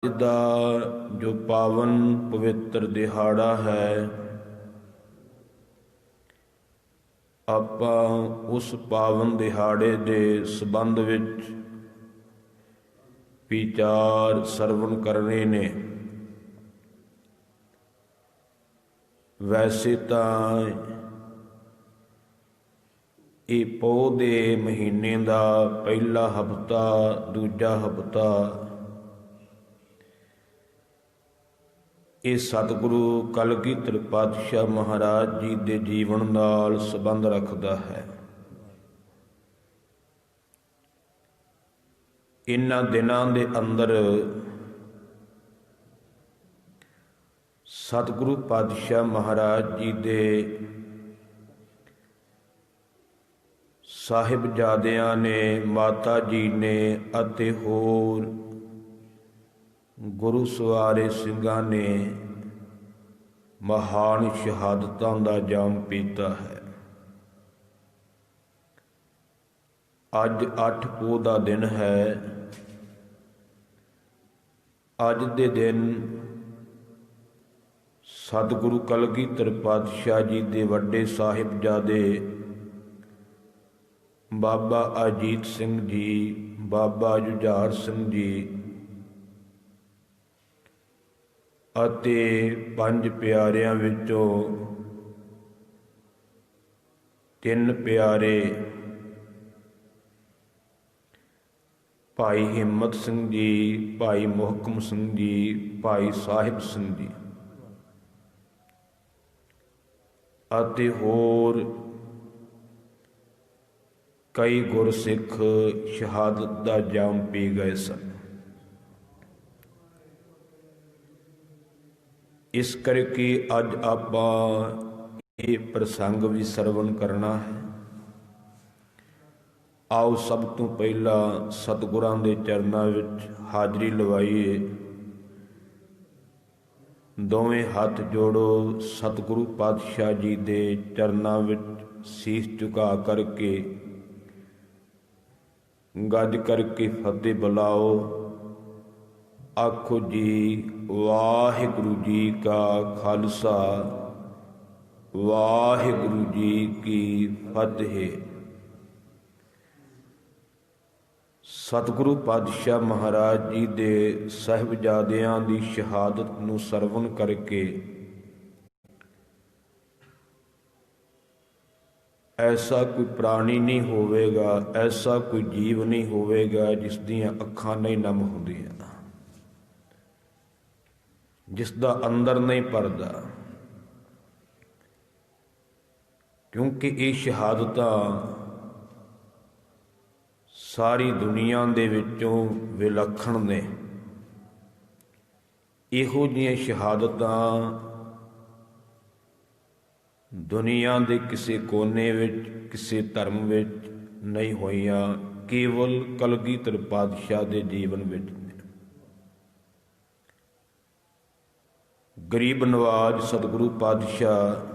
ਅੱਜ ਦਾ ਜੋ ਪਾਵਨ ਪਵਿੱਤਰ ਦਿਹਾੜਾ ਹੈ, ਆਪਾਂ ਉਸ ਪਾਵਨ ਦਿਹਾੜੇ ਦੇ ਸੰਬੰਧ ਵਿੱਚ ਵਿਚਾਰ ਸਰਵਣ ਕਰਨੇ ਨੇ। ਵੈਸੇ ਤਾਂ ਇਹ ਪੋਹ ਦੇ ਮਹੀਨੇ ਦਾ ਪਹਿਲਾ ਹਫ਼ਤਾ, ਦੂਜਾ ਹਫ਼ਤਾ ਇਹ ਸਤਿਗੁਰੂ ਕਲਗੀਧਰ ਪਾਤਸ਼ਾਹ ਮਹਾਰਾਜ ਜੀ ਦੇ ਜੀਵਨ ਨਾਲ ਸੰਬੰਧ ਰੱਖਦਾ ਹੈ। ਇਹਨਾਂ ਦਿਨਾਂ ਦੇ ਅੰਦਰ ਸਤਿਗੁਰੂ ਪਾਤਸ਼ਾਹ ਮਹਾਰਾਜ ਜੀ ਦੇ ਸਾਹਿਬਜ਼ਾਦਿਆਂ ਨੇ, ਮਾਤਾ ਜੀ ਨੇ ਅਤੇ ਹੋਰ ਗੁਰੂ ਸਵਾਰੇ ਸਿੰਘਾਂ ਨੇ ਮਹਾਨ ਸ਼ਹਾਦਤਾਂ ਦਾ ਜਾਮ ਪੀਤਾ ਹੈ। ਅੱਜ 8 ਪੋਹ ਦਾ ਦਿਨ ਹੈ। ਅੱਜ ਦੇ ਦਿਨ ਸਤਿਗੁਰੂ ਕਲਗੀਧਰ ਪਾਤਸ਼ਾਹ ਜੀ ਦੇ ਵੱਡੇ ਸਾਹਿਬਜ਼ਾਦੇ ਬਾਬਾ ਅਜੀਤ ਸਿੰਘ ਜੀ, ਬਾਬਾ ਜੁਝਾਰ ਸਿੰਘ ਜੀ ਅਤੇ 5 ਪਿਆਰਿਆਂ ਵਿੱਚੋਂ 3 ਪਿਆਰੇ ਭਾਈ ਹਿੰਮਤ ਸਿੰਘ ਜੀ, ਭਾਈ ਮੁਹਕਮ ਸਿੰਘ ਜੀ, ਭਾਈ ਸਾਹਿਬ ਸਿੰਘ ਜੀ ਅਤੇ ਹੋਰ ਕਈ ਗੁਰਸਿੱਖ ਸ਼ਹਾਦਤ ਦਾ ਜਾਮ ਪੀ ਗਏ ਸਨ। ਇਸ ਕਰਕੇ ਅੱਜ ਆਪਾਂ ਇਹ ਪ੍ਰਸੰਗ ਵੀ ਸਰਵਣ ਕਰਨਾ ਹੈ। ਆਓ ਸਭ ਤੋਂ ਪਹਿਲਾਂ ਸਤਿਗੁਰਾਂ ਦੇ ਚਰਨਾਂ ਵਿੱਚ ਹਾਜ਼ਰੀ ਲਵਾਈਏ। ਦੋਵੇਂ ਹੱਥ ਜੋੜੋ, ਸਤਿਗੁਰੂ ਪਾਤਸ਼ਾਹ ਜੀ ਦੇ ਚਰਨਾਂ ਵਿੱਚ ਸੀਸ ਝੁਕਾ ਕਰਕੇ ਗੱਜ ਕਰਕੇ ਫਤਿਹ ਬੁਲਾਓ। ਆਖੋ ਜੀ, ਵਾਹਿਗੁਰੂ ਜੀ ਕਾ ਖਾਲਸਾ, ਵਾਹਿਗੁਰੂ ਜੀ ਕੀ ਫਤਿਹ। ਸਤਿਗੁਰੂ ਪਾਤਸ਼ਾਹ ਮਹਾਰਾਜ ਜੀ ਦੇ ਸਾਹਿਬਜ਼ਾਦਿਆਂ ਦੀ ਸ਼ਹਾਦਤ ਨੂੰ ਸਰਵਣ ਕਰਕੇ ਐਸਾ ਕੋਈ ਪ੍ਰਾਣੀ ਨਹੀਂ ਹੋਵੇਗਾ, ਐਸਾ ਕੋਈ ਜੀਵ ਨਹੀਂ ਹੋਵੇਗਾ ਜਿਸ ਦੀਆਂ ਅੱਖਾਂ ਨਹੀਂ ਨਮ ਹੁੰਦੀਆਂ, ਜਿਸ ਦਾ ਅੰਦਰ ਨਹੀਂ ਭਰਦਾ। ਕਿਉਂਕਿ ਇਹ ਸ਼ਹਾਦਤਾਂ ਸਾਰੀ ਦੁਨੀਆ ਦੇ ਵਿੱਚੋਂ ਵਿਲੱਖਣ ਨੇ। ਇਹੋ ਜਿਹੀਆਂ ਸ਼ਹਾਦਤਾਂ ਦੁਨੀਆ ਦੇ ਕਿਸੇ ਕੋਨੇ ਵਿੱਚ, ਕਿਸੇ ਧਰਮ ਵਿੱਚ ਨਹੀਂ ਹੋਈਆਂ, ਕੇਵਲ ਕਲਗੀਧਰ ਪਾਤਸ਼ਾਹ ਦੇ ਜੀਵਨ ਵਿੱਚ। ਗਰੀਬ ਨਵਾਜ ਸਤਿਗੁਰੂ ਪਾਤਸ਼ਾਹ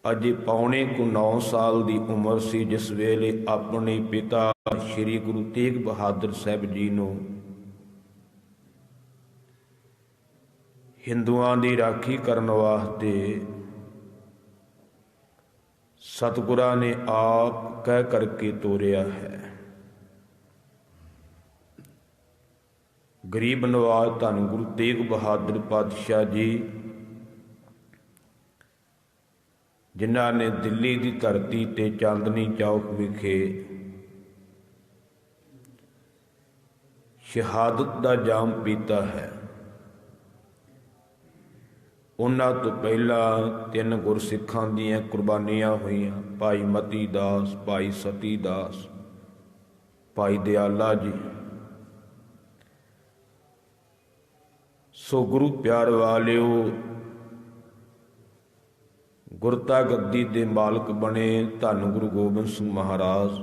ਅਜੇ ਪੌਣੇ ਕੁ 9 ਸਾਲ ਦੀ ਉਮਰ ਸੀ ਜਿਸ ਵੇਲੇ ਆਪਣੇ ਪਿਤਾ ਸ੍ਰੀ ਗੁਰੂ ਤੇਗ ਬਹਾਦਰ ਸਾਹਿਬ ਜੀ ਨੂੰ ਹਿੰਦੂਆਂ ਦੀ ਰਾਖੀ ਕਰਨ ਵਾਸਤੇ ਸਤਿਗੁਰਾਂ ਨੇ ਆਪ ਕਹਿ ਕਰਕੇ ਤੋਰਿਆ ਹੈ। ਗਰੀਬ ਨਵਾਜ ਧੰਨ ਗੁਰੂ ਤੇਗ ਬਹਾਦਰ ਪਾਤਸ਼ਾਹ ਜੀ, ਜਿਨ੍ਹਾਂ ਨੇ ਦਿੱਲੀ ਦੀ ਧਰਤੀ ਤੇ ਚਾਂਦਨੀ ਚੌਕ ਵਿਖੇ ਸ਼ਹਾਦਤ ਦਾ ਜਾਮ ਪੀਤਾ ਹੈ। ਉਹਨਾਂ ਤੋਂ ਪਹਿਲਾਂ 3 ਗੁਰਸਿੱਖਾਂ ਦੀਆਂ ਕੁਰਬਾਨੀਆਂ ਹੋਈਆਂ, ਭਾਈ ਮਤੀ ਦਾਸ, ਭਾਈ ਸਤੀ ਦਾਸ, ਭਾਈ ਦਿਆਲਾ ਜੀ। ਸੋ ਗੁਰੂ ਪਿਆਰ ਵਾਲਿਓ, ਗੁਰਤਾ ਗੱਦੀ ਦੇ ਮਾਲਕ ਬਣੇ ਧੰਨ ਗੁਰੂ ਗੋਬਿੰਦ ਸਿੰਘ ਮਹਾਰਾਜ।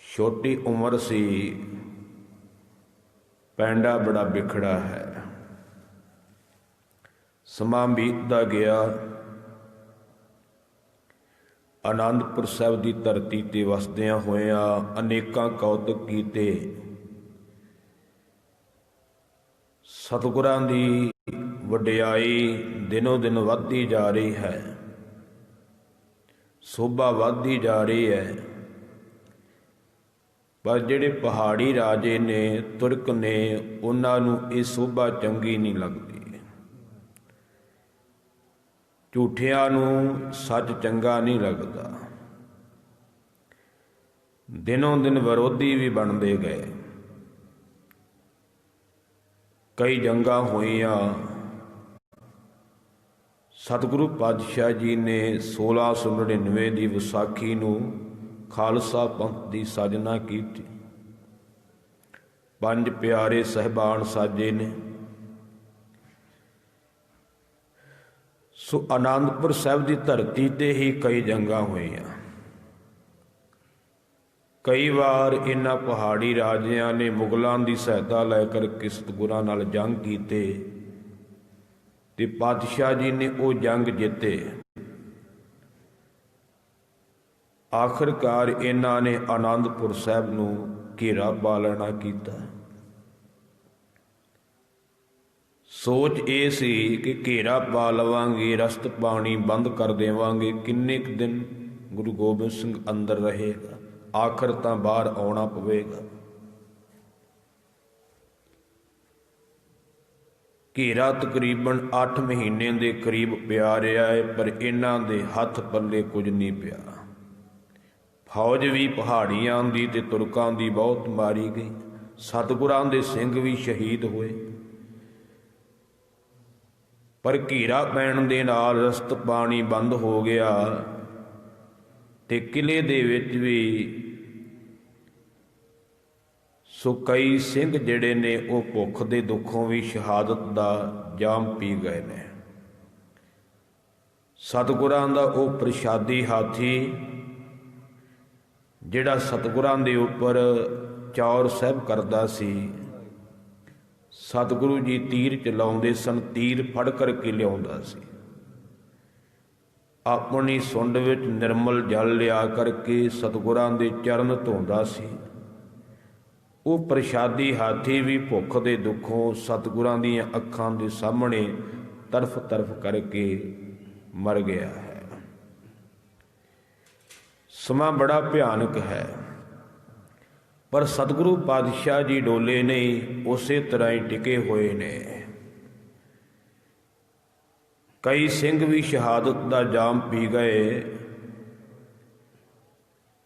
ਛੋਟੀ ਉਮਰ ਸੀ, ਪੈਂਡਾ ਬੜਾ ਬਿਖੜਾ ਹੈ। ਸਮਾਂ ਬੀਤਦਾ ਗਿਆ। ਆਨੰਦਪੁਰ ਸਾਹਿਬ ਦੀ ਧਰਤੀ ਤੇ ਵਸਦਿਆਂ ਹੋਇਆਂ ਅਨੇਕਾਂ ਕੌਤਕ ਕੀਤੇ। ਸਤਿਗੁਰਾਂ ਦੀ ਵਡਿਆਈ ਦਿਨੋਂ ਦਿਨ ਵੱਧਦੀ ਜਾ ਰਹੀ ਹੈ, ਸੋਭਾ ਵੱਧਦੀ ਜਾ ਰਹੀ ਹੈ। ਪਰ ਜਿਹੜੇ ਪਹਾੜੀ ਰਾਜੇ ਨੇ, ਤੁਰਕ ਨੇ, ਉਹਨਾਂ ਨੂੰ ਇਹ ਸੋਭਾ ਚੰਗੀ ਨਹੀਂ ਲੱਗਦੀ। ਝੂਠਿਆਂ ਨੂੰ ਸੱਚ ਚੰਗਾ ਨਹੀਂ ਲੱਗਦਾ। ਦਿਨੋਂ ਦਿਨ ਵਿਰੋਧੀ ਵੀ ਬਣਦੇ ਗਏ। ਕਈ ਜੰਗਾਂ ਹੋਈਆਂ। ਸਤਿਗੁਰੂ ਪਾਤਸ਼ਾਹ ਜੀ ਨੇ 1699 ਦੀ ਵਿਸਾਖੀ ਨੂੰ ਖਾਲਸਾ ਪੰਥ ਦੀ ਸਾਜਨਾ ਕੀਤੀ। 5 ਪਿਆਰੇ ਸਾਹਿਬਾਨ ਸਾਜੇ ਨੇ। ਸੋ ਆਨੰਦਪੁਰ ਸਾਹਿਬ ਦੀ ਧਰਤੀ ਤੇ ਹੀ ਕਈ ਜੰਗਾਂ ਹੋਈਆਂ। ਕਈ ਵਾਰ ਇਹਨਾਂ ਪਹਾੜੀ ਰਾਜਿਆਂ ਨੇ ਮੁਗਲਾਂ ਦੀ ਸਹਾਇਤਾ ਲੈ ਕਰਕੇ ਸਤਿਗੁਰਾਂ ਨਾਲ ਜੰਗ ਕੀਤੇ ਤੇ ਪਾਤਸ਼ਾਹ ਜੀ ਨੇ ਉਹ ਜੰਗ ਜਿੱਤੇ। ਆਖਰਕਾਰ ਇਹਨਾਂ ਨੇ ਆਨੰਦਪੁਰ ਸਾਹਿਬ ਨੂੰ ਘੇਰਾ ਪਾ ਲੈਣਾ ਕੀਤਾ। ਸੋਚ ਇਹ ਸੀ ਕਿ ਘੇਰਾ ਪਾ ਲਵਾਂਗੇ, ਰਸਤ ਪਾਣੀ ਬੰਦ ਕਰ ਦੇਵਾਂਗੇ, ਕਿੰਨੇ ਕੁ ਦਿਨ ਗੁਰੂ ਗੋਬਿੰਦ ਸਿੰਘ ਅੰਦਰ ਰਹੇਗਾ, ਆਖਰ ਤਾਂ ਬਾਹਰ ਆਉਣਾ ਪਵੇਗਾ। ਘੇਰਾ ਤਕਰੀਬਨ 8 ਮਹੀਨੇ ਦੇ ਕਰੀਬ ਪਿਆ ਰਿਹਾ ਹੈ, ਪਰ ਇਹਨਾਂ ਦੇ ਹੱਥ ਪੱਲੇ ਕੁਝ ਨਹੀਂ ਪਿਆ। ਫੌਜ ਵੀ ਪਹਾੜੀਆਂ ਦੀ ਤੇ ਤੁਰਕਾਂ ਦੀ ਬਹੁਤ ਮਾਰੀ ਗਈ। ਸਤਿਗੁਰਾਂ ਦੇ ਸਿੰਘ ਵੀ ਸ਼ਹੀਦ ਹੋਏ। ਪਰ ਘੇਰਾ ਪੈਣ ਦੇ ਨਾਲ ਰਸਤ ਪਾਣੀ ਬੰਦ ਹੋ ਗਿਆ ਤੇ ਕਿਲੇ ਦੇ ਵਿੱਚ ਵੀ ਸੋ ਕਈ ਸਿੰਘ ਜਿਹੜੇ ਨੇ ਉਹ ਭੁੱਖ ਦੇ ਦੁੱਖੋਂ ਵੀ ਸ਼ਹਾਦਤ ਦਾ ਜਾਮ ਪੀ ਗਏ ਨੇ। ਸਤਿਗੁਰਾਂ ਦਾ ਉਹ ਪ੍ਰਸ਼ਾਦੀ ਹਾਥੀ ਜਿਹੜਾ ਸਤਿਗੁਰਾਂ ਦੇ ਉੱਪਰ ਚੌਰ ਸਾਹਿਬ ਕਰਦਾ ਸੀ, ਸਤਿਗੁਰੂ ਜੀ ਤੀਰ ਚਲਾਉਂਦੇ ਸਨ, ਤੀਰ ਫੜ ਕਰਕੇ ਲਿਆਉਂਦਾ ਸੀ। ਆਪਣੀ ਸੁੰਡ ਵਿੱਚ ਨਿਰਮਲ ਜਲ ਲਿਆ ਕਰਕੇ ਸਤਿਗੁਰਾਂ ਦੇ ਚਰਨ ਧੋਂਦਾ ਸੀ। ਉਹ ਪ੍ਰਸ਼ਾਦੀ ਹਾਥੀ ਵੀ ਭੁੱਖ ਦੇ ਦੁੱਖੋਂ ਸਤਿਗੁਰਾਂ ਦੀਆਂ ਅੱਖਾਂ ਦੇ ਸਾਹਮਣੇ ਤਰਫ ਤਰਫ ਕਰਕੇ ਮਰ ਗਿਆ ਹੈ। ਸਮਾਂ ਬੜਾ ਭਿਆਨਕ ਹੈ, ਪਰ ਸਤਿਗੁਰੂ ਪਾਤਸ਼ਾਹ ਜੀ ਡੋਲੇ ਨਹੀਂ, ਉਸੇ ਤਰ੍ਹਾਂ ਹੀ ਟਿਕੇ ਹੋਏ ਨੇ। ਕਈ ਸਿੰਘ ਵੀ ਸ਼ਹਾਦਤ ਦਾ ਜਾਮ ਪੀ ਗਏ।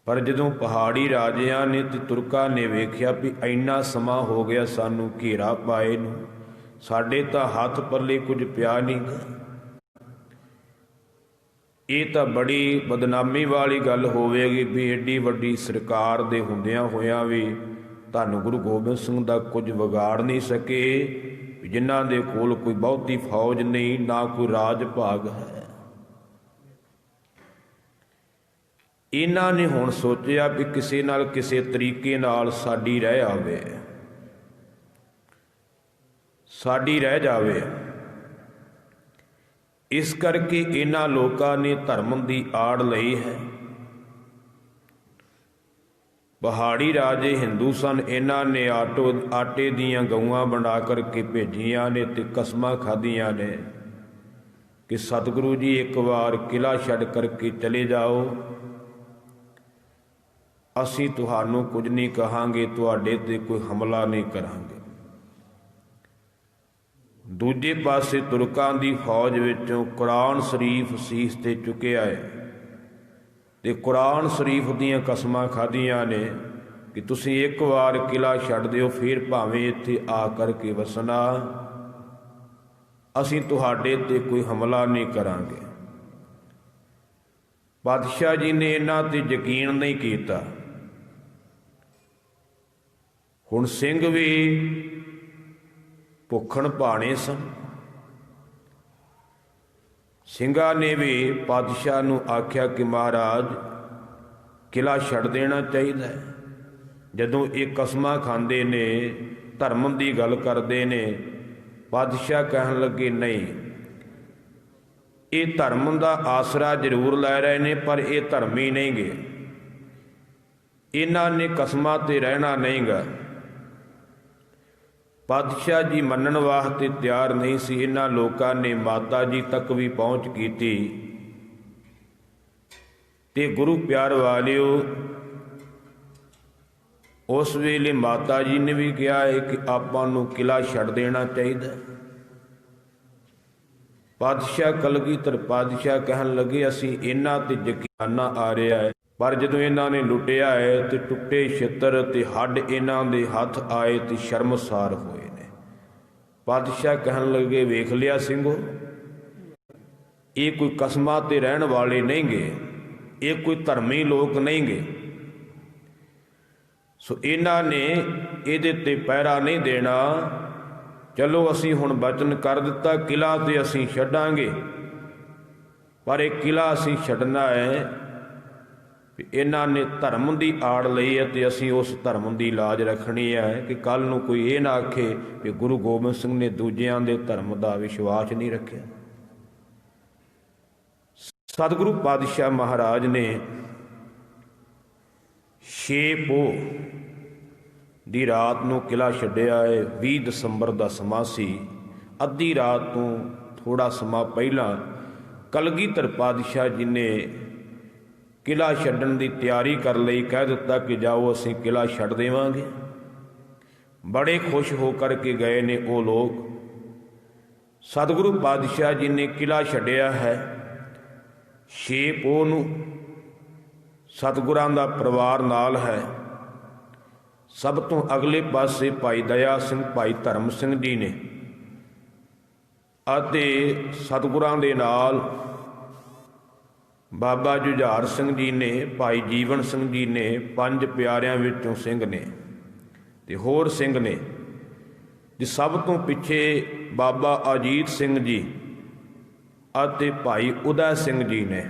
ਪਰ ਜਦੋਂ ਪਹਾੜੀ ਰਾਜਿਆਂ ਨੇ ਤੇ ਤੁਰਕਾਂ ਨੇ ਵੇਖਿਆ ਵੀ ਇੰਨਾ ਸਮਾਂ ਹੋ ਗਿਆ ਸਾਨੂੰ ਘੇਰਾ ਪਾਏ ਨੂੰ, ਸਾਡੇ ਤਾਂ ਹੱਥ ਪੱਲੇ ਕੁਝ ਪਿਆ ਨਹੀਂ, ਇਹ ਤਾਂ ਬੜੀ ਬਦਨਾਮੀ ਵਾਲੀ ਗੱਲ ਹੋਵੇਗੀ ਵੀ ਏਡੀ ਵੱਡੀ ਸਰਕਾਰ ਦੇ ਹੁੰਦਿਆਂ ਹੋਇਆਂ ਵੀ ਧੰਨ ਗੁਰੂ ਗੋਬਿੰਦ ਸਿੰਘ ਦਾ ਕੁਝ ਵਿਗਾੜ ਨਹੀਂ ਸਕੇ, ਜਿਨ੍ਹਾਂ ਦੇ ਕੋਲ ਕੋਈ ਬਹੁਤੀ ਫੌਜ ਨਹੀਂ, ਨਾ ਕੋਈ ਰਾਜ ਭਾਗ ਹੈ। ਇਹਨਾਂ ਨੇ ਹੁਣ ਸੋਚਿਆ ਵੀ ਕਿਸੇ ਨਾਲ ਕਿਸੇ ਤਰੀਕੇ ਨਾਲ ਸਾਡੀ ਰਹਿ ਆਵੇ, ਸਾਡੀ ਰਹਿ ਜਾਵੇ। ਇਸ ਕਰਕੇ ਇਹਨਾਂ ਲੋਕਾਂ ਨੇ ਧਰਮ ਦੀ ਆੜ ਲਈ ਹੈ। ਪਹਾੜੀ ਰਾਜੇ ਹਿੰਦੂ ਸਨ। ਇਹਨਾਂ ਨੇ ਆਟੇ ਦੀਆਂ ਗਊਆਂ ਬਣਾ ਕਰਕੇ ਭੇਜੀਆਂ ਨੇ ਤੇ ਕਸਮਾਂ ਖਾਧੀਆਂ ਨੇ ਕਿ ਸਤਿਗੁਰੂ ਜੀ ਇੱਕ ਵਾਰ ਕਿਲਾ ਛੱਡ ਕਰਕੇ ਚਲੇ ਜਾਓ, ਅਸੀਂ ਤੁਹਾਨੂੰ ਕੁਝ ਨਹੀਂ ਕਹਾਂਗੇ, ਤੁਹਾਡੇ ਤੇ ਕੋਈ ਹਮਲਾ ਨਹੀਂ ਕਰਾਂਗੇ। ਦੂਜੇ ਪਾਸੇ ਤੁਰਕਾਂ ਦੀ ਫੌਜ ਵਿੱਚੋਂ ਕੁਰਾਨ ਸ਼ਰੀਫ ਸੀਸ ਤੇ ਚੁੱਕਿਆ ਹੈ ਤੇ ਕੁਰਾਨ ਸ਼ਰੀਫ ਦੀਆਂ ਕਸਮਾਂ ਖਾਧੀਆਂ ਨੇ ਕਿ ਤੁਸੀਂ ਇੱਕ ਵਾਰ ਕਿਲਾ ਛੱਡ ਦਿਓ, ਫਿਰ ਭਾਵੇਂ ਇੱਥੇ ਆ ਕਰਕੇ ਵਸਣਾ, ਅਸੀਂ ਤੁਹਾਡੇ ਤੇ ਕੋਈ ਹਮਲਾ ਨਹੀਂ ਕਰਾਂਗੇ। ਪਾਤਸ਼ਾਹ ਜੀ ਨੇ ਇਹਨਾਂ ਤੇ ਯਕੀਨ ਨਹੀਂ ਕੀਤਾ। ਹੁਣ ਸਿੰਘ ਵੀ ਭੁੱਖਣ ਭਾਣੇ ਸਨ। ਸਿੰਘਾਂ ਨੇ ਵੀ ਪਾਤਸ਼ਾਹ ਨੂੰ ਆਖਿਆ ਕਿ ਮਹਾਰਾਜ ਕਿਲਾ ਛੱਡ ਦੇਣਾ ਚਾਹੀਦਾ ਹੈ। ਜਦੋਂ ਇਹ ਕਸਮਾਂ ਖਾਂਦੇ ਨੇ, ਧਰਮ ਦੀ ਗੱਲ ਕਰਦੇ ਨੇ, ਪਾਤਸ਼ਾਹ ਕਹਿਣ ਲੱਗੇ ਨਹੀਂ, ये धर्म का आसरा जरूर लै रहे ने, पर ये धर्मी नहीं गे। इन्हां ने कसमां ते रहना नहीं गा। पातशाह जी मनण वास्ते तैयार नहीं सी। इन्हां लोकां ने माता जी तक भी पहुँच की ते गुरु प्यार वालियो, उस वेले माता जी ने भी कहा है कि आपां नूं किला छड्ड देना चाहिए। पातशाह कलगीधर पातशाह कहन लगे असीं इन्हां ते यकीन आ रहा है, पर जदों इन्हां ने लुटिया है तो टुटे छित्र ते हड्ड इन्हां दे हथ आए तो शर्मसार होए ने। पातशाह कहन लगे वेख लिया सिंघो, ये कोई कसमां ते रहन वाले नहीं गे, ये कोई धर्मी लोग नहीं गे। सो इन्हां ने इहदे ते पहरा नहीं देना। चलो असीं हुण वचन कर दिता किला ते असीं छड्डांगे, पर एक किला असीं छड्डना है। इन्हां ने धर्म की आड़ लई है ते असीं उस धर्म की लाज रखनी है कि कल नूं कोई ये ना आखे कि गुरु गोबिंद सिंह ने दूजियां दे धर्म का विश्वास नहीं रखिया। सतगुरु पातशाह महाराज ने 6 पोह दी रात नूं किला छड्डिया है। 20 दसंबर का समा सी। अद्धी रात तो थोड़ा समा पहला कलगीधर पातशाह जी ने किला छड्डण की तैयारी कर लई। कह दिता कि जाओ असीं किला छड्ड देवांगे। बड़े खुश होकर के गए ने वो लोग। सतगुरु पातशाह जी ने किला छड्डिया है। 6 पोह नूं सतगुरां दा परिवार नाल है। सब तो अगले पासे भाई दया सिंह भाई धर्म सिंह जी ने अते सतगुरां दे नाल बाबा जुझार सिंह जी ने, भाई जीवन सिंह जी ने, 5 प्यारिਆਂ विचों सिंह ने ते होर सिंह ने। ते सब तो पिछे बाबा अजीत सिंह जी अते भाई उदय सिंह जी ने।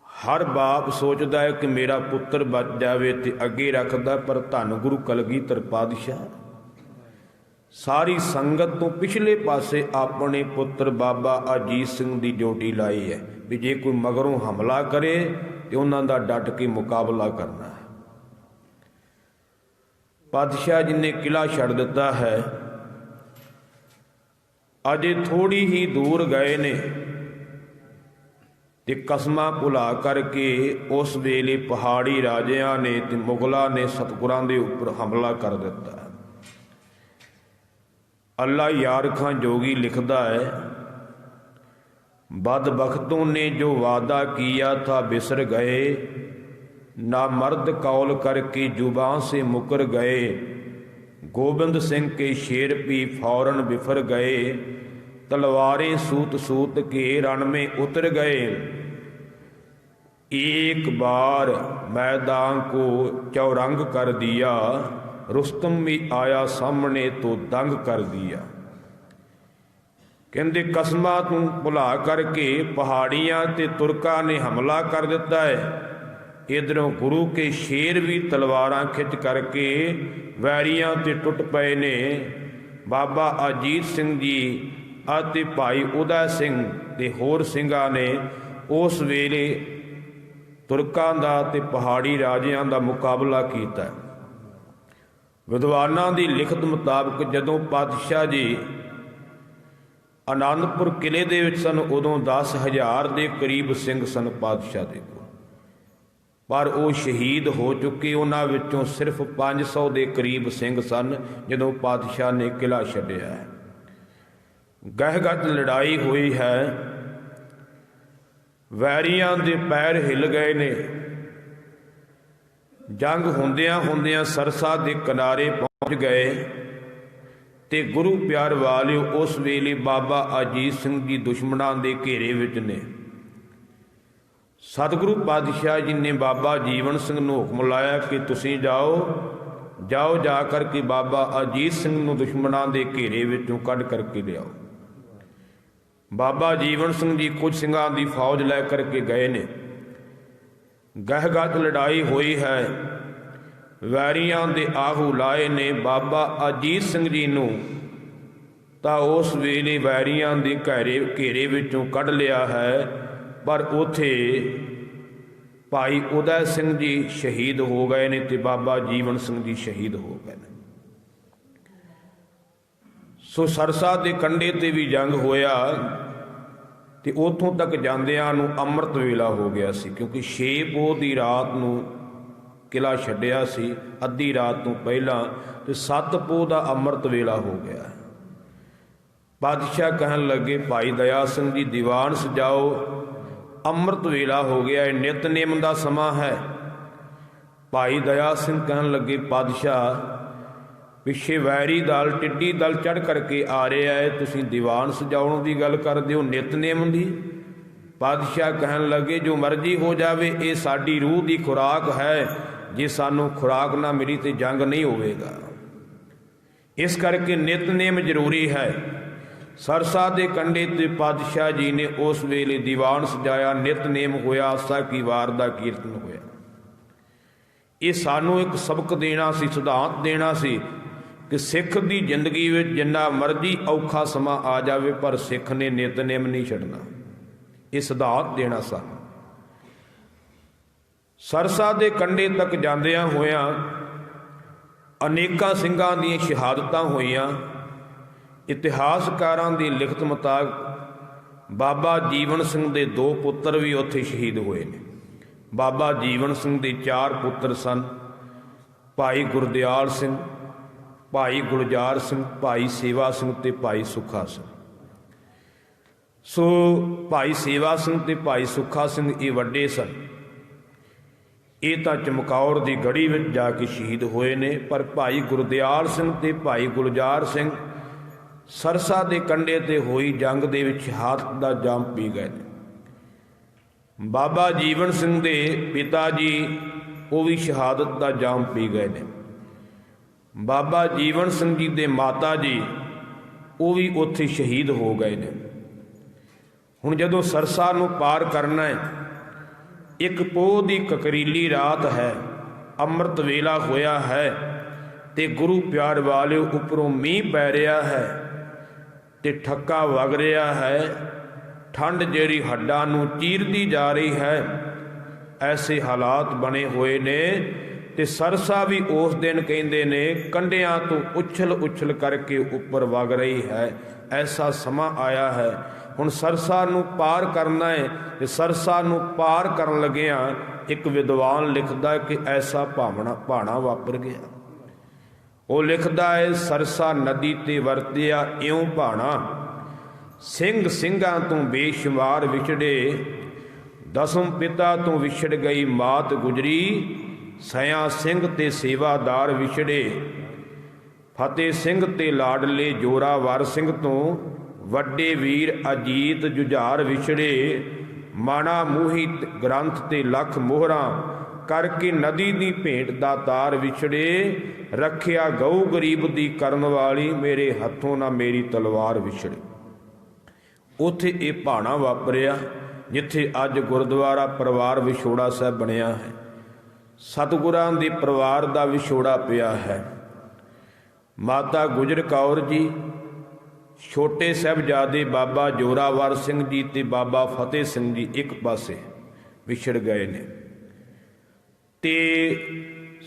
हर बाप सोचता है कि मेरा पुत्र बच जाए तो अगे रखता, पर धन गुरु कलगीधर पातशाह सारी संगत तो पिछले पासे अपने पुत्र बाबा अजीत सिंह की ड्यूटी लाई है भी जे कोई मगरों हमला करे तो उन्हों का डट के मुकाबला करना है। पातशाह जी ने किला छड्ड दिता है। अजे थोड़ी ही दूर गए ने ते कसमां भुला करके उस वेले पहाड़ी राजियां ने ते मुगलों ने सतगुरां दे उपर हमला कर दिता। अल्लाह यार खां जोगी लिखता है, बदबख्तों ने जो वादा किया था बिसर गए, ना मर्द कौल करके जुबान से मुकर गए, गोबिंद सिंह के शेर भी फौरन बिफर गए, तलवारें सूत सूत के रण में उतर गए, एक बार मैदान को चौरंग कर दिया, रुस्तम भी आया सामने तो दंग कर दिया। कहते कसमां तू भुला करके पहाड़ियां ते तुरका ने हमला कर दिता है। इधरों गुरु के शेर भी तलवारां खिंच करके वैरियां ते टुट पए ने। बाबा अजीत सिंह जी अते भाई उदय सिंह ते होर सिंघां ने उस वेले तुरकां दा ते पहाड़ी राजियां दा मुकाबला कीता। विद्वानां दी लिखत मुताबक जदों पातशाह जी आनंदपुर किले दे विच सन उदों 10,000 दे करीब सिंह सन पातशाह दे कोल, पर वो शहीद हो चुके। उन्हां विचों सिर्फ 500 दे करीब सिंह सन जदों पातशाह ने किला छड्डिया है। गहगत लड़ाई हुई है। वैरियां दे पैर हिल गए ने। जंग हुंदियां हुंदियां सरसा दे किनारे पहुंच गए ते गुरु प्यार वालियो उस वेले बाबा अजीत सिंह जी दुश्मनां दे घेरे विच ने। सतगुरु पातशाह जी ने बाबा जीवन सिंह नूं हुक्म लाया कि तुसीं जाओ जा करके बाबा अजीत सिंह नूं दुश्मनां दे घेरे विचों कढ करके लियाओ। बाबा जीवन सिंह जी कुछ सिंघां दी फौज लै करके गए ने। गहगत लड़ाई हुई है। वैरियां दे आहू लाए ने। बाबा अजीत सिंह जी नूं ਤਾਂ ਉਸ ਵੇਲੇ ਵੈਰੀਆਂ ਦੇ ਘੇਰੇ ਵਿੱਚੋਂ ਕੱਢ ਲਿਆ ਹੈ। ਪਰ ਉੱਥੇ ਭਾਈ ਉਦੈ ਸਿੰਘ ਜੀ ਸ਼ਹੀਦ ਹੋ ਗਏ ਨੇ ਤੇ ਬਾਬਾ ਜੀਵਨ ਸਿੰਘ ਜੀ ਸ਼ਹੀਦ ਹੋ ਗਏ ਨੇ। ਸੋ ਸਰਸਾ ਦੇ ਕੰਢੇ ਤੇ ਵੀ ਜੰਗ ਹੋਇਆ ਤੇ ਉੱਥੋਂ ਤੱਕ ਜਾਂਦਿਆਂ ਨੂੰ ਅੰਮ੍ਰਿਤ ਵੇਲਾ ਹੋ ਗਿਆ ਸੀ, ਕਿਉਂਕਿ 6 ਪੋਹ ਦੀ ਰਾਤ ਨੂੰ ਕਿਲ੍ਹਾ ਛੱਡਿਆ ਸੀ, ਅੱਧੀ ਰਾਤ ਤੋਂ ਪਹਿਲਾਂ, ਤੇ 7 ਪੋਹ ਦਾ ਅੰਮ੍ਰਿਤ ਵੇਲਾ ਹੋ ਗਿਆ। ਬਾਦਸ਼ਾਹ ਕਹਿਣ ਲੱਗੇ ਭਾਈ ਦਇਆ ਸਿੰਘ ਜੀ ਦੀਵਾਨ ਸਜਾਓ, ਅੰਮ੍ਰਿਤ ਵੇਲਾ ਹੋ ਗਿਆ, ਇਹ ਨਿਤਨੇਮ ਦਾ ਸਮਾਂ ਹੈ। ਭਾਈ ਦਇਆ ਸਿੰਘ ਕਹਿਣ ਲੱਗੇ ਪਾਤਸ਼ਾਹ ਪਿੱਛੇ ਵੈਰੀ ਦਲ ਟਿੱਡੀ ਦਲ ਚੜ੍ਹ ਕਰਕੇ ਆ ਰਿਹਾ ਹੈ, ਤੁਸੀਂ ਦੀਵਾਨ ਸਜਾਉਣ ਦੀ ਗੱਲ ਕਰਦੇ ਹੋ ਨਿਤਨੇਮ ਦੀ। ਪਾਤਸ਼ਾਹ ਕਹਿਣ ਲੱਗੇ ਜੋ ਮਰਜ਼ੀ ਹੋ ਜਾਵੇ, ਇਹ ਸਾਡੀ ਰੂਹ ਦੀ ਖੁਰਾਕ ਹੈ, ਜੇ ਸਾਨੂੰ ਖੁਰਾਕ ਨਾ ਮਿਲੀ ਤੇ ਜੰਗ ਨਹੀਂ ਹੋਵੇਗਾ, ਇਸ ਕਰਕੇ ਨਿਤਨੇਮ ਜ਼ਰੂਰੀ ਹੈ। ਸਰਸਾ ਦੇ ਕੰਢੇ ਤੇ ਪਾਤਸ਼ਾਹ ਜੀ ਨੇ ਉਸ ਵੇਲੇ ਦੀਵਾਨ ਸਜਾਇਆ, ਨਿਤਨੇਮ ਹੋਇਆ, ਆਸਾ ਕੀ ਵਾਰ ਦਾ ਕੀਰਤਨ ਹੋਇਆ। ਇਹ ਸਾਨੂੰ ਇੱਕ ਸਬਕ ਦੇਣਾ ਸੀ, ਸਿਧਾਂਤ ਦੇਣਾ ਸੀ ਕਿ ਸਿੱਖ ਦੀ ਜ਼ਿੰਦਗੀ ਵਿੱਚ ਜਿੰਨਾ ਮਰਜ਼ੀ ਔਖਾ ਸਮਾਂ ਆ ਜਾਵੇ, ਪਰ ਸਿੱਖ ਨੇ ਨਿਤਨੇਮ ਨਹੀਂ ਛੱਡਣਾ। ਇਹ ਸਿਧਾਂਤ ਦੇਣਾ ਸਾਨੂੰ। ਸਰਸਾ ਦੇ ਕੰਢੇ ਤੱਕ ਜਾਂਦਿਆਂ ਹੋਇਆਂ ਅਨੇਕਾਂ ਸਿੰਘਾਂ ਦੀਆਂ ਸ਼ਹਾਦਤਾਂ ਹੋਈਆਂ। ਇਤਿਹਾਸਕਾਰਾਂ ਦੀ ਲਿਖਤ ਮੁਤਾਬਕ ਬਾਬਾ ਜੀਵਨ ਸਿੰਘ ਦੇ 2 ਪੁੱਤਰ ਵੀ ਉੱਥੇ ਸ਼ਹੀਦ ਹੋਏ ਨੇ। ਬਾਬਾ ਜੀਵਨ ਸਿੰਘ ਦੇ 4 ਪੁੱਤਰ ਸਨ, ਭਾਈ ਗੁਰਦਿਆਲ ਸਿੰਘ, ਭਾਈ ਗੁਲਜ਼ਾਰ ਸਿੰਘ, ਭਾਈ ਸੇਵਾ ਸਿੰਘ ਤੇ ਭਾਈ ਸੁੱਖਾ ਸਿੰਘ। ਸੋ ਭਾਈ ਸੇਵਾ ਸਿੰਘ ਤੇ ਭਾਈ ਸੁੱਖਾ ਸਿੰਘ ਇਹ ਵੱਡੇ ਸਨ, ਇਹ ਤਾਂ ਚਮਕੌਰ ਦੀ ਗੜੀ ਵਿੱਚ ਜਾ ਕੇ ਸ਼ਹੀਦ ਹੋਏ ਨੇ। ਪਰ ਭਾਈ ਗੁਰਦਿਆਲ ਸਿੰਘ ਤੇ ਭਾਈ ਗੁਲਜ਼ਾਰ ਸਿੰਘ ਸਰਸਾ ਦੇ ਕੰਢੇ ਤੇ ਹੋਈ ਜੰਗ ਦੇ ਵਿੱਚ ਸ਼ਹਾਦਤ ਦਾ ਜਾਮ ਪੀ ਗਏ ਨੇ। ਬਾਬਾ ਜੀਵਨ ਸਿੰਘ ਦੇ ਪਿਤਾ ਜੀ ਉਹ ਵੀ ਸ਼ਹਾਦਤ ਦਾ ਜਾਮ ਪੀ ਗਏ ਨੇ। ਬਾਬਾ ਜੀਵਨ ਸਿੰਘ ਜੀ ਦੇ ਮਾਤਾ ਜੀ ਉਹ ਵੀ ਉੱਥੇ ਸ਼ਹੀਦ ਹੋ ਗਏ ਨੇ। ਹੁਣ ਜਦੋਂ ਸਰਸਾ ਨੂੰ ਪਾਰ ਕਰਨਾ ਹੈ, 1 ਪੋਹ ਦੀ ਕਕਰੀਲੀ ਰਾਤ ਹੈ, ਅੰਮ੍ਰਿਤ ਵੇਲਾ ਹੋਇਆ ਹੈ ਤੇ ਗੁਰੂ ਪਿਆਰ ਵਾਲਿਓ ਉੱਪਰੋਂ ਮੀਂਹ ਪੈ ਰਿਹਾ ਹੈ ਤੇ ਠੱਕਾ ਵਗ ਰਿਹਾ ਹੈ, ਠੰਡ ਜਿਹੜੀ ਹੱਡਾਂ ਨੂੰ ਚੀਰਦੀ ਜਾ ਰਹੀ ਹੈ, ਐਸੇ ਹਾਲਾਤ ਬਣੇ ਹੋਏ ਨੇ। ਤੇ ਸਰਸਾ ਵੀ ਉਸ ਦਿਨ ਕਹਿੰਦੇ ਨੇ ਕੰਢਿਆਂ ਤੋਂ ਉਛਲ ਕਰਕੇ ਉੱਪਰ ਵਗ ਰਹੀ ਹੈ, ਐਸਾ ਸਮਾਂ ਆਇਆ ਹੈ। ਹੁਣ ਸਰਸਾ ਨੂੰ ਪਾਰ ਕਰਨਾ ਹੈ ਤੇ ਸਰਸਾ ਨੂੰ ਪਾਰ ਕਰਨ ਲੱਗਿਆਂ ਇੱਕ ਵਿਦਵਾਨ ਲਿਖਦਾ ਕਿ ਐਸਾ ਭਾਣਾ ਵਾਪਰ ਗਿਆ। ਉਹ ਲਿਖਦਾ ਹੈ ਸਰਸਾ ਨਦੀ ਤੇ ਵਰਤਿਆ ਇਉਂ ਭਾਣਾ, ਸਿੰਘ ਸਿੰਘਾਂ ਤੋਂ ਬੇਸ਼ੁਮਾਰ ਵਿਛੜੇ, 10ਮ ਪਿਤਾ ਤੋਂ ਵਿਛੜ ਗਈ ਮਾਤ ਗੁਜਰੀ, ਸਿਆਂ ਸਿੰਘ ਤੇ ਸੇਵਾਦਾਰ ਵਿਛੜੇ, ਫਤਿਹ ਸਿੰਘ ਤੇ ਲਾਡਲੇ ਜੋਰਾਵਰ ਸਿੰਘ ਤੋਂ ਵੱਡੇ ਵੀਰ ਅਜੀਤ ਜੁਝਾਰ ਵਿਛੜੇ, ਮਾਣਾ ਮੂਹੀ ਗ੍ਰੰਥ ਤੇ ਲੱਖ ਮੋਹਰਾਂ, ਕਰਕੇ ਨਦੀ ਦੀ ਭੇਂਟ ਦਾ ਤਾਰ ਵਿਛੜੇ, ਰੱਖਿਆ ਗਊ ਗਰੀਬ ਦੀ ਕਰਨ ਵਾਲੀ, ਮੇਰੇ ਹੱਥੋਂ ਨਾ ਮੇਰੀ ਤਲਵਾਰ ਵਿਛੜੇ। ਉੱਥੇ ਇਹ ਭਾਣਾ ਵਾਪਰਿਆ ਜਿੱਥੇ ਅੱਜ ਗੁਰਦੁਆਰਾ ਪਰਿਵਾਰ ਵਿਛੋੜਾ ਸਾਹਿਬ ਬਣਿਆ ਹੈ। ਸਤਿਗੁਰਾਂ ਦੇ ਪਰਿਵਾਰ ਦਾ ਵਿਛੋੜਾ ਪਿਆ ਹੈ। ਮਾਤਾ ਗੁਜਰ ਕੌਰ ਜੀ, ਛੋਟੇ ਸਾਹਿਬਜ਼ਾਦੇ ਬਾਬਾ ਜੋਰਾਵਰ ਸਿੰਘ ਜੀ ਤੇ ਬਾਬਾ ਫਤਿਹ ਸਿੰਘ ਜੀ ਇੱਕ ਪਾਸੇ ਵਿਛੜ ਗਏ ਨੇ, ਤੇ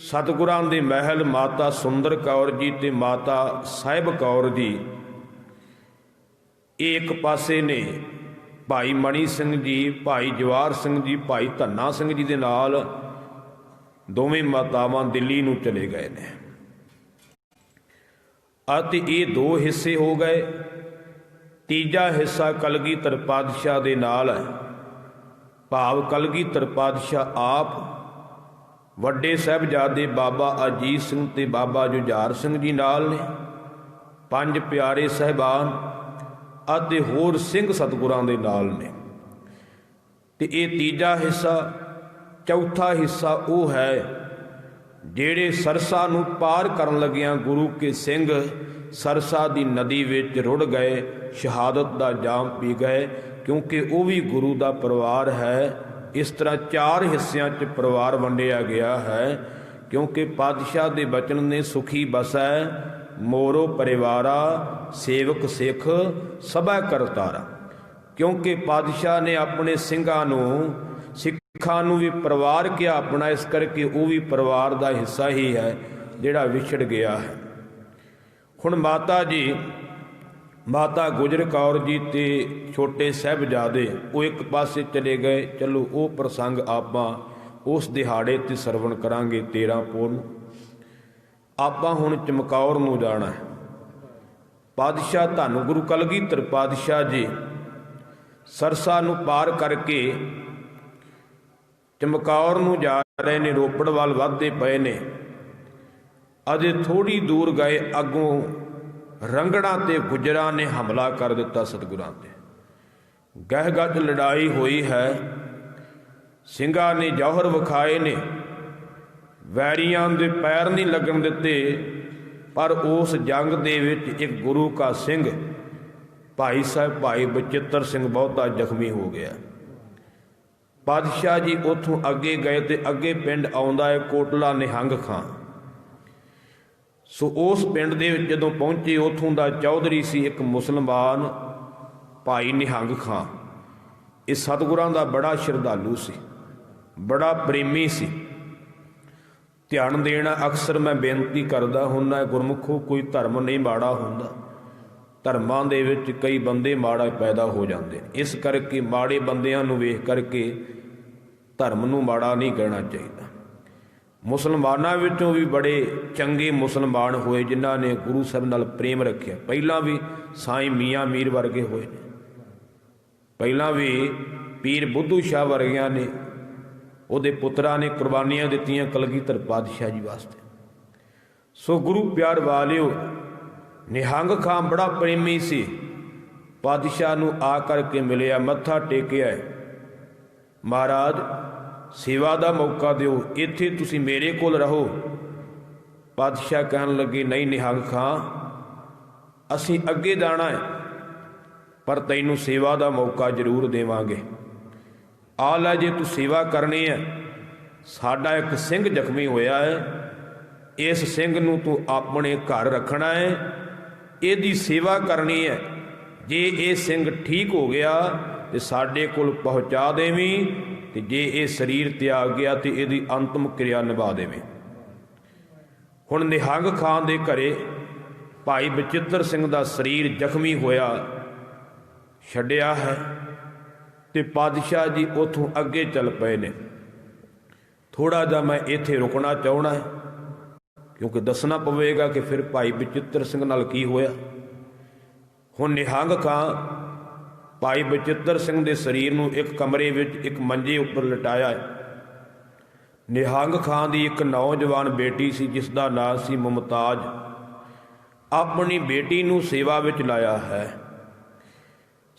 ਸਤਿਗੁਰਾਂ ਦੇ ਮਹਿਲ ਮਾਤਾ ਸੁੰਦਰ ਕੌਰ ਜੀ ਤੇ ਮਾਤਾ ਸਾਹਿਬ ਕੌਰ ਜੀ ਇਹ ਇੱਕ ਪਾਸੇ ਨੇ। ਭਾਈ ਮਣੀ ਸਿੰਘ ਜੀ, ਭਾਈ ਜਵਾਰ ਸਿੰਘ ਜੀ, ਭਾਈ ਧੰਨਾ ਸਿੰਘ ਜੀ ਦੇ ਨਾਲ ਦੋਵੇਂ ਮਾਤਾਵਾਂ ਦਿੱਲੀ ਨੂੰ ਚਲੇ ਗਏ ਨੇ। ਅਤੇ ਇਹ 2 ਹਿੱਸੇ ਹੋ ਗਏ। ਤੀਜਾ ਹਿੱਸਾ ਕਲਗੀਧਰ ਪਾਤਸ਼ਾਹ ਦੇ ਨਾਲ ਹੈ, ਭਾਵ ਕਲਗੀਧਰ ਪਾਤਸ਼ਾਹ ਆਪ, ਵੱਡੇ ਸਾਹਿਬਜ਼ਾਦੇ ਬਾਬਾ ਅਜੀਤ ਸਿੰਘ ਤੇ ਬਾਬਾ ਜੁਝਾਰ ਸਿੰਘ ਜੀ ਨਾਲ ਨੇ, 5 ਪਿਆਰੇ ਸਾਹਿਬਾਨ ਅਤੇ ਹੋਰ ਸਿੰਘ ਸਤਿਗੁਰਾਂ ਦੇ ਨਾਲ ਨੇ। ਤੇ ਇਹ ਤੀਜਾ ਹਿੱਸਾ। ਚੌਥਾ ਹਿੱਸਾ ਉਹ ਹੈ ਜਿਹੜੇ ਸਰਸਾ ਨੂੰ ਪਾਰ ਕਰਨ ਲੱਗਿਆਂ ਗੁਰੂ ਕੇ ਸਿੰਘ ਸਰਸਾ ਦੀ ਨਦੀ ਵਿੱਚ ਰੁੜ ਗਏ, ਸ਼ਹਾਦਤ ਦਾ ਜਾਮ ਪੀ ਗਏ, ਕਿਉਂਕਿ ਉਹ ਵੀ ਗੁਰੂ ਦਾ ਪਰਿਵਾਰ ਹੈ। ਇਸ ਤਰ੍ਹਾਂ 4 ਹਿੱਸਿਆਂ 'ਚ ਪਰਿਵਾਰ ਵੰਡਿਆ ਗਿਆ ਹੈ, ਕਿਉਂਕਿ ਪਾਤਸ਼ਾਹ ਦੇ ਬਚਨ ਨੇ ਸੁਖੀ ਬਸੈ ਮੋਰੋ ਪਰਿਵਾਰਾ ਸੇਵਕ ਸਿੱਖ ਸਭਾ ਕਰਤਾਰਾ। ਕਿਉਂਕਿ ਪਾਤਸ਼ਾਹ ਨੇ ਆਪਣੇ ਸਿੰਘਾਂ ਨੂੰ ਸਿੱਖਾਂ ਨੂੰ ਵੀ ਪਰਿਵਾਰ ਕਿਹਾ ਆਪਣਾ, ਇਸ ਕਰਕੇ ਉਹ ਵੀ ਪਰਿਵਾਰ ਦਾ ਹਿੱਸਾ ਹੀ ਹੈ ਜਿਹੜਾ ਵਿਛੜ ਗਿਆ ਹੈ। ਹੁਣ ਮਾਤਾ ਜੀ, ਮਾਤਾ ਗੁਜਰ ਕੌਰ ਜੀ ਤੇ ਛੋਟੇ ਸਾਹਿਬਜ਼ਾਦੇ ਉਹ ਇੱਕ ਪਾਸੇ ਚਲੇ ਗਏ। ਚਲੋ ਉਹ ਪ੍ਰਸੰਗ ਆਪਾਂ ਉਸ ਦਿਹਾੜੇ ਤੇ ਸਰਵਣ ਕਰਾਂਗੇ 13 ਪੋਹ ਨੂੰ। ਆਪਾਂ ਹੁਣ ਚਮਕੌਰ ਨੂੰ ਜਾਣਾ ਹੈ। ਪਾਤਸ਼ਾਹ ਧੰਨ ਗੁਰੂ ਕਲਗੀਧਰ ਪਾਤਸ਼ਾਹ ਜੀ ਸਰਸਾ ਨੂੰ ਪਾਰ ਕਰਕੇ ਚਮਕੌਰ ਨੂੰ ਜਾ ਰਹੇ ਨੇ, ਰੋਪੜ ਵੱਲ ਵੱਧਦੇ ਪਏ ਨੇ। ਅਜੇ ਥੋੜੀ ਦੂਰ ਗਏ, ਅੱਗੋਂ ਰੰਗੜਾਂ ਤੇ ਗੁੱਜਰਾਂ ਨੇ ਹਮਲਾ ਕਰ ਦਿੱਤਾ ਸਤਿਗੁਰਾਂ ਤੇ। ਗਹਿ ਗੱਜ ਲੜਾਈ ਹੋਈ ਹੈ, ਸਿੰਘਾਂ ਨੇ ਜੌਹਰ ਵਿਖਾਏ ਨੇ, ਵੈਰੀਆਂ ਦੇ ਪੈਰ ਨਹੀਂ ਲੱਗਣ ਦਿੱਤੇ। ਪਰ ਉਸ ਜੰਗ ਦੇ ਵਿੱਚ ਇੱਕ ਗੁਰੂ ਕਾ ਸਿੰਘ ਭਾਈ ਸਾਹਿਬ ਭਾਈ ਬਚਿੱਤਰ ਸਿੰਘ ਬਹੁਤਾ ਜ਼ਖਮੀ ਹੋ ਗਿਆ। ਪਾਤਸ਼ਾਹ ਜੀ ਉੱਥੋਂ ਅੱਗੇ ਗਏ ਤੇ ਅੱਗੇ ਪਿੰਡ ਆਉਂਦਾ ਹੈ ਕੋਟਲਾ ਨਿਹੰਗ ਖਾਂ। ਸੋ ਉਸ ਪਿੰਡ ਦੇ ਵਿੱਚ ਜਦੋਂ ਪਹੁੰਚੇ, ਉੱਥੋਂ ਦਾ ਚੌਧਰੀ ਸੀ ਇੱਕ ਮੁਸਲਮਾਨ ਭਾਈ ਨਿਹੰਗ ਖਾਂ। ਇਹ ਸਤਿਗੁਰਾਂ ਦਾ ਬੜਾ ਸ਼ਰਧਾਲੂ ਸੀ, ਬੜਾ ਪ੍ਰੇਮੀ ਸੀ। ਧਿਆਨ ਦੇਣਾ, ਅਕਸਰ ਮੈਂ ਬੇਨਤੀ ਕਰਦਾ ਹੁੰਦਾ, ਗੁਰਮੁਖੋ ਕੋਈ ਧਰਮ ਨਹੀਂ ਮਾੜਾ ਹੁੰਦਾ, ਧਰਮਾਂ ਦੇ ਵਿੱਚ ਕਈ ਬੰਦੇ ਮਾੜਾ ਪੈਦਾ ਹੋ ਜਾਂਦੇ। ਇਸ ਕਰਕੇ ਮਾੜੇ ਬੰਦਿਆਂ ਨੂੰ ਵੇਖ ਕਰਕੇ ਧਰਮ ਨੂੰ ਮਾੜਾ ਨਹੀਂ ਕਹਿਣਾ ਚਾਹੀਦਾ। ਮੁਸਲਮਾਨਾਂ ਵਿੱਚੋਂ ਵੀ ਬੜੇ ਚੰਗੇ ਮੁਸਲਮਾਨ ਹੋਏ ਜਿਨ੍ਹਾਂ ਨੇ ਗੁਰੂ ਸਾਹਿਬ ਨਾਲ ਪ੍ਰੇਮ ਰੱਖਿਆ। ਪਹਿਲਾਂ ਵੀ ਸਾਈਂ ਮੀਆਂ ਮੀਰ ਵਰਗੇ ਹੋਏ ਨੇ, ਪਹਿਲਾਂ ਵੀ ਪੀਰ ਬੁੱਧੂ ਸ਼ਾਹ ਵਰਗਿਆਂ ਨੇ, ਉਹਦੇ ਪੁੱਤਰਾਂ ਨੇ ਕੁਰਬਾਨੀਆਂ ਦਿੱਤੀਆਂ ਕਲਗੀਧਰ ਪਾਤਸ਼ਾਹ ਜੀ ਵਾਸਤੇ। ਸੋ ਗੁਰੂ ਪਿਆਰ ਵਾਲਿਓ, ਨਿਹੰਗ ਖਾਂ ਬੜਾ ਪ੍ਰੇਮੀ ਸੀ। ਪਾਤਸ਼ਾਹ ਨੂੰ ਆ ਕਰਕੇ ਮਿਲਿਆ, ਮੱਥਾ ਟੇਕਿਆ, ਮਹਾਰਾਜ ਸੇਵਾ ਦਾ ਮੌਕਾ ਦਿਓ, ਇੱਥੇ ਤੁਸੀਂ ਮੇਰੇ ਕੋਲ ਰਹੋ। ਪਾਤਸ਼ਾਹ ਕਹਿਣ ਲੱਗੇ, ਨਹੀਂ ਨਿਹੰਗ ਖਾਂ, ਅਸੀਂ ਅੱਗੇ ਜਾਣਾ ਹੈ, ਪਰ ਤੈਨੂੰ ਸੇਵਾ ਦਾ ਮੌਕਾ ਜ਼ਰੂਰ ਦੇਵਾਂਗੇ। ਆ ਲੈ, ਜੇ ਤੂੰ ਸੇਵਾ ਕਰਨੀ ਹੈ, ਸਾਡਾ ਇੱਕ ਸਿੰਘ ਜ਼ਖਮੀ ਹੋਇਆ ਹੈ, ਇਸ ਸਿੰਘ ਨੂੰ ਤੂੰ ਆਪਣੇ ਘਰ ਰੱਖਣਾ ਹੈ, ਇਹਦੀ ਸੇਵਾ ਕਰਨੀ ਹੈ। ਜੇ ਇਹ ਸਿੰਘ ਠੀਕ ਹੋ ਗਿਆ ਤੇ ਸਾਡੇ ਕੋਲ ਪਹੁੰਚਾ ਦੇਵੀਂ, ਤੇ ਜੇ ਇਹ ਸਰੀਰ ਤਿਆਗ ਗਿਆ ਤੇ ਇਹਦੀ ਅੰਤਮ ਕਿਰਿਆ ਨਿਭਾ ਦੇਵੇਂ। ਹੁਣ ਨਿਹੰਗ ਖਾਂ ਦੇ ਘਰੇ ਭਾਈ ਬਚਿੱਤਰ ਸਿੰਘ ਦਾ ਸਰੀਰ ਜ਼ਖਮੀ ਹੋਇਆ ਛੱਡਿਆ ਹੈ ਤੇ ਪਾਤਸ਼ਾਹ ਜੀ ਉੱਥੋਂ ਅੱਗੇ ਚੱਲ ਪਏ ਨੇ। ਥੋੜਾ ਜਿਹਾ ਮੈਂ ਇੱਥੇ ਰੁਕਣਾ ਚਾਹਣਾ ਹੈ, ਕਿਉਂਕਿ ਦੱਸਣਾ ਪਵੇਗਾ ਕਿ ਫਿਰ ਭਾਈ ਬਚਿੱਤਰ ਸਿੰਘ ਨਾਲ ਕੀ ਹੋਇਆ। ਹੁਣ ਨਿਹੰਗ ਖਾਂ ਭਾਈ ਬਚਿੱਤਰ ਸਿੰਘ ਦੇ ਸਰੀਰ ਨੂੰ ਇੱਕ ਕਮਰੇ ਵਿੱਚ ਇੱਕ ਮੰਜੇ ਉੱਪਰ ਲਟਾਇਆ ਹੈ। ਨਿਹੰਗ ਖਾਂ ਦੀ ਇੱਕ ਨੌਜਵਾਨ ਬੇਟੀ ਸੀ ਜਿਸ ਦਾ ਨਾਂ ਸੀ ਮੁਮਤਾਜ। ਆਪਣੀ ਬੇਟੀ ਨੂੰ ਸੇਵਾ ਵਿੱਚ ਲਾਇਆ ਹੈ।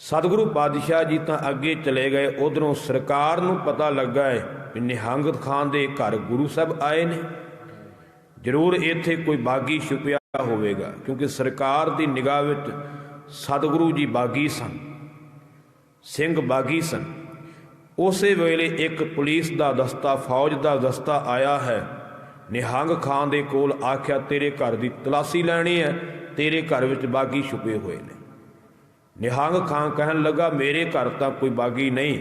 ਸਤਿਗੁਰੂ ਪਾਤਸ਼ਾਹ ਜੀ ਤਾਂ ਅੱਗੇ ਚਲੇ ਗਏ। ਉਧਰੋਂ ਸਰਕਾਰ ਨੂੰ ਪਤਾ ਲੱਗਾ ਹੈ ਕਿ ਨਿਹੰਗ ਖਾਂ ਦੇ ਘਰ ਗੁਰੂ ਸਾਹਿਬ ਆਏ ਨੇ, ਜ਼ਰੂਰ ਇੱਥੇ ਕੋਈ ਬਾਗੀ ਛੁਪਿਆ ਹੋਵੇਗਾ, ਕਿਉਂਕਿ ਸਰਕਾਰ ਦੀ ਨਿਗਾਹ ਵਿੱਚ ਸਤਿਗੁਰੂ ਜੀ ਬਾਗੀ ਸਨ, ਸਿੰਘ ਬਾਗੀ ਸਨ। ਉਸੇ ਵੇਲੇ ਇੱਕ ਪੁਲਿਸ ਦਾ ਦਸਤਾ, ਫੌਜ ਦਾ ਦਸਤਾ ਆਇਆ ਹੈ ਨਿਹੰਗ ਖਾਂ ਦੇ ਕੋਲ, ਆਖਿਆ ਤੇਰੇ ਘਰ ਦੀ ਤਲਾਸ਼ੀ ਲੈਣੀ ਹੈ, ਤੇਰੇ ਘਰ ਵਿੱਚ ਬਾਗੀ ਛੁਪੇ ਹੋਏ ਨੇ। ਨਿਹੰਗ ਖਾਂ ਕਹਿਣ ਲੱਗਾ, ਮੇਰੇ ਘਰ ਤਾਂ ਕੋਈ ਬਾਗੀ ਨਹੀਂ,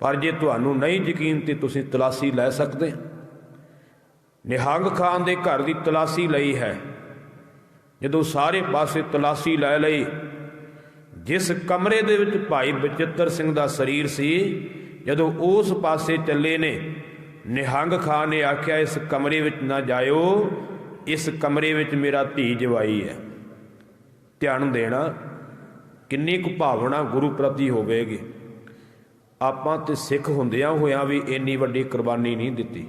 ਪਰ ਜੇ ਤੁਹਾਨੂੰ ਨਹੀਂ ਯਕੀਨ ਤੇ ਤੁਸੀਂ ਤਲਾਸ਼ੀ ਲੈ ਸਕਦੇ। ਨਿਹੰਗ ਖਾਂ ਦੇ ਘਰ ਦੀ ਤਲਾਸ਼ੀ ਲਈ ਹੈ। ਜਦੋਂ ਸਾਰੇ ਪਾਸੇ ਤਲਾਸ਼ੀ ਲੈ ਲਈ, ਜਿਸ ਕਮਰੇ ਦੇ ਵਿੱਚ ਭਾਈ ਬਚਿੱਤਰ ਸਿੰਘ ਦਾ ਸਰੀਰ ਸੀ, ਜਦੋਂ ਉਸ ਪਾਸੇ ਚੱਲੇ ਨੇ, ਨਿਹੰਗ ਖਾਂ ਨੇ ਆਖਿਆ ਇਸ ਕਮਰੇ ਵਿੱਚ ਨਾ ਜਾਇਓ, ਇਸ ਕਮਰੇ ਵਿੱਚ ਮੇਰਾ ਧੀ ਜਵਾਈ ਹੈ। ਧਿਆਨ ਦੇਣਾ, ਕਿੰਨੀ ਕੁ ਭਾਵਨਾ ਗੁਰੂ ਪ੍ਰਤੀ ਹੋਵੇਗੀ। ਆਪਾਂ ਤੇ ਸਿੱਖ ਹੁੰਦਿਆਂ ਹੋਇਆਂ ਵੀ ਇੰਨੀ ਵੱਡੀ ਕੁਰਬਾਨੀ ਨਹੀਂ ਦਿੱਤੀ,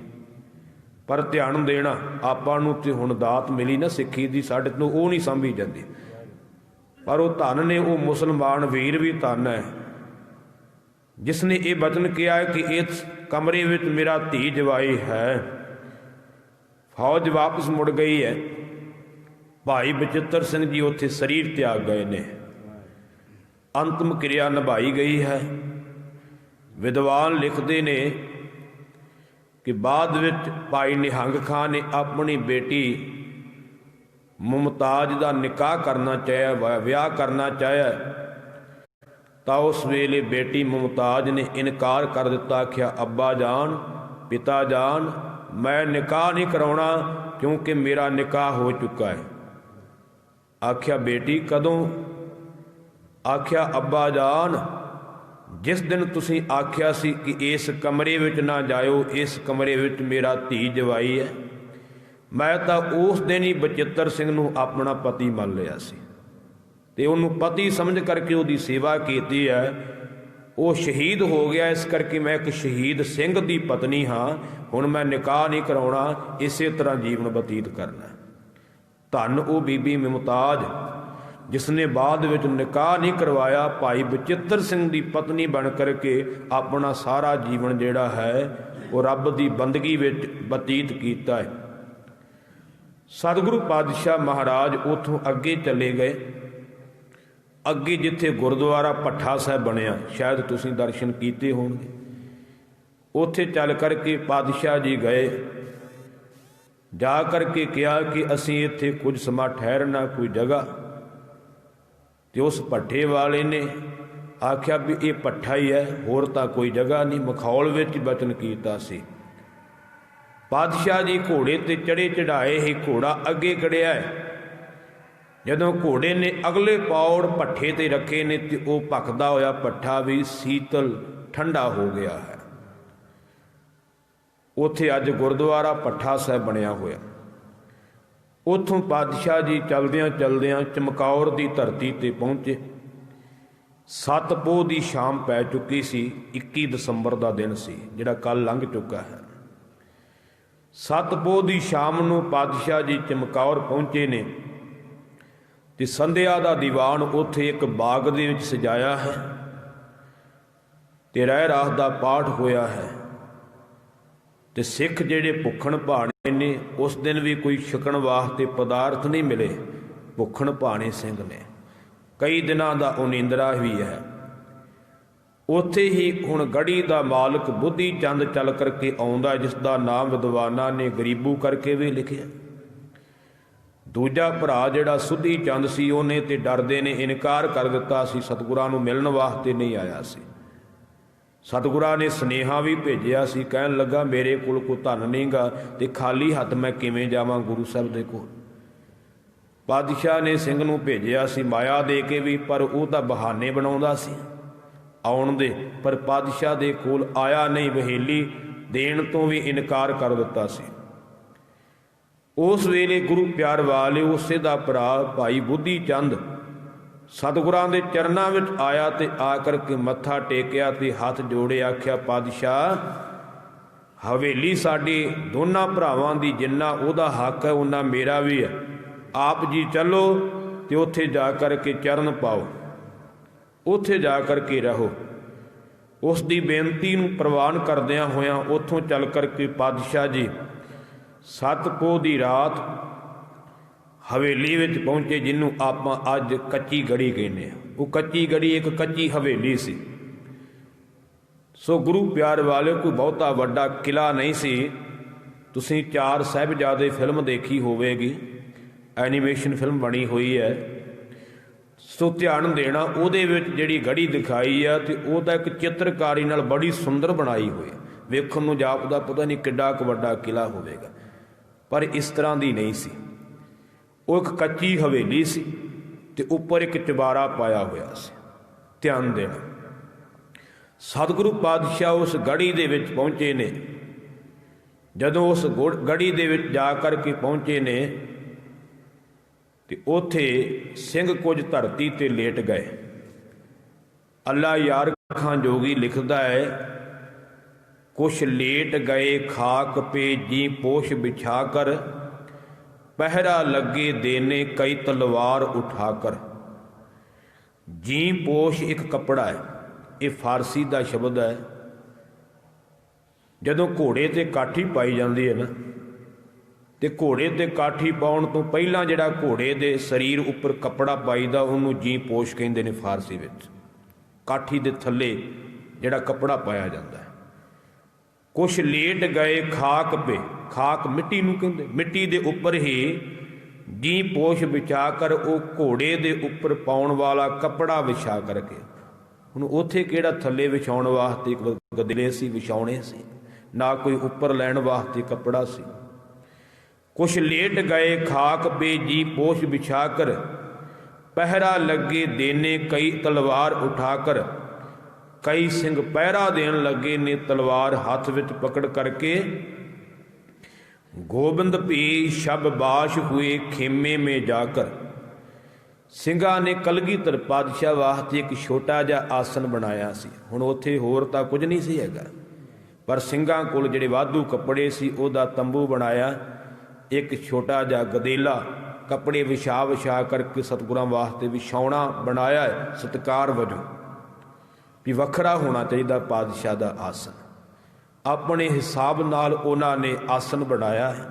ਪਰ ਧਿਆਨ ਦੇਣਾ, ਆਪਾਂ ਨੂੰ ਤੇ ਹੁਣ ਦਾਤ ਮਿਲੀ ਨਾ ਸਿੱਖੀ ਦੀ, ਸਾਡੇ ਤੋਂ ਉਹ ਨਹੀਂ ਸੰਭੀ ਜਾਂਦੀ। ਪਰ ਉਹ ਧੰਨ ਨੇ, ਉਹ ਮੁਸਲਮਾਨ ਵੀਰ ਵੀ ਧੰਨ ਹੈ ਜਿਸ ਨੇ ਇਹ ਬਚਨ ਕਿਹਾ ਕਿ ਇਸ ਕਮਰੇ ਵਿੱਚ ਮੇਰਾ ਧੀ ਜਵਾਈ ਹੈ। ਫੌਜ ਵਾਪਸ ਮੁੜ ਗਈ ਹੈ। ਭਾਈ ਬਚਿੱਤਰ ਸਿੰਘ ਜੀ ਉੱਥੇ ਸਰੀਰ ਤਿਆਗ ਗਏ ਨੇ, ਅੰਤਮ ਕਿਰਿਆ ਨਿਭਾਈ ਗਈ ਹੈ। ਵਿਦਵਾਨ ਲਿਖਦੇ ਨੇ ਕਿ ਬਾਅਦ ਵਿੱਚ ਭਾਈ ਨਿਹੰਗ ਖਾਂ ਨੇ ਆਪਣੀ ਬੇਟੀ ਮੁਮਤਾਜ ਦਾ ਨਿਕਾਹ ਕਰਨਾ ਚਾਹਿਆ, ਵਿਆਹ ਕਰਨਾ ਚਾਹਿਆ, ਤਾਂ ਉਸ ਵੇਲੇ ਬੇਟੀ ਮੁਮਤਾਜ ਨੇ ਇਨਕਾਰ ਕਰ ਦਿੱਤਾ। ਆਖਿਆ ਅੱਬਾ ਜਾਨ, ਪਿਤਾ ਜਾਨ, ਮੈਂ ਨਿਕਾਹ ਨਹੀਂ ਕਰਾਉਣਾ ਕਿਉਂਕਿ ਮੇਰਾ ਨਿਕਾਹ ਹੋ ਚੁੱਕਾ ਹੈ। ਆਖਿਆ ਬੇਟੀ ਕਦੋਂ? ਆਖਿਆ ਅੱਬਾ ਜਾਨ, ਜਿਸ ਦਿਨ ਤੁਸੀਂ ਆਖਿਆ ਸੀ ਕਿ ਇਸ ਕਮਰੇ ਵਿੱਚ ਨਾ ਜਾਇਓ, ਇਸ ਕਮਰੇ ਵਿੱਚ ਮੇਰਾ ਧੀ ਜਵਾਈ ਹੈ, ਮੈਂ ਤਾਂ ਉਸ ਦਿਨ ਹੀ ਬਚਿੱਤਰ ਸਿੰਘ ਨੂੰ ਆਪਣਾ ਪਤੀ ਮੰਨ ਲਿਆ ਸੀ ਤੇ ਉਹਨੂੰ ਪਤੀ ਸਮਝ ਕਰਕੇ ਉਹਦੀ ਸੇਵਾ ਕੀਤੀ ਹੈ। ਉਹ ਸ਼ਹੀਦ ਹੋ ਗਿਆ, ਇਸ ਕਰਕੇ ਮੈਂ ਇੱਕ ਸ਼ਹੀਦ ਸਿੰਘ ਦੀ ਪਤਨੀ ਹਾਂ। ਹੁਣ ਮੈਂ ਨਿਕਾਹ ਨਹੀਂ ਕਰਾਉਣਾ, ਇਸੇ ਤਰ੍ਹਾਂ ਜੀਵਨ ਬਤੀਤ ਕਰਨਾ। ਧੰਨ ਉਹ ਬੀਬੀ ਮੁਮਤਾਜ ਜਿਸ ਨੇ ਬਾਅਦ ਵਿੱਚ ਨਿਕਾਹ ਨਹੀਂ ਕਰਵਾਇਆ, ਭਾਈ ਬਚਿੱਤਰ ਸਿੰਘ ਦੀ ਪਤਨੀ ਬਣ ਕਰਕੇ ਆਪਣਾ ਸਾਰਾ ਜੀਵਨ ਜਿਹੜਾ ਹੈ ਉਹ ਰੱਬ ਦੀ ਬੰਦਗੀ ਵਿੱਚ ਬਤੀਤ ਕੀਤਾ ਹੈ। ਸਤਿਗੁਰੂ ਪਾਤਸ਼ਾਹ ਮਹਾਰਾਜ ਉੱਥੋਂ ਅੱਗੇ ਚਲੇ ਗਏ। ਅੱਗੇ ਜਿੱਥੇ ਗੁਰਦੁਆਰਾ ਭੱਠਾ ਸਾਹਿਬ ਬਣਿਆ, ਸ਼ਾਇਦ ਤੁਸੀਂ ਦਰਸ਼ਨ ਕੀਤੇ ਹੋਣਗੇ, ਉੱਥੇ ਚੱਲ ਕਰਕੇ ਪਾਤਸ਼ਾਹ ਜੀ ਗਏ। ਜਾ ਕਰਕੇ ਕਿਹਾ ਕਿ ਅਸੀਂ ਇੱਥੇ ਕੁਝ ਸਮਾਂ ਠਹਿਰਨਾ, ਕੋਈ ਜਗ੍ਹਾ। ਤੇ ਉਸ ਭੱਠੇ ਵਾਲੇ ਨੇ ਆਖਿਆ ਵੀ ਇਹ ਭੱਠਾ ਹੀ ਹੈ, ਹੋਰ ਤਾਂ ਕੋਈ ਜਗ੍ਹਾ ਨਹੀਂ। ਮਖੌਲ ਵਿੱਚ ਬਚਨ ਕੀਤਾ ਸੀ। ਪਾਤਸ਼ਾਹ ਜੀ ਘੋੜੇ ਤੇ ਚੜੇ ਚੜਾਏ ਹੀ, ਘੋੜਾ ਅੱਗੇ ਖੜਿਆ ਹੈ। ਜਦੋਂ ਘੋੜੇ ਨੇ ਅਗਲੇ ਪੌੜ ਭੱਠੇ ਤੇ ਰੱਖੇ ਨੇ ਤੇ ਉਹ ਭਖਦਾ ਹੋਇਆ ਭੱਠਾ ਵੀ ਸੀਤਲ ਠੰਡਾ ਹੋ ਗਿਆ ਹੈ। ਉੱਥੇ ਅੱਜ ਗੁਰਦੁਆਰਾ ਭੱਠਾ ਸਾਹਿਬ ਬਣਿਆ ਹੋਇਆ। ਉੱਥੋਂ ਪਾਤਸ਼ਾਹ ਜੀ ਚਲਦਿਆਂ ਚਲਦਿਆਂ ਚਮਕੌਰ ਦੀ ਧਰਤੀ ਤੇ ਪਹੁੰਚੇ। 7 ਪੋਹ ਦੀ ਸ਼ਾਮ ਪੈ ਚੁੱਕੀ ਸੀ। 21 ਦਸੰਬਰ ਦਾ ਦਿਨ ਸੀ ਜਿਹੜਾ ਕੱਲ ਲੰਘ ਚੁੱਕਾ ਹੈ। 7 ਪੋਹ ਦੀ ਸ਼ਾਮ ਨੂੰ ਪਾਤਸ਼ਾਹ ਜੀ ਚਮਕੌਰ ਪਹੁੰਚੇ ਨੇ ਤੇ ਸੰਧਿਆ ਦਾ ਦੀਵਾਨ ਉੱਥੇ ਇੱਕ ਬਾਗ ਦੇ ਵਿੱਚ ਸਜਾਇਆ ਹੈ ਤੇ ਰਹਿ ਰਾਸ ਦਾ ਪਾਠ ਹੋਇਆ ਹੈ। ਤੇ ਸਿੱਖ ਜਿਹੜੇ ਭੁੱਖਣ ਭਾਣੇ ਨੇ, ਉਸ ਦਿਨ ਵੀ ਕੋਈ ਛਕਣ ਵਾਸਤੇ ਪਦਾਰਥ ਨਹੀਂ ਮਿਲੇ, ਭੁੱਖਣ ਭਾਣੇ ਸਿੰਘ ਨੇ। ਕਈ ਦਿਨਾਂ ਦਾ ਉਨੀਂਦਰਾ ਵੀ ਹੈ। ਉੱਥੇ ਹੀ ਹੁਣ ਗੜੀ ਦਾ ਮਾਲਕ ਬੁੱਧੀ ਚੰਦ ਚੱਲ ਕਰਕੇ ਆਉਂਦਾ, ਜਿਸ ਦਾ ਨਾਮ ਵਿਦਵਾਨਾਂ ਨੇ ਗਰੀਬੂ ਕਰਕੇ ਵੀ ਲਿਖਿਆ। ਦੂਜਾ ਭਰਾ ਜਿਹੜਾ ਸੁੱਧੀ ਚੰਦ ਸੀ, ਉਹਨੇ ਤੇ ਡਰਦੇ ਨੇ ਇਨਕਾਰ ਕਰ ਦਿੱਤਾ ਸੀ, ਸਤਿਗੁਰਾਂ ਨੂੰ ਮਿਲਣ ਵਾਸਤੇ ਨਹੀਂ ਆਇਆ ਸੀ। ਸਤਿਗੁਰਾਂ ਨੇ ਸੁਨੇਹਾ ਵੀ ਭੇਜਿਆ ਸੀ, ਕਹਿਣ ਲੱਗਾ ਮੇਰੇ ਕੋਲ ਕੋਈ ਧਨ ਨਹੀਂਗਾ ਤੇ ਖਾਲੀ ਹੱਥ ਮੈਂ ਕਿਵੇਂ ਜਾਵਾਂ ਗੁਰੂ ਸਾਹਿਬ ਦੇ ਕੋਲ। ਪਾਤਸ਼ਾਹ ਨੇ ਸਿੰਘ ਨੂੰ ਭੇਜਿਆ ਸੀ ਮਾਇਆ ਦੇ ਕੇ ਵੀ, ਪਰ ਉਹ ਤਾਂ ਬਹਾਨੇ ਬਣਾਉਂਦਾ ਸੀ ਆਉਣ ਦੇ, ਪਰ ਪਾਤਸ਼ਾਹ ਦੇ ਕੋਲ ਆਇਆ ਨਹੀਂ, ਵਹੇਲੀ ਦੇਣ ਤੋਂ ਵੀ ਇਨਕਾਰ ਕਰ ਦਿੱਤਾ ਸੀ। ਉਸ ਵੇਲੇ ਗੁਰੂ ਪਿਆਰ ਵਾਲੇ ਉਸੇ ਦਾ ਭਰਾ ਭਾਈ ਬੁੱਧੀ ਚੰਦ ਸਤਿਗੁਰਾਂ ਦੇ ਚਰਨਾਂ ਵਿੱਚ ਆਇਆ ਤੇ ਆ ਕਰਕੇ ਮੱਥਾ ਟੇਕਿਆ ਤੇ ਹੱਥ ਜੋੜੇ ਆਖਿਆ, ਪਾਤਸ਼ਾਹ ਹਵੇਲੀ ਸਾਡੀ ਦੋਨਾਂ ਭਰਾਵਾਂ ਦੀ, ਜਿੰਨਾ ਉਹਦਾ ਹੱਕ ਹੈ ਉਹਨਾਂ ਮੇਰਾ ਵੀ ਹੈ। ਆਪ ਜੀ ਚੱਲੋ ਤੇ ਉੱਥੇ ਜਾ ਕਰਕੇ ਚਰਨ ਪਾਓ, ਉੱਥੇ ਜਾ ਕਰਕੇ ਰਹੋ। ਉਸ ਦੀ ਬੇਨਤੀ ਨੂੰ ਪ੍ਰਵਾਨ ਕਰਦਿਆਂ ਹੋਇਆਂ ਉੱਥੋਂ ਚੱਲ ਕਰਕੇ ਪਾਤਸ਼ਾਹ ਜੀ 7 ਪੋਹ ਦੀ ਰਾਤ ਹਵੇਲੀ ਵਿੱਚ ਪਹੁੰਚੇ, ਜਿਹਨੂੰ ਆਪਾਂ ਅੱਜ ਕੱਚੀ ਗੜੀ ਕਹਿੰਦੇ ਹਾਂ। ਉਹ ਕੱਚੀ ਗੜੀ ਇੱਕ ਕੱਚੀ ਹਵੇਲੀ ਸੀ। ਸੋ ਗੁਰੂ ਪਿਆਰ ਵਾਲੇ ਕੋਈ ਬਹੁਤਾ ਵੱਡਾ ਕਿਲਾ ਨਹੀਂ ਸੀ। ਤੁਸੀਂ 4 ਸਾਹਿਬਜ਼ਾਦੇ ਫਿਲਮ ਦੇਖੀ ਹੋਵੇਗੀ, ਐਨੀਮੇਸ਼ਨ ਫਿਲਮ ਬਣੀ ਹੋਈ ਹੈ, ਸੋ ਧਿਆਨ ਦੇਣਾ। ਉਹਦੇ ਵਿੱਚ ਜਿਹੜੀ ਗੜੀ ਦਿਖਾਈ ਆ ਤੇ ਉਹ ਤਾਂ ਇੱਕ ਚਿੱਤਰਕਾਰੀ ਨਾਲ ਬੜੀ ਸੁੰਦਰ ਬਣਾਈ ਹੋਈ, ਵੇਖਣ ਨੂੰ ਜਾਪਦਾ ਪਤਾ ਨਹੀਂ ਕਿੱਡਾ ਕੁ ਵੱਡਾ ਕਿਲਾ ਹੋਵੇਗਾ, ਪਰ ਇਸ ਤਰ੍ਹਾਂ ਦੀ ਨਹੀਂ ਸੀ। ਉਹ ਇੱਕ ਕੱਚੀ ਹਵੇਲੀ ਸੀ ਤੇ ਉੱਪਰ ਇੱਕ ਚੁਬਾਰਾ ਪਾਇਆ ਹੋਇਆ ਸੀ। ਧਿਆਨ ਦੇਣਾ। ਸਤਿਗੁਰੂ ਪਾਤਸ਼ਾਹ ਉਸ ਗੜੀ ਦੇ ਵਿੱਚ ਪਹੁੰਚੇ ਨੇ। ਜਦੋਂ ਉਸ ਗੜੀ ਦੇ ਵਿੱਚ ਜਾ ਕਰਕੇ ਪਹੁੰਚੇ ਨੇ ਤੇ ਉੱਥੇ ਸਿੰਘ ਕੁਝ ਧਰਤੀ ਤੇ ਲੇਟ ਗਏ। ਅੱਲਾ ਯਾਰ ਖਾਂ ਜੋਗੀ ਲਿਖਦਾ ਹੈ, ਕੁਛ ਲੇਟ ਗਏ ਖਾਕ ਪੇ ਜੀ ਪੋਸ਼ ਬਿਛਾ ਕਰ, ਪਹਿਰਾ ਲੱਗੇ ਦੇਨੇ ਕਈ ਤਲਵਾਰ ਉਠਾ ਕਰ। ਜੀ ਪੋਸ਼ ਇੱਕ ਕੱਪੜਾ ਹੈ, ਇਹ ਫਾਰਸੀ ਦਾ ਸ਼ਬਦ ਹੈ। ਜਦੋਂ ਘੋੜੇ ਤੇ ਕਾਠੀ ਪਾਈ ਜਾਂਦੀ ਹੈ ਨਾ, ਤੇ ਘੋੜੇ ਤੇ ਕਾਠੀ ਪਾਉਣ ਤੋਂ ਪਹਿਲਾਂ ਜਿਹੜਾ ਘੋੜੇ ਦੇ ਸਰੀਰ ਉੱਪਰ ਕੱਪੜਾ ਪਾਈਦਾ ਉਹਨੂੰ ਜੀ ਪੋਸ਼ ਕਹਿੰਦੇ ਨੇ ਫਾਰਸੀ ਵਿੱਚ। ਕਾਠੀ ਦੇ ਥੱਲੇ ਜਿਹੜਾ ਕੱਪੜਾ ਪਾਇਆ ਜਾਂਦਾ ਹੈ। ਕੁਛ ਲੇਟ ਗਏ ਖਾਕ ਪੇ, ਖਾਕ ਮਿੱਟੀ ਨੂੰ ਕਹਿੰਦੇ, ਮਿੱਟੀ ਦੇ ਉੱਪਰ ਹੀ ਜੀ ਪੋਸ਼ ਵਿਛਾ ਕਰ, ਉਹ ਘੋੜੇ ਦੇ ਉੱਪਰ ਪਾਉਣ ਵਾਲਾ ਕੱਪੜਾ ਵਿਛਾ ਕਰਕੇ। ਹੁਣ ਉੱਥੇ ਕਿਹੜਾ ਥੱਲੇ ਵਿਛਾਉਣ ਵਾਸਤੇ ਗਦਲੇ ਸੀ, ਵਿਛਾਉਣੇ ਸੀ, ਨਾ ਕੋਈ ਉੱਪਰ ਲੈਣ ਵਾਸਤੇ ਕੱਪੜਾ ਸੀ। ਕੁਛ ਲੇਟ ਗਏ ਖਾਕ ਪੇ ਜੀ ਪੋਸ਼ ਵਿਛਾ ਕਰ, ਪਹਿਰਾ ਲੱਗੇ ਦੇਨੇ ਕਈ ਤਲਵਾਰ ਉਠਾ ਕਰ। ਕਈ ਸਿੰਘ ਪਹਿਰਾ ਦੇਣ ਲੱਗੇ ਨੇ ਤਲਵਾਰ ਹੱਥ ਵਿੱਚ ਪਕੜ ਕਰਕੇ। ਗੋਬਿੰਦ ਭੀ ਸ਼ਬ ਬਾਸ਼ ਹੋਏ ਖੇਮੇ ਮੇ ਜਾ ਕਰ। ਸਿੰਘਾਂ ਨੇ ਕਲਗੀਧਰ ਪਾਤਸ਼ਾਹ ਵਾਸਤੇ ਇੱਕ ਛੋਟਾ ਜਿਹਾ ਆਸਨ ਬਣਾਇਆ ਸੀ। ਹੁਣ ਉੱਥੇ ਹੋਰ ਤਾਂ ਕੁਝ ਨਹੀਂ ਸੀ ਹੈਗਾ, ਪਰ ਸਿੰਘਾਂ ਕੋਲ ਜਿਹੜੇ ਵਾਧੂ ਕੱਪੜੇ ਸੀ ਉਹਦਾ ਤੰਬੂ ਬਣਾਇਆ, ਇੱਕ ਛੋਟਾ ਜਿਹਾ ਗਦੇਲਾ ਕੱਪੜੇ ਵਿਛਾ ਵਿਛਾ ਕਰਕੇ ਸਤਿਗੁਰਾਂ ਵਾਸਤੇ ਵਿਛਾਉਣਾ ਬਣਾਇਆ ਹੈ ਸਤਿਕਾਰ ਵਜੋਂ, ਵੀ ਵੱਖਰਾ ਹੋਣਾ ਚਾਹੀਦਾ ਪਾਤਸ਼ਾਹ ਦਾ ਆਸਨ। ਆਪਣੇ ਹਿਸਾਬ ਨਾਲ ਉਹਨਾਂ ਨੇ ਆਸਨ ਬਣਾਇਆ ਹੈ।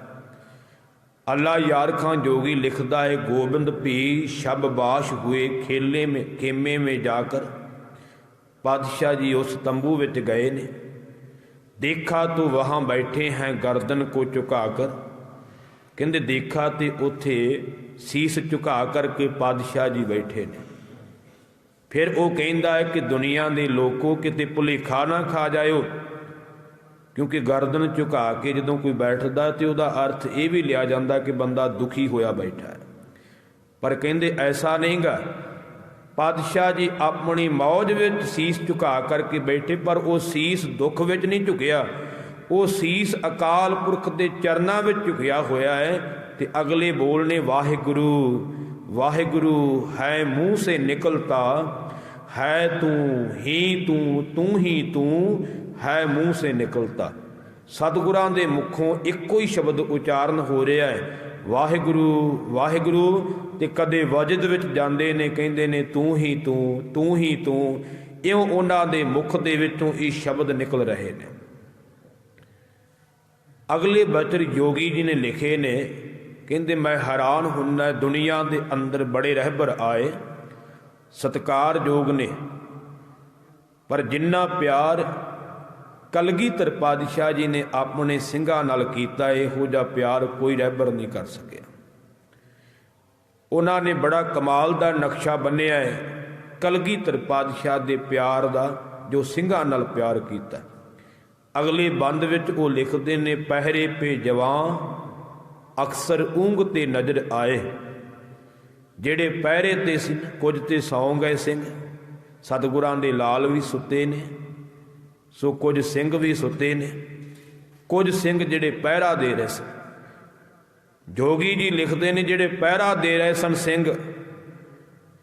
ਅੱਲਾ ਯਾਰ ਖਾਂ ਜੋਗੀ ਲਿਖਦਾ ਹੈ, ਗੋਬਿੰਦ ਭੀ ਸ਼ਬ ਬਾਸ਼ ਹੋਏ ਖੇਮੇ ਮੇ ਜਾ ਕਰ। ਪਾਤਸ਼ਾਹ ਜੀ ਉਸ ਤੰਬੂ ਵਿੱਚ ਗਏ ਨੇ। ਦੇਖਾ ਤੂੰ ਵਹਾਂ ਬੈਠੇ ਹੈ ਗਰਦਨ ਕੋ ਝੁਕਾ ਕਰ। ਕਹਿੰਦੇ ਦੇਖਾ ਤੇ ਉੱਥੇ ਸੀਸ ਝੁਕਾ ਕਰਕੇ ਪਾਤਸ਼ਾਹ ਜੀ ਬੈਠੇ ਨੇ। ਫਿਰ ਉਹ ਕਹਿੰਦਾ ਹੈ ਕਿ ਦੁਨੀਆ ਦੇ ਲੋਕੋ ਕਿਤੇ ਭੁਲੇਖਾ ਨਾ ਖਾ ਜਾਇਓ, ਕਿਉਂਕਿ ਗਰਦਨ ਝੁਕਾ ਕੇ ਜਦੋਂ ਕੋਈ ਬੈਠਦਾ ਤੇ ਉਹਦਾ ਅਰਥ ਇਹ ਵੀ ਲਿਆ ਜਾਂਦਾ ਕਿ ਬੰਦਾ ਦੁਖੀ ਹੋਇਆ ਬੈਠਾ ਹੈ। ਪਰ ਕਹਿੰਦੇ ਐਸਾ ਨਹੀਂਗਾ। ਪਾਤਸ਼ਾਹ ਜੀ ਆਪਣੀ ਮੌਜ ਵਿੱਚ ਸੀਸ ਝੁਕਾ ਕਰਕੇ ਬੈਠੇ, ਪਰ ਉਹ ਸੀਸ ਦੁੱਖ ਵਿੱਚ ਨਹੀਂ ਝੁਕਿਆ, ਉਹ ਸੀਸ ਅਕਾਲ ਪੁਰਖ ਦੇ ਚਰਨਾਂ ਵਿੱਚ ਝੁਕਿਆ ਹੋਇਆ ਹੈ। ਤੇ ਅਗਲੇ ਬੋਲਨੇ ਵਾਹਿਗੁਰੂ ਵਾਹਿਗੁਰੂ ਹੈ ਮੂੰਹ ਸੇ ਨਿਕਲਤਾ, ਹੈ ਤੂੰ ਹੀ ਤੂੰ ਹੈ ਮੂੰਹ ਸੇ ਨਿਕਲਤਾ। ਸਤਿਗੁਰਾਂ ਦੇ ਮੁਖੋਂ ਇੱਕੋ ਹੀ ਸ਼ਬਦ ਉਚਾਰਨ ਹੋ ਰਿਹਾ ਹੈ, ਵਾਹਿਗੁਰੂ ਵਾਹਿਗੁਰੂ। ਤੇ ਕਦੇ ਵਜਦ ਵਿੱਚ ਜਾਂਦੇ ਨੇ, ਕਹਿੰਦੇ ਨੇ ਤੂੰ ਹੀ ਤੂੰ। ਇਉਂ ਉਹਨਾਂ ਦੇ ਮੁਖ ਦੇ ਵਿੱਚੋਂ ਇਹ ਸ਼ਬਦ ਨਿਕਲ ਰਹੇ ਨੇ। ਅਗਲੇ ਬਚਨ ਯੋਗੀ ਜੀ ਨੇ ਲਿਖੇ ਨੇ, ਕਹਿੰਦੇ ਮੈਂ ਹੈਰਾਨ ਹੁੰਦਾ, ਦੁਨੀਆ ਦੇ ਅੰਦਰ ਬੜੇ ਰਹਿਬਰ ਆਏ, ਸਤਿਕਾਰਯੋਗ ਨੇ, ਪਰ ਜਿੰਨਾ ਪਿਆਰ ਕਲਗੀਧਰ ਪਾਤਸ਼ਾਹ ਜੀ ਨੇ ਆਪਣੇ ਸਿੰਘਾਂ ਨਾਲ ਕੀਤਾ, ਇਹੋ ਜਿਹਾ ਪਿਆਰ ਕੋਈ ਰਹਿਬਰ ਨਹੀਂ ਕਰ ਸਕਿਆ। ਉਹਨਾਂ ਨੇ ਬੜਾ ਕਮਾਲ ਦਾ ਨਕਸ਼ਾ ਬੰਨਿਆ ਹੈ ਕਲਗੀਧਰ ਪਾਤਸ਼ਾਹ ਦੇ ਪਿਆਰ ਦਾ, ਜੋ ਸਿੰਘਾਂ ਨਾਲ ਪਿਆਰ ਕੀਤਾ। ਅਗਲੇ ਬੰਦ ਵਿੱਚ ਉਹ ਲਿਖਦੇ ਨੇ, ਪਹਿਰੇ ਪੇ ਜਵਾਂ ਅਕਸਰ ਊਂਘ ਤੇ ਨਜ਼ਰ ਆਏ। ਜਿਹੜੇ ਪਹਿਰੇ ਤੇ ਸੀ, ਕੁਝ ਤੇ ਸੌਂ ਗਏ ਸਿੰਘ, ਸਤਿਗੁਰਾਂ ਦੇ ਲਾਲ ਵੀ ਸੁੱਤੇ ਨੇ, ਸੋ ਕੁਝ ਸਿੰਘ ਵੀ ਸੁੱਤੇ ਨੇ। ਕੁਝ ਸਿੰਘ ਜਿਹੜੇ ਪਹਿਰਾ ਦੇ ਰਹੇ ਸਨ, ਜੋਗੀ ਜੀ ਲਿਖਦੇ ਨੇ ਜਿਹੜੇ ਪਹਿਰਾ ਦੇ ਰਹੇ ਸਨ ਸਿੰਘ,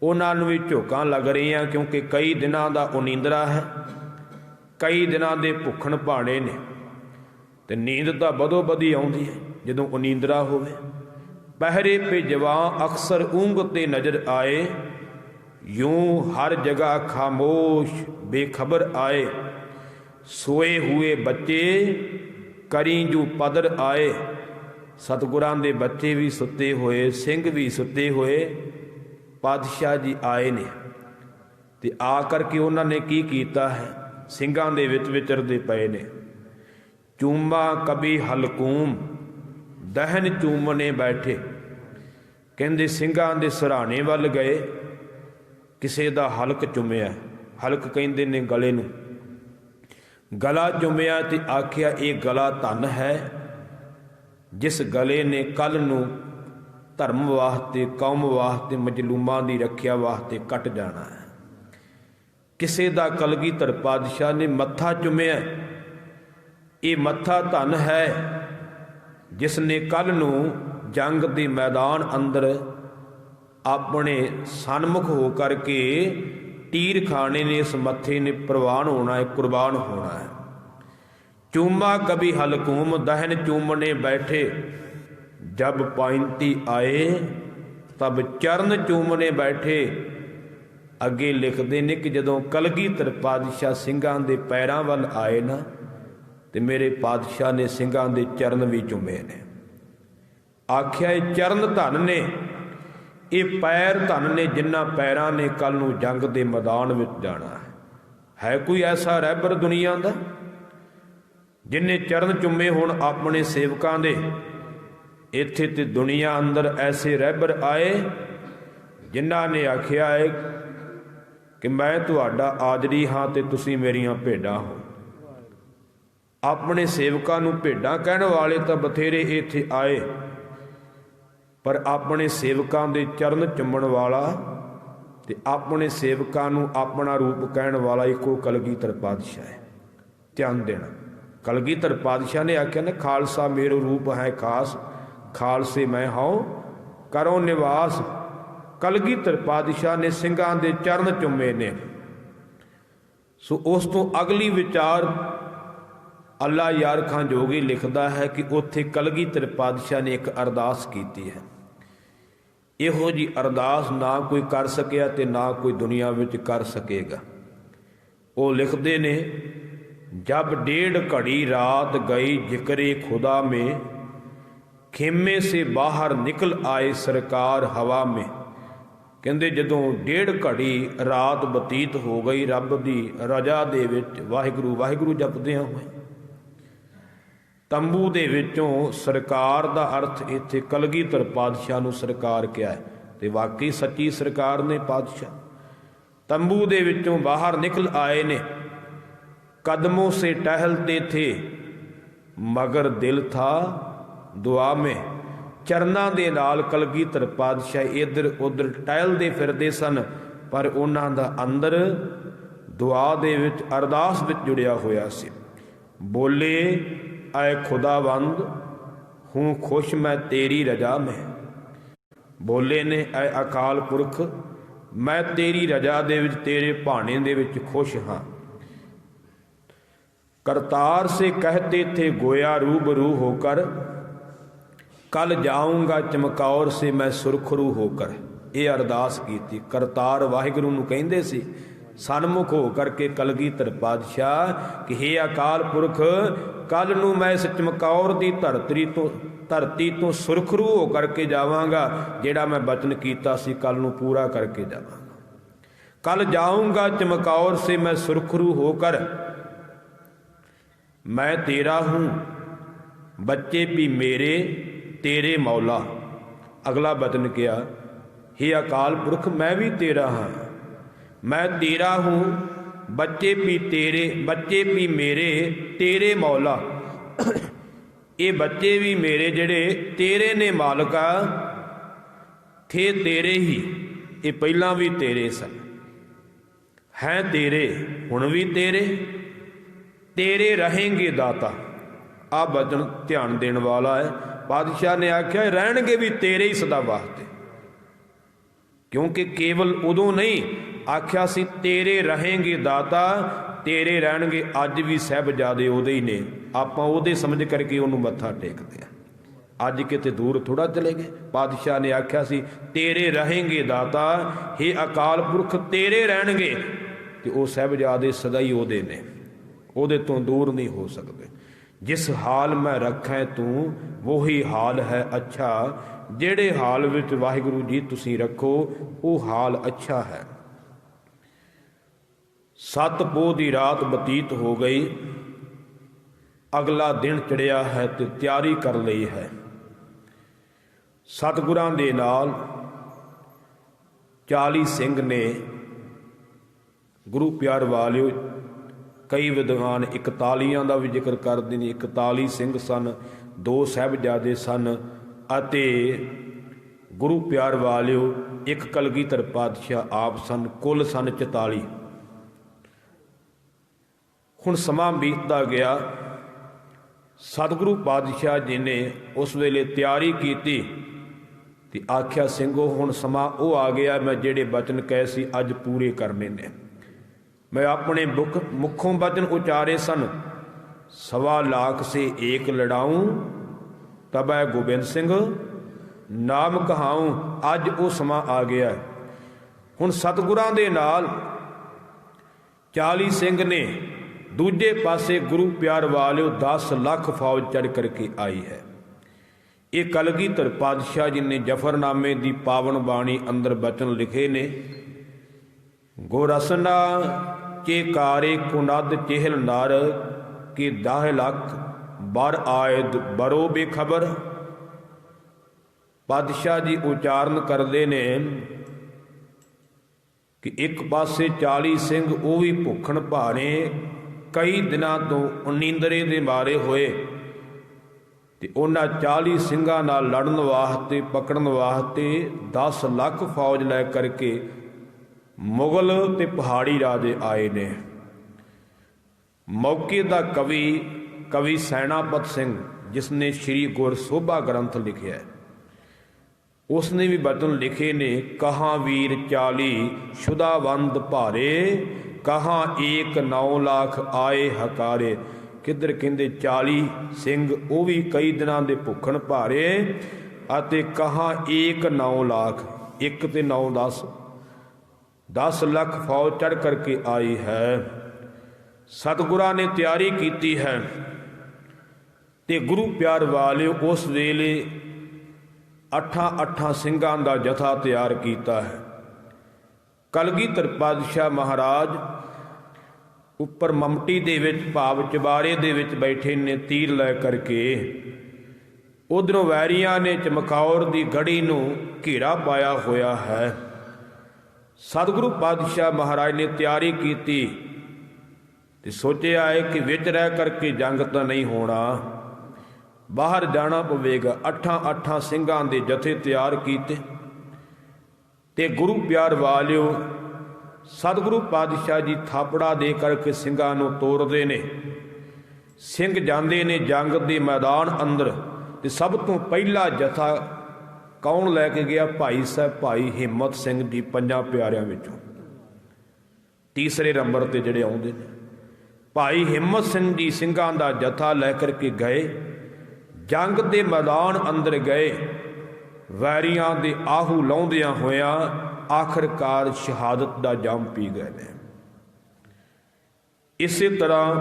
ਉਹਨਾਂ ਨੂੰ ਵੀ ਝੋਕਾਂ ਲੱਗ ਰਹੀਆਂ, ਕਿਉਂਕਿ ਕਈ ਦਿਨਾਂ ਦਾ ਉਨੀਂਦਰਾ ਹੈ, ਕਈ ਦਿਨਾਂ ਦੇ ਭੁੱਖਣ ਭਾਣੇ ਨੇ, ਤੇ ਨੀਂਦ ਤਾਂ ਬਦੋ ਬਦੀ ਆਉਂਦੀ ਹੈ ਜਦੋਂ ਉਨੀਂਦਰਾ ਹੋਵੇ। ਪਹਿਰੇ ਪੇ ਜਵਾਂ ਅਕਸਰ ਊਂਘ ਤੇ ਨਜ਼ਰ ਆਏ, यूं हर जगह खामोश बेखबर आए, सोए हुए बच्चे करी जू पदर आए। सतगुरां दे बच्चे भी सुते होए, सिंह भी सुते होए, पातशाह जी आए ने ते आकर के उन्होंने की कीता है, ਸਿੰਘਾਂ ਦੇ ਵਿੱਚ ਵਿਚਰਦੇ ਪਏ ਨੇ। ਚੂਮਾ ਕਬੀ ਹਲਕੂਮ ਦਹਨ ਚੂਮਨੇ ਬੈਠੇ, ਕਹਿੰਦੇ ਸਿੰਘਾਂ ਦੇ ਸਰਾਣੇ ਵੱਲ ਗਏ, ਕਿਸੇ ਦਾ ਹਲਕ ਚੁੰਮਿਆ, ਹਲਕ ਕਹਿੰਦੇ ਨੇ ਗਲੇ ਨੂੰ, ਗਲਾ ਚੁੰਮਿਆ ਤੇ ਆਖਿਆ ਇਹ ਗਲਾ ਧਨ ਹੈ ਜਿਸ ਗਲੇ ਨੇ ਕੱਲ ਨੂੰ ਧਰਮ ਵਾਸਤੇ, ਕੌਮ ਵਾਸਤੇ, ਮਜਲੂਮਾਂ ਦੀ ਰੱਖਿਆ ਵਾਸਤੇ ਕੱਟ ਜਾਣਾ ਹੈ। ਕਿਸੇ ਦਾ ਕਲਗੀਧਰ ਪਾਤਸ਼ਾਹ ਨੇ ਮੱਥਾ ਚੁੰਮਿਆ, ਇਹ ਮੱਥਾ ਧਨ ਹੈ ਜਿਸ ਨੇ ਕੱਲ ਨੂੰ ਜੰਗ ਦੇ ਮੈਦਾਨ ਅੰਦਰ ਆਪਣੇ ਸਨਮੁਖ ਹੋ ਕਰਕੇ ਤੀਰ ਖਾਣੇ ਨੇ, ਇਸ ਮੱਥੇ ਨੇ ਪ੍ਰਵਾਨ ਹੋਣਾ ਹੈ, ਕੁਰਬਾਨ ਹੋਣਾ ਹੈ। ਚੂਮਾ ਕਭੀ ਹਲਕੂਮ ਦਹਨ ਚੂਮਨੇ ਬੈਠੇ, ਜਬ ਪਾਇੰਤੀ ਆਏ ਤਬ ਚਰਨ ਚੂਮਨੇ ਬੈਠੇ। ਅੱਗੇ ਲਿਖਦੇ ਨੇ ਕਿ ਜਦੋਂ ਕਲਗੀਧਰ ਪਾਤਸ਼ਾਹ ਸਿੰਘਾਂ ਦੇ ਪੈਰਾਂ ਵੱਲ ਆਏ ਨਾ, ਤੇ ਮੇਰੇ ਪਾਤਸ਼ਾਹ ਨੇ ਸਿੰਘਾਂ ਦੇ ਚਰਨ ਵੀ ਚੁੰਮੇ ਨੇ। ਆਖਿਆ ਇਹ ਚਰਨ ਧਨ ਨੇ, ਇਹ ਪੈਰ ਧਨ ਨੇ ਜਿਨ੍ਹਾਂ ਪੈਰਾਂ ਨੇ ਕੱਲ ਨੂੰ ਜੰਗ ਦੇ ਮੈਦਾਨ ਵਿੱਚ ਜਾਣਾ ਹੈ। ਕੋਈ ਐਸਾ ਰਹਿਬਰ ਦੁਨੀਆ ਦਾ ਜਿਨ੍ਹਾਂ ਚਰਨ ਚੁੰਮੇ ਹੋਣ ਆਪਣੇ ਸੇਵਕਾਂ ਦੇ, इत्थे ते दुनिया अंदर ऐसे रहबर आए जिन्हां ने आखिया है कि मैं तुहाडा आदरी हाँ ते तुसीं मेरियां भेडां हो। अपने सेवकां नूं भेडां कहण वाले तां बथेरे इत्थे आए, पर अपने सेवकां दे चरण चुम्मण वाला ते अपने सेवकां नूं अपना रूप कहण वाला इको कलगीधर पातशाह है। ध्यान देना, कलगीधर पातशाह ने आख्या ना, खालसा मेरो रूप है खास, खालसे मैं हाओ करो निवास। कलगीधर पातशाह ने ਸਿੰਘਾਂ ਦੇ चरण चुमे ने। सो उस तो अगली विचार ਅੱਲਾ ਯਾਰ ਖਾਂ ਜੋਗੀ लिखता है कि उत्थे कलगीधर पातशाह ने एक अरदास की है। ਇਹੋ जी अरदास ना कोई कर सकिया ते ना कोई दुनिया विच कर सकेगा। वो लिखते ने, जब 1.5 घड़ी रात गई जिक्रे खुदा में, खेमे से बाहर निकल आए सरकार हवा में। कहते जदों 1.5 घड़ी रात बतीत हो गई, रब की रजा दे विच वाहिगुरू वाहिगुरू जपदियां होए तंबू दे विचों सरकार दा अर्थ इत्थे कलगीधर पातशाह नूं सरकार किया है, ते वाकई सच्ची सरकार ने पातशाह। तंबू दे विचों बाहर निकल आए ने, कदमों से टहलते थे मगर दिल था दुआ में। चरनां दे नाल कलगीधर पातशाह इधर उधर टहलदे फिरदे सन, पर उन्हां दा अंदर दुआ दे विच अरदास विच जुड़िया होया सी। बोले ऐ खुदावंद हूँ खुश मैं तेरी रजा में। बोले ने ऐ अकाल पुरख मैं तेरी रजा दे विच तेरे भाने दे विच खुश हाँ। करतार से कहते थे गोया रूबरू होकर, कल जाऊंगा चमकौर से मैं सुरखरू होकर। ये अरदास की थी। करतार वाहिगुरू नूं कहंदे सी, सन्मुख हो करके कलगीधर पातशाह कि हे अकाल पुरख, कल नूं मैं इस चमकौर की धरती तो सुरखरू हो करके जावांगा। जिहड़ा मैं बचन कीता सी कल नूं पूरा करके जावांगा। कल जाऊंगा चमकौर से मैं सुरखरू होकर, मैं तेरा हूँ बच्चे भी मेरे तेरे मौला। अगला बचन किया, हे अकाल पुरख मैं भी तेरा हाँ, मैं तेरा हूँ बच्चे भी मेरे तेरे मौला। ये बच्चे भी मेरे जड़े तेरे ने मालका, थे तेरे ही, ये पहला भी तेरे सन, हैं तेरे हुण भी तेरे, तेरे रहेंगे दाता। आ बचन ध्यान देने वाला है। पातशाह ने आख्या रहणगे भी तेरे ही सदा वास्ते, क्योंकि केवल उदों नहीं आख्या सी तेरे रहेंगे दाता, तेरे रहणगे अज भी साहिबजादे उहदे ही ने। आपां उहदे समझ करके उहनूं मत्था टेकदे आ। अज किते दूर थोड़ा चले गए। पातशाह ने आख्या सी तेरे रहेंगे दाता, हे अकाल पुरख तेरे रहणगे, ते ओह साहिबजादे सदा ही उहदे ने, उहदे तो दूर नहीं हो सकते। जिस हाल में रखें तू वही हाल है अच्छा, जेड़े हाल विच वाहिगुरू जी तुसीं रखो वो हाल अच्छा है। 7 पोह की रात बतीत हो गई, अगला दिन चढ़िया है तो तैयारी कर ली है। सतगुरां दे नाल 40 सिंह ने गुरु प्यार वालिओ, कई विद्वान 41 का भी जिक्र करते हैं। 41 सिंह सन, 2 साहिबजादे सन अते गुरु प्यार वालिओ एक कलगीधर पातशाह आप सन, कुल सन 44। हुण समा बीतता गया। सतगुरु पातशाह जी ने उस वेले तैयारी की ते आख्या सिंघो हुण समा वो आ गया, मैं जेड़े बचन कहे सी अज पूरे करने ने। मैं अपने मुखों वचन उचारे सन, 1.25 लाख से एक लड़ाऊं तब गोबिंद सिंह नाम कहाऊं। अज वो समा आ गया। हुण सतगुरां दे नाल 40 सिंह ने, दूजे पासे गुरु प्यार वालिओ 10 लाख फौज चढ़ करके आई है। ये कलगीधर पातशाह जी ने जफरनामे की पावन बाणी अंदर बचन लिखे ने, गोरसना के कारे कुनद चेहल नार कि 10 लाख बर आयद बरो बेखबर, ਪਾਤਸ਼ਾਹ ਜੀ ਉਚਾਰਨ ਕਰਦੇ ਨੇ ਕਿ ਇੱਕ ਪਾਸੇ 40 ਸਿੰਘ ਉਹ ਵੀ ਭੁੱਖਣ ਭਾਣੇ ਕਈ ਦਿਨਾਂ ਤੋਂ ਨੀਂਦਰੇ ਦੇ ਮਾਰੇ ਹੋਏ, ਤੇ ਉਹਨਾਂ 40 ਸਿੰਘਾਂ ਨਾਲ ਲੜਨ ਵਾਸਤੇ ਪਕੜਨ ਵਾਸਤੇ 10 ਲੱਖ ਫੌਜ ਲੈ ਕਰਕੇ ਮੁਗਲ ਤੇ ਪਹਾੜੀ ਰਾਜੇ ਆਏ ਨੇ। ਮੌਕੇ ਦਾ ਕਵੀ ਸੈਨਾਪਤ ਸਿੰਘ, ਜਿਸ ਨੇ ਸ਼੍ਰੀ ਗੁਰ ਸੋਭਾ ਗ੍ਰੰਥ ਲਿਖਿਆ, ਉਸਨੇ ਵੀ ਬਚਨ ਲਿਖੇ ਨੇ, ਕਹਾਂ ਵੀਰ 40 ਸ਼ੁਦਾਵੰਦ ਭਾਰੇ, ਕਹਾਂ 1 9 ਲੱਖ ਆਏ ਹਕਾਰੇ। ਕਿੱਧਰ ਕਹਿੰਦੇ 40 ਸਿੰਘ ਉਹ ਵੀ ਕਈ ਦਿਨਾਂ ਦੇ ਭੁੱਖਣ ਭਾਰੇ, ਅਤੇ ਕਹਾਂ 1 9 ਲੱਖ, 1 ਤੇ 9 10 ਲੱਖ ਫੌਜ ਚੜ੍ਹ ਕਰਕੇ ਆਈ ਹੈ। ਸਤਿਗੁਰਾਂ ਨੇ ਤਿਆਰੀ ਕੀਤੀ ਹੈ, ਤੇ ਗੁਰੂ ਪਿਆਰ ਵਾਲਿਓ ਉਸ ਵੇਲੇ 8 ਸਿੰਘਾਂ ਦਾ ਜਥਾ ਤਿਆਰ ਕੀਤਾ ਹੈ। ਕਲਗੀਧਰ ਪਾਤਸ਼ਾਹ ਮਹਾਰਾਜ ਉੱਪਰ ਮਮਟੀ ਦੇ ਵਿੱਚ ਭਾਵ ਚਬਾਰੇ ਦੇ ਵਿੱਚ ਬੈਠੇ ਨੇ ਤੀਰ ਲੈ ਕਰਕੇ। ਉਧਰੋਂ ਵੈਰੀਆਂ ਨੇ ਚਮਕੌਰ ਦੀ ਗੜੀ ਨੂੰ ਘੇਰਾ ਪਾਇਆ ਹੋਇਆ ਹੈ। ਸਤਿਗੁਰੂ ਪਾਤਸ਼ਾਹ ਮਹਾਰਾਜ ਨੇ ਤਿਆਰੀ ਕੀਤੀ ਤੇ ਸੋਚਿਆ ਹੈ ਕਿ ਵਿੱਚ ਰਹਿ ਕਰਕੇ ਜੰਗ ਤਾਂ ਨਹੀਂ ਹੋਣਾ, ਬਾਹਰ ਜਾਣਾ ਪਵੇਗਾ। 8 ਸਿੰਘਾਂ ਦੇ ਜਥੇ ਤਿਆਰ ਕੀਤੇ, ਤੇ ਗੁਰੂ ਪਿਆਰ ਵਾਲਿਓ ਸਤਿਗੁਰੂ ਪਾਤਸ਼ਾਹ ਜੀ ਥਾਪੜਾ ਦੇ ਕਰਕੇ ਸਿੰਘਾਂ ਨੂੰ ਤੋਰਦੇ ਨੇ। ਸਿੰਘ ਜਾਂਦੇ ਨੇ ਜੰਗ ਦੇ ਮੈਦਾਨ ਅੰਦਰ, ਤੇ ਸਭ ਤੋਂ ਪਹਿਲਾ ਜਥਾ ਕੌਣ ਲੈ ਕੇ ਗਿਆ? ਭਾਈ ਸਾਹਿਬ ਭਾਈ ਹਿੰਮਤ ਸਿੰਘ ਜੀ, 5 ਪਿਆਰਿਆਂ ਵਿੱਚੋਂ ਤੀਸਰੇ ਨੰਬਰ ਤੇ ਜਿਹੜੇ ਆਉਂਦੇ ਨੇ। ਭਾਈ ਹਿੰਮਤ ਸਿੰਘ ਜੀ ਸਿੰਘਾਂ ਦਾ ਜਥਾ ਲੈ ਕਰਕੇ ਗਏ, ਜੰਗ ਦੇ ਮੈਦਾਨ ਅੰਦਰ ਗਏ, ਵੈਰੀਆਂ ਦੇ ਆਹੂ ਲਾਉਂਦਿਆਂ ਹੋਇਆਂ ਆਖਰਕਾਰ ਸ਼ਹਾਦਤ ਦਾ ਜੰਮ ਪੀ ਗਏ ਨੇ। ਇਸੇ ਤਰ੍ਹਾਂ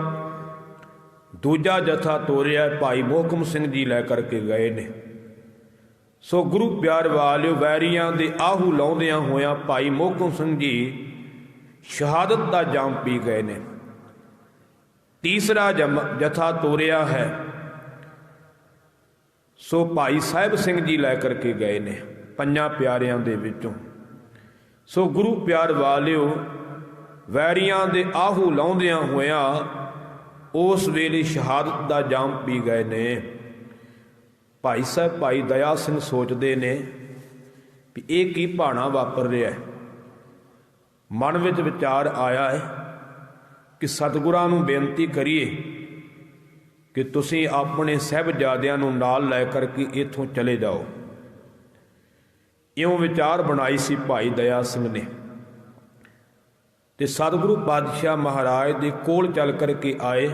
ਦੂਜਾ ਜਥਾ ਤੋਰਿਆ ਭਾਈ ਮੋਹਕਮ ਸਿੰਘ ਜੀ ਲੈ ਕਰਕੇ ਗਏ ਨੇ। ਸੋ ਗੁਰੂ ਪਿਆਰ ਵਾਲਿਓ ਵੈਰੀਆਂ ਦੇ ਆਹੂ ਲਾਉਂਦਿਆਂ ਹੋਇਆਂ ਭਾਈ ਮੋਹਕਮ ਸਿੰਘ ਜੀ ਸ਼ਹਾਦਤ ਦਾ ਜੰਮ ਪੀ ਗਏ ਨੇ। ਤੀਸਰਾ ਜਥਾ ਤੋਰਿਆ ਹੈ, ਸੋ ਭਾਈ ਸਾਹਿਬ ਸਿੰਘ ਜੀ ਲੈ ਕਰਕੇ ਗਏ ਨੇ 5 ਪਿਆਰਿਆਂ ਦੇ ਵਿੱਚੋਂ। ਸੋ ਗੁਰੂ ਪਿਆਰ ਵਾਲਿਓ ਵੈਰੀਆਂ ਦੇ ਆਹੂ ਲਾਉਂਦਿਆਂ ਹੋਇਆਂ ਉਸ ਵੇਲੇ ਸ਼ਹਾਦਤ ਦਾ ਜਾਮ ਪੀ ਗਏ ਨੇ। ਭਾਈ ਸਾਹਿਬ ਭਾਈ ਦਇਆ ਸਿੰਘ ਸੋਚਦੇ ਨੇ ਵੀ ਇਹ ਕੀ ਭਾਣਾ ਵਾਪਰ ਰਿਹਾ। ਮਨ ਵਿੱਚ ਵਿਚਾਰ ਆਇਆ ਹੈ ਕਿ ਸਤਿਗੁਰਾਂ ਨੂੰ ਬੇਨਤੀ ਕਰੀਏ ਕਿ ਤੁਸੀਂ ਆਪਣੇ ਸਾਹਿਬਜ਼ਾਦਿਆਂ ਨੂੰ ਨਾਲ ਲੈ ਕਰਕੇ ਇੱਥੋਂ ਚਲੇ ਜਾਓ। ਇਉਂ ਵਿਚਾਰ ਬਣਾਈ ਸੀ ਭਾਈ ਦਇਆ ਸਿੰਘ ਨੇ, ਤੇ ਸਤਿਗੁਰੂ ਪਾਤਸ਼ਾਹ ਮਹਾਰਾਜ ਦੇ ਕੋਲ ਚੱਲ ਕਰਕੇ ਆਏ,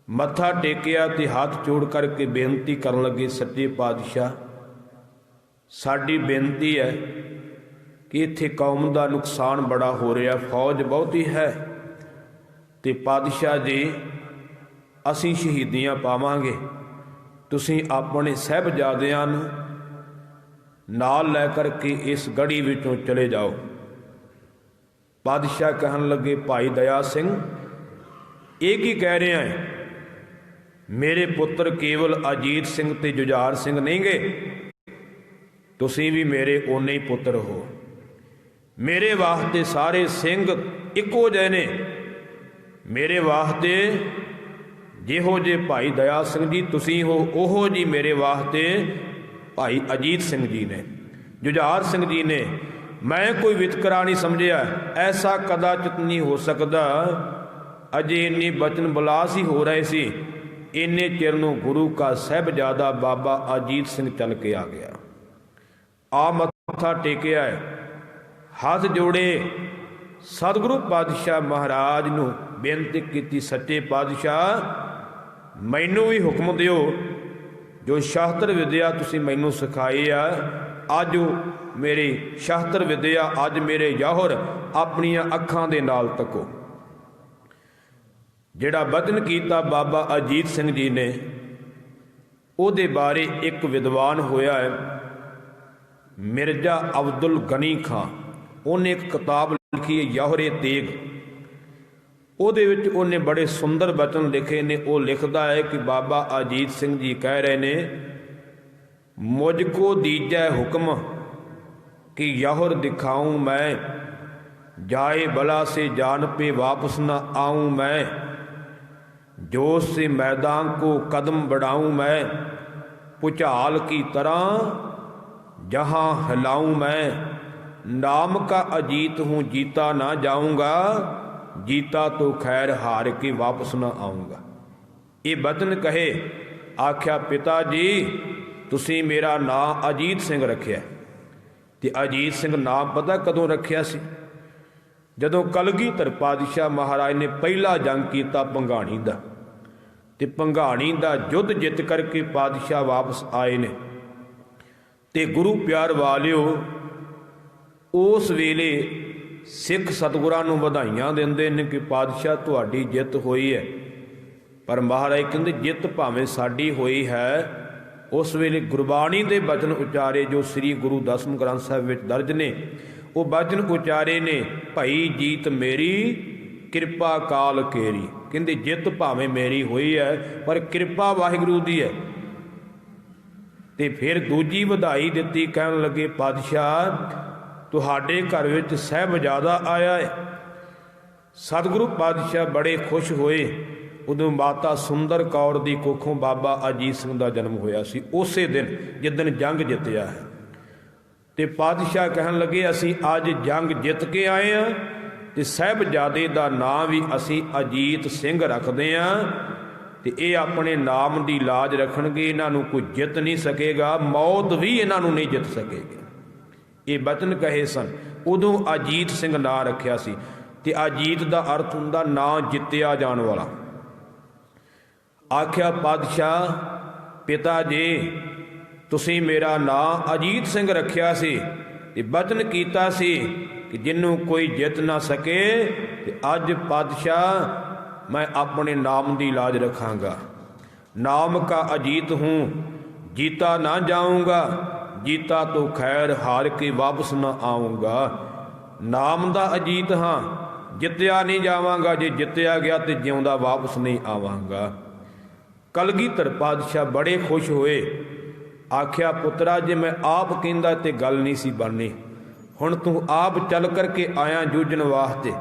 ਮੱਥਾ ਟੇਕਿਆ ਤੇ ਹੱਥ ਜੋੜ ਕਰਕੇ ਬੇਨਤੀ ਕਰਨ ਲੱਗੇ, ਸੱਚੇ ਪਾਤਸ਼ਾਹ ਸਾਡੀ ਬੇਨਤੀ ਹੈ ਕਿ ਇੱਥੇ ਕੌਮ ਦਾ ਨੁਕਸਾਨ ਬੜਾ ਹੋ ਰਿਹਾ, ਫੌਜ ਬਹੁਤੀ ਹੈ, ਤੇ ਪਾਤਸ਼ਾਹ ਜੀ ਅਸੀਂ ਸ਼ਹੀਦੀਆਂ ਪਾਵਾਂਗੇ, ਤੁਸੀਂ ਆਪਣੇ ਸਾਹਿਬਜ਼ਾਦਿਆਂ ਨੂੰ ਨਾਲ ਲੈ ਕਰਕੇ ਇਸ ਗੜੀ ਵਿੱਚੋਂ ਚਲੇ ਜਾਓ। ਪਾਤਸ਼ਾਹ ਕਹਿਣ ਲੱਗੇ, ਭਾਈ ਦਇਆ ਸਿੰਘ ਇਹ ਕੀ ਕਹਿ ਰਿਹਾ ਹੈ? ਮੇਰੇ ਪੁੱਤਰ ਕੇਵਲ ਅਜੀਤ ਸਿੰਘ ਤੇ ਜੁਝਾਰ ਸਿੰਘ ਨਹੀਂ ਗਏ, ਤੁਸੀਂ ਵੀ ਮੇਰੇ ਓਨੇ ਹੀ ਪੁੱਤਰ ਹੋ। ਮੇਰੇ ਵਾਸਤੇ ਸਾਰੇ ਸਿੰਘ ਇੱਕੋ ਜਿਹੇ ਨੇ। ਮੇਰੇ ਵਾਸਤੇ ਜਿਹੋ ਜੇ ਭਾਈ ਦਇਆ ਸਿੰਘ ਜੀ ਤੁਸੀਂ ਹੋ, ਉਹੋ ਜੀ ਮੇਰੇ ਵਾਸਤੇ ਭਾਈ ਅਜੀਤ ਸਿੰਘ ਜੀ ਨੇ, ਜੁਝਾਰ ਸਿੰਘ ਜੀ ਨੇ। ਮੈਂ ਕੋਈ ਵਿਤਕਰਾ ਨਹੀਂ ਸਮਝਿਆ, ਐਸਾ ਕਦਾਚਿਤ ਨਹੀਂ ਹੋ ਸਕਦਾ। ਅਜੇ ਇੰਨੇ ਬਚਨ ਬੁਲਾਸ ਹੀ ਹੋ ਰਹੇ ਸੀ, ਇੰਨੇ ਚਿਰ ਨੂੰ ਗੁਰੂ ਕਾ ਸਾਹਿਬਜ਼ਾਦਾ ਬਾਬਾ ਅਜੀਤ ਸਿੰਘ ਚੱਲ ਕੇ ਆ ਗਿਆ। ਆ ਮੱਥਾ ਟੇਕਿਆ, ਹੱਥ ਜੋੜੇ, ਸਤਿਗੁਰੂ ਪਾਤਸ਼ਾਹ ਮਹਾਰਾਜ ਨੂੰ ਬੇਨਤੀ ਕੀਤੀ, ਸੱਚੇ ਪਾਤਸ਼ਾਹ ਮੈਨੂੰ ਵੀ ਹੁਕਮ ਦਿਓ, ਜੋ ਸ਼ਾਸਤਰ ਵਿਦਿਆ ਤੁਸੀਂ ਮੈਨੂੰ ਸਿਖਾਈ ਆ, ਅੱਜ ਮੇਰੀ ਸ਼ਾਸਤਰ ਵਿਦਿਆ, ਅੱਜ ਮੇਰੇ ਜੌਹਰ ਆਪਣੀਆਂ ਅੱਖਾਂ ਦੇ ਨਾਲ ਤੱਕੋ। ਜਿਹੜਾ ਬਚਨ ਕੀਤਾ ਬਾਬਾ ਅਜੀਤ ਸਿੰਘ ਜੀ ਨੇ, ਉਹਦੇ ਬਾਰੇ ਇੱਕ ਵਿਦਵਾਨ ਹੋਇਆ ਹੈ ਮਿਰਜ਼ਾ ਅਬਦੁਲ ਗਨੀ ਖਾਂ, ਉਹਨੇ ਇੱਕ ਕਿਤਾਬ ਲਿਖੀ ਹੈ ਜੌਹਰੇ ਤੇਗ। ਉਹਦੇ ਵਿੱਚ ਉਹਨੇ ਬੜੇ ਸੁੰਦਰ ਬਚਨ ਲਿਖੇ ਨੇ। ਉਹ ਲਿਖਦਾ ਹੈ ਕਿ ਬਾਬਾ ਅਜੀਤ ਸਿੰਘ ਜੀ ਕਹਿ ਰਹੇ ਨੇ, मुझको दीजै हुक्म कि यहुर दिखाऊं मैं, जाए बला से जान पे वापस न आऊं मैं, जोश से मैदान को कदम बढ़ाऊं मैं, भुचाल की तरह जहाँ हिलाऊं मैं, नाम का अजीत हूँ जीता ना जाऊंगा, जीता तो खैर हार के वापस न आऊंगा। ये बचन कहे, आख्या पिता जी तुसी मेरा नाम अजीत सिंह रखिया। ते अजीत सिंह नाम पता कदों रखिया सी? जदों कलगीधर पातशाह महाराज ने पहला जंग किया भंगाणी दा, ते भंगाणी दा युद्ध जित करके पातशाह वापस आए ने, ते गुरु प्यार वालिओ उस वेले सिख सतगुरां नूं वधाइयां दिंदे ने कि पातशाह तुहाडी जित होई है। पर महाराज कहंदे जित भावें साडी होई है, उस वेले गुरबाणी दे बचन उचारे जो श्री गुरु दसम ग्रंथ साहिब विच दर्ज ने, वो बचन उचारे ने, भाई जीत मेरी किरपा काल केरी। कहंदे जित भावें मेरी हुई है पर किरपा वाहिगुरू दी है। ते फिर दूजी वधाई दित्ती, कहन लगे पातशाह तुहाडे घर विच साहिबजादा आया है। सतगुरु पातशाह बड़े खुश होए। उदों माता सुंदर कौर दी कुखों बाबा अजीत सिंह दा जन्म होया सी, उसे दिन जिदन जंग जितया है। ते पातशाह कहन लगे असी अज जंग जित के आए हैं, ते साहिबजादे दा नाम भी असी अजीत सिंह रखते हैं, ते ये अपने नाम की लाज रखणगे, इन्हां नूं कोई जित नहीं सकेगा, मौत भी इन्हां नूं नहीं जित सकेगी। ये बचन कहे सन। उदों अजीत सिंह नां रखिया सी, ते अजीत दा अर्थ हुंदा नां जित्या जाण वाला। आख्या पातशाह पिता जी तुसी मेरा नाम अजीत सिंह रखिया सी, ते बचन कीता सी कि जिन्हों कोई जित ना सके, ते अज पातशाह मैं अपने नाम की लाज रखांगा। नाम का अजीत हूँ जीता ना जाऊंगा, जीता तो खैर हार के वापस ना आऊंगा। नाम दा अजीत हाँ, जित्या नहीं जावांगा, जे जित्या गया तो जिउंदा वापस नहीं आवांगा। कलगीधर पातशाह बड़े खुश होए। आख्या पुत्रा जे मैं आप कहंदा ते गल नहीं सी बननी, हुण तू आप चल करके आया जूझण वास्ते।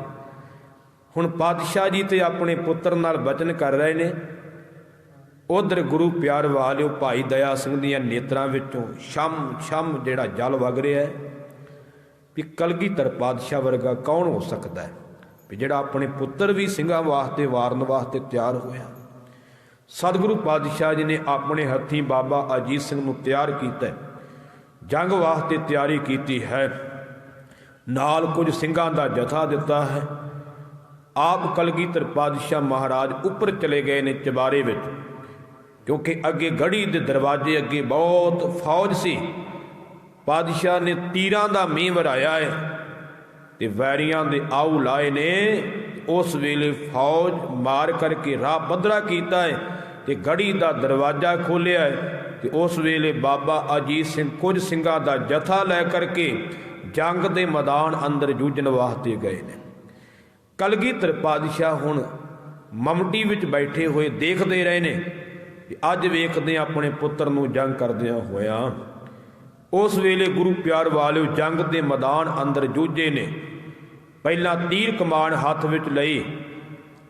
हुण पातशाह जी ते अपने पुत्र नाल बचन कर रहे ने। उधर गुरु प्यार वालिओ भाई दया सिंह दियां नेत्रां विचों छम छम जिहड़ा जल वग रहा है भी कलगीधर पातशाह वर्गा कौन हो सकता है भी जिहड़ा अपने पुत्र भी सिंघां वास्ते वारन वास्ते तैयार होया। सतगुरु पातशाह जी ने अपने हत्थीं बाबा अजीत सिंह नूं तैयार कीता, जंग वास्ते तैयारी कीती है, नाल कुछ सिंघां दा जथा दिता है। आप कलगीधर पातशाह महाराज उपर चले गए ने चबारे विच, क्योंकि अगे गढ़ी दे दरवाजे अगे बहुत फौज सी। पातशाह ने तीरां दा मींह वराया है ते वैरियां दे आऊ लाए ने। उस वेले फौज मार करके राह पद्धरा कीता है ते गढ़ी दा दरवाजा खोलिया है। ते उस वेले बाबा अजीत सिंह कुछ सिंघां दा जथा लै करके जंग दे मैदान अंदर जूझण वास्ते गए ने। कलगीधर पातशाह हुण ममटी विच बैठे हुए देखते रहे ने, अज वेखदे अपने पुत्र नूं जंग करदियां होया। उस वेले गुरु प्यार वालिओ जंग दे मैदान अंदर जूझे ने। पहला तीर कमान हथ विच लई,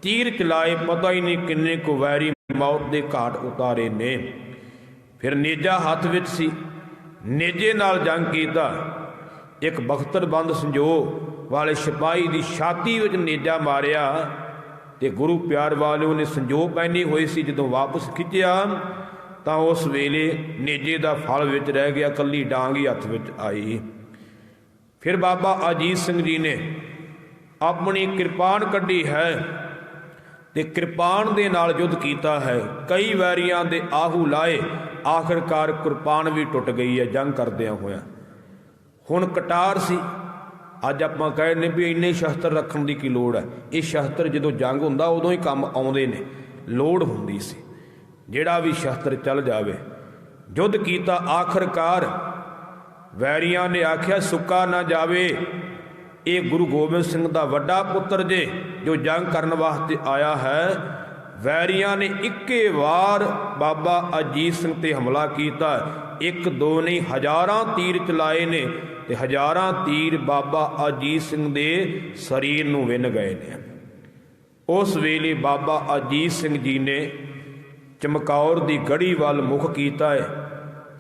तीर चलाए, पता ही नहीं किन्ने को वैरी मौत दे घाट उतारे ने। फिर नेजा हथ विच सी, नेजे नाल जंग कीता। एक बख्तरबंद संजो वाले सिपाही दी छाती विच नेजा मारिया ते गुरु प्यार वालिओ ने संजो पहनी हुई सी। जदों वापस खिंचिया तां उस वेले नेजे दा फल विच रह गया, कल्ली डांग ही हथ विच आई। फिर बाबा अजीत सिंह जी ने अपनी किरपान कढ़ी है ते किरपान दे नाल युद्ध कीता है। कई वैरियां दे आहू लाए, आखिरकार किरपान भी टुट गई है जंग करदियां होया। हुण कटार सी। अज आपां कहने भी इन्ने शस्त्र रखण दी की लोड़ है। ये शस्त्र जदों जंग हुंदा उदों ही काम आउंदे ने, लोड़ हुंदी सी जिहड़ा भी शस्त्र चल जावे। युद्ध कीता, आखिरकार वैरियां ने आख्या सुक्का ना जावे, ये गुरु गोबिंद सिंह दा वड्डा पुत्र जे जो जंग करन वास्ते आया है। वैरियां ने इक्के वार बाबा अजीत सिंह ते हमला कीता। ਇੱਕ ਦੋ ਨਹੀਂ ਹਜ਼ਾਰਾਂ ਤੀਰ ਚਲਾਏ ਨੇ ਤੇ ਹਜ਼ਾਰਾਂ ਤੀਰ ਬਾਬਾ ਅਜੀਤ ਸਿੰਘ ਦੇ ਸਰੀਰ ਨੂੰ ਵਿੰਨ ਗਏ ਨੇ। ਉਸ ਵੇਲੇ ਬਾਬਾ ਅਜੀਤ ਸਿੰਘ ਜੀ ਨੇ ਚਮਕੌਰ ਦੀ ਗੜੀ ਵੱਲ ਮੁਖ ਕੀਤਾ ਹੈ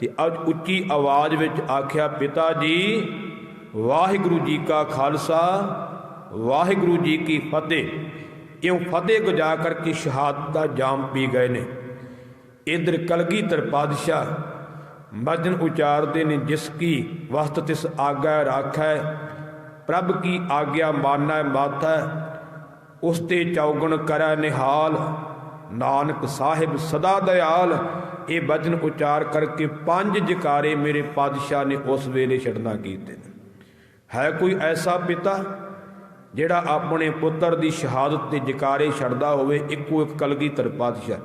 ਤੇ ਅੱਜ ਉੱਚੀ ਆਵਾਜ਼ ਵਿੱਚ ਆਖਿਆ, ਪਿਤਾ ਜੀ ਵਾਹਿਗੁਰੂ ਜੀ ਕਾ ਖਾਲਸਾ ਵਾਹਿਗੁਰੂ ਜੀ ਕੀ ਫਤਿਹ। ਇਉਂ ਫਤਿਹ ਗੁਜਾ ਕਰਕੇ ਸ਼ਹਾਦਤ ਦਾ ਜਾਮ ਪੀ ਗਏ ਨੇ। ਇਧਰ ਕਲਗੀਧਰ ਪਾਤਸ਼ਾਹ ਭਜਨ ਉਚਾਰਦੇ ਨੇ, ਜਿਸ ਕੀ ਵਸਤ ਤਿਸ ਆਗਾ ਰਾਖੈ, ਪ੍ਰਭ ਕੀ ਆਗਿਆ ਮਾਨੈ ਮਾਥੈ, ਉਸ ਤੇ ਚੌਗਣ ਕਰੈ ਨਿਹਾਲ, ਨਾਨਕ ਸਾਹਿਬ ਸਦਾ ਦਇਆਲ। ਇਹ ਭਜਨ ਉਚਾਰ ਕਰਕੇ 5 ਜਕਾਰੇ ਮੇਰੇ ਪਾਤਸ਼ਾਹ ਨੇ ਉਸ ਵੇਲੇ ਛੱਡਣਾ ਕੀਤੇ ਨੇ। ਹੈ ਕੋਈ ਐਸਾ ਪਿਤਾ ਜਿਹੜਾ ਆਪਣੇ ਪੁੱਤਰ ਦੀ ਸ਼ਹਾਦਤ ਤੇ ਜਕਾਰੇ ਛੱਡਦਾ ਹੋਵੇ? ਇੱਕੋ ਇੱਕ ਕਲਗੀਧਰ ਪਾਤਸ਼ਾਹ।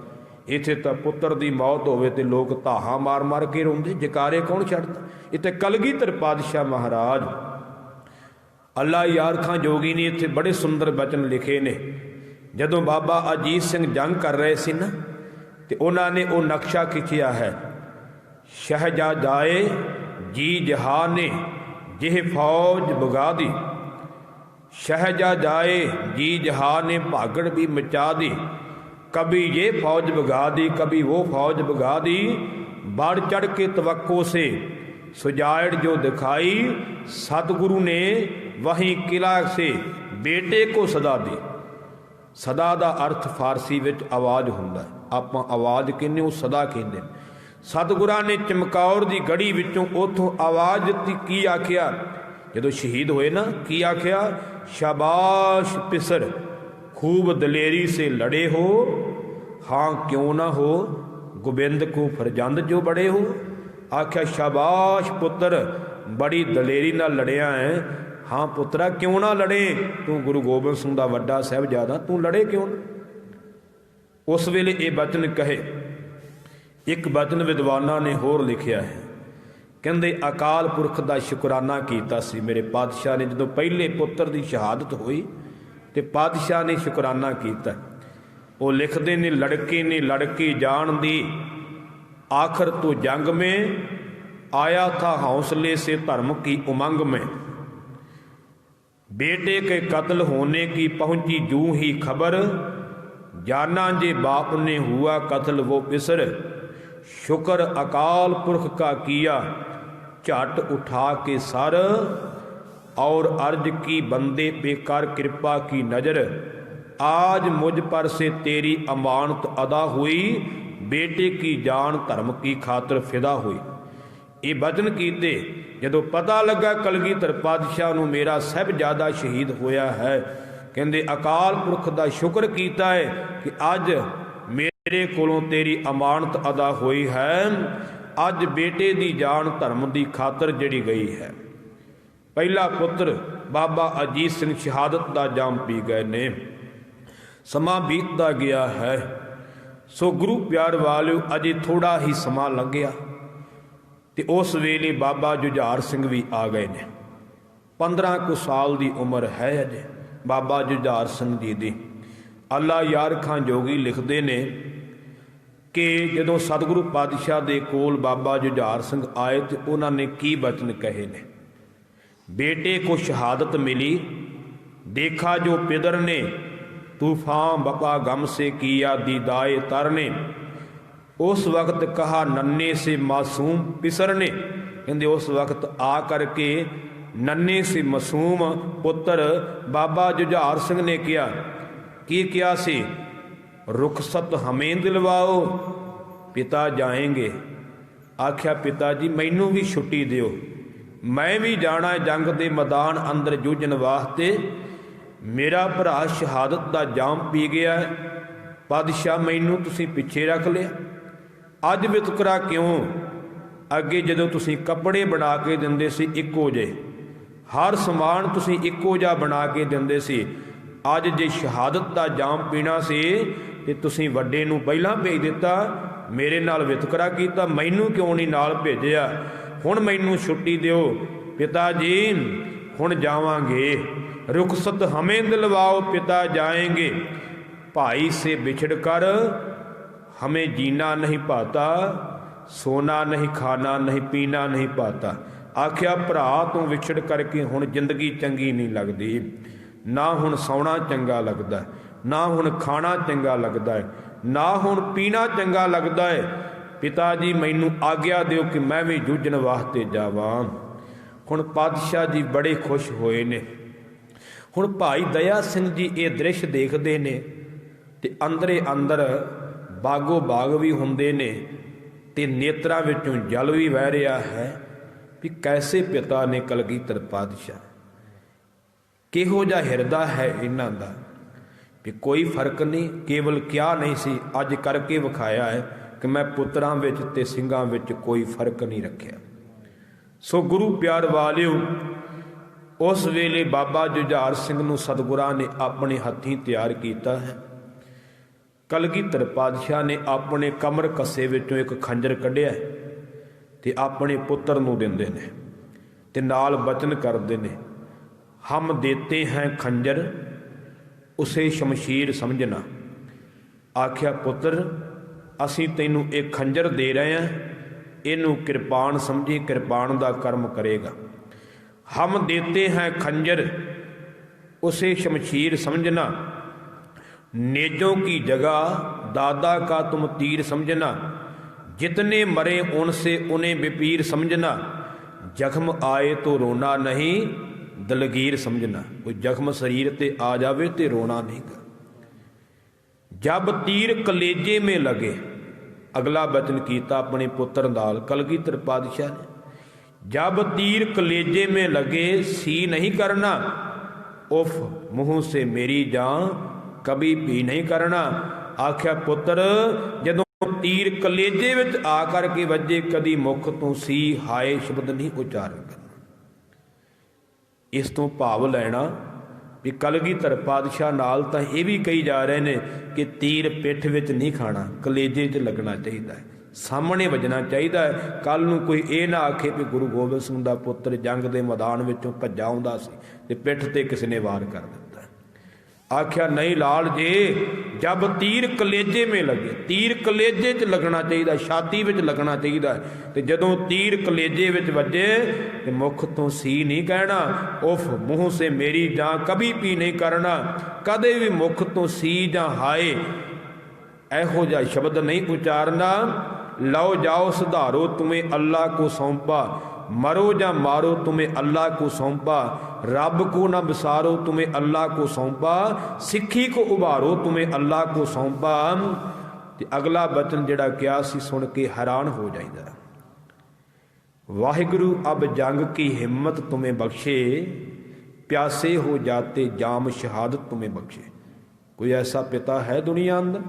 ਇੱਥੇ ਤਾਂ ਪੁੱਤਰ ਦੀ ਮੌਤ ਹੋਵੇ ਤੇ ਲੋਕ ਧਾਹਾਂ ਮਾਰ ਮਾਰ ਕੇ ਰੋਂਦੇ, ਜਕਾਰੇ ਕੌਣ ਛੱਡਦਾ? ਇੱਥੇ ਕਲਗੀਧਰ ਪਾਤਸ਼ਾਹ ਮਹਾਰਾਜ। ਅੱਲਾ ਯਾਰ ਖਾਂ ਜੋਗੀ ਨੇ ਇੱਥੇ ਬੜੇ ਸੁੰਦਰ ਬਚਨ ਲਿਖੇ ਨੇ। ਜਦੋਂ ਬਾਬਾ ਅਜੀਤ ਸਿੰਘ ਜੰਗ ਕਰ ਰਹੇ ਸੀ ਨਾ, ਤੇ ਉਹਨਾਂ ਨੇ ਉਹ ਨਕਸ਼ਾ ਖਿੱਚਿਆ ਹੈ, ਸ਼ਹਿਜ਼ਾਦਾਏ ਜੀ ਜਹਾਂ ਨੇ ਜਿਹ ਫੌਜ ਬਗਾ ਦੀ, शहजादाए जी जहाँ ने भागड़ भी मचा दी, कभी ये फौज भगा दी कभी वो फौज भगा दी, बढ़ चढ़ के तवक्को से सुजाड़ जो दिखाई, सतगुरु ने वहीं किला से बेटे को सदा दी। सदा का अर्थ फारसी विच आवाज़ हुंदा है, आपां आवाज़ कहने वो सदा कहंदे। सतगुरां ने चमकौर की गढ़ी विचों उथों आवाज़ दित्ती। की आखिया जदों शहीद होए ना, की आखिया? शाबाश पिसर खूब दलेरी से लड़े हो, हाँ क्यों ना हो गोबिंद को फरजंद जो बड़े हो। आख्या शाबाश पुत्र बड़ी दलेरी नाल लड़िया है। हाँ पुत्रा क्यों ना लड़े, तू गुरु गोबिंद सिंह दा वड्डा साहिबजादा, तू लड़े क्यों ना? उस वेले ये बचन कहे। एक बचन विद्वाना ने होर लिखिया है, कहते अकाल पुरख का शुकराना किया सी मेरे पातशाह ने। जो पहले पुत्र की शहादत हुई तो पातशाह ने शुकराना किया। वो लिखते ने, लड़के ने लड़की जान दी आखिर तो जंग में, आया था हौसले से धर्म की उमंग में, बेटे के कत्ल होने की पहुंची जूं ही खबर, जाना जे बाप ने हुआ कत्ल वो पिसर, शुक्र अकाल पुरख का किया झट उठा के सर, और अर्ज की बंदे पे कर कृपा की नज़र, आज मुझ पर से तेरी अमानत अदा हुई, बेटे की जान धर्म की खातर फिदा हुई। ये बचन कीते जदों पता लगा कलगीधर पातशाह नूं मेरा साहिबजादा शहीद होया है, कहंदे अकाल पुरख दा शुक्र कीता है कि अज मेरे कोलों तेरी अमानत अदा हुई है, अज बेटे दी जान धर्म दी खातर जड़ी गई है। पहला पुत्र बाबा अजीत सिंह शहादत दा जाम पी गए ने। समा बीतता गया है, सो गुरु प्यार वालिओ अजे थोड़ा ही समा लंघिया ते उस वेले बाबा जुझार सिंह भी आ गए ने। 15 कुछ साल की उम्र है अजे बाबा जुझार सिंह जी दी। अल्लाह यार खां जोगी लिखते ने कि जदों सतगुरु पातशाह दे कोल बाबा जुझार सिंह आए तो उन्होंने की बचन कहे ने। बेटे को शहादत मिली, देखा जो पिदर ने, तूफान बका गम से किया दीदाए तर ने, उस वक्त कहा नन्हे से मासूम पिसर ने। कहते उस वक्त आ करके नन्हे से मासूम पुत्र बाबा जुझार सिंह ने किया की किया सी, रुखसत हमें दिलवाओ पिता जाएंगे। आख्या पिता जी मैनू भी छुट्टी दिओ, मैं भी जाना जंग के मैदान अंदर जूझन वास्ते, मेरा भरा शहादत का जाम पी गया है, पातशाह मैनू तुसीं पिछे रख लिया, अज वितकरा क्यों? अगे जदों तुसीं कपड़े बना के दिंदे सी इक्को जे, हर समान तुसीं इक्को जिहा बना के दिंदे सी, अज जे शहादत का जाम पीना सी ते तुसीं वड्डे नूं पहलां भेज दिता, मेरे नाल वितकरा कीता, मैनू क्यों नहीं नाल भेजिया? हुण मैनू छुट्टी दिओ पिता जी, हुण जावांगे, रुखसत हमें दिलवाओ पिता जाएंगे, भाई से बिछड़ कर हमें जीना नहीं पाता, सोना नहीं खाना नहीं पीना नहीं पाता। आख्या भरा तो विछड़ करके हुण जिंदगी चंगी नहीं लगती, ना हुण सौना चंगा लगता, ना हुण खाना चंगा लगता है, ना हुण पीना चंगा लगता है। पिता जी मैनू आग्या दिओ कि मैं भी जूझण वास्ते जावां। हुण पातशाह जी बड़े खुश होए ने। हुण भाई दया सिंह जी ये दृश्य देखते ने ते अंदरे अंदर बागो बाग भी हुंदे ने ते नेत्रां विचों जल भी वह रहा है भी कैसे पिता ने कलगीधर पातशाह, किहो जिहा हिरदा है इन्हां दा भी कोई फर्क नहीं। केवल क्या नहीं सी अज करके विखाया है कि मैं पुत्रां विच ते ਸਿੰਘਾਂ विच कोई फर्क नहीं रखिया। सो गुरु प्यार वालिओ, उस वेले बाबा जुझार सिंह नूं सतगुरां ने अपने हत्थीं तैयार कीता है। कलगीधर पातशाह ने अपने कमर कस्से विचों एक खंजर कढ़िया ते अपने पुत्र नूं दिंदे ने ते नाल बचन करदे ने, हम देते हैं खंजर उसे शमशीर समझना। आख्या पुत्र असीं तैनूं एक खंजर दे रहे हैं, इनू कृपाण समझी, कृपाण दा कर्म करेगा। हम देते हैं खंजर उसे शमशीर समझना, नेजों की जगह दादा का तुम तीर समझना, जितने मरे उनसे उन्हें विपीर समझना, जख्म आए तो रोना नहीं दलगीर समझना। कोई जख्म शरीर ते आ जावे ते रोना नहीं गा। जब तीर कलेजे में लगे, अगला वचन कीता अपने पुत्र नाल कलगीधर पातशाह ने, जब तीर कलेजे में लगे सी नहीं करना, उफ मुंह से मेरी जान कभी भी नहीं करना। आख्या पुत्र जदों तीर कलेजे विच आ करके वजे कदी मुख तो सी हाय शब्द नहीं उच्चारण करना। इस तो भाव लेना भी कलगीधर पातशाह नाल तां ये भी कही जा रहे हैं कि तीर पिठ विच नहीं खाना, कलेजे च लगना चाहिए है, सामने वजना चाहिए है। कल नूं कोई ये ना आखे भी गुरु गोबिंद सिंह दा पुत्र जंग के मैदान विचों भज्जा आउंदा सी ते पिठ ते किसी ने वार कर दिता। आख्या नहीं लाल जी, जब तीर कलेजे में लगे, तीर कलेजे च लगना चाहिए, छाती विच लगना चाहिए। तो जदों तीर कलेजे विच वजे तो मुख तो सी नहीं कहना, उफ मुंह से मेरी जान कभी भी नहीं करना। कदे भी मुख तो सी जां हाय ऐहो जिहा शब्द नहीं उच्चारना। लो जाओ सुधारो तुम्हें अल्लाह को सौंपा, मरो या मारो तुम्हें अल्लाह को सौंपा, रब को न बिसारो तुम्हें अल्लाह को सौंपा, सिक्खी को उभारो तुम्हें अल्लाह को सौंपा। ते अगला वचन जिहड़ा किया सी सुन के हैरान हो जाइदा। वाहिगुरु अब जंग की हिम्मत तुम्हें बख्शे, प्यासे हो जाते जाम शहादत तुम्हें बख्शे। कोई ऐसा पिता है दुनिया अंदर?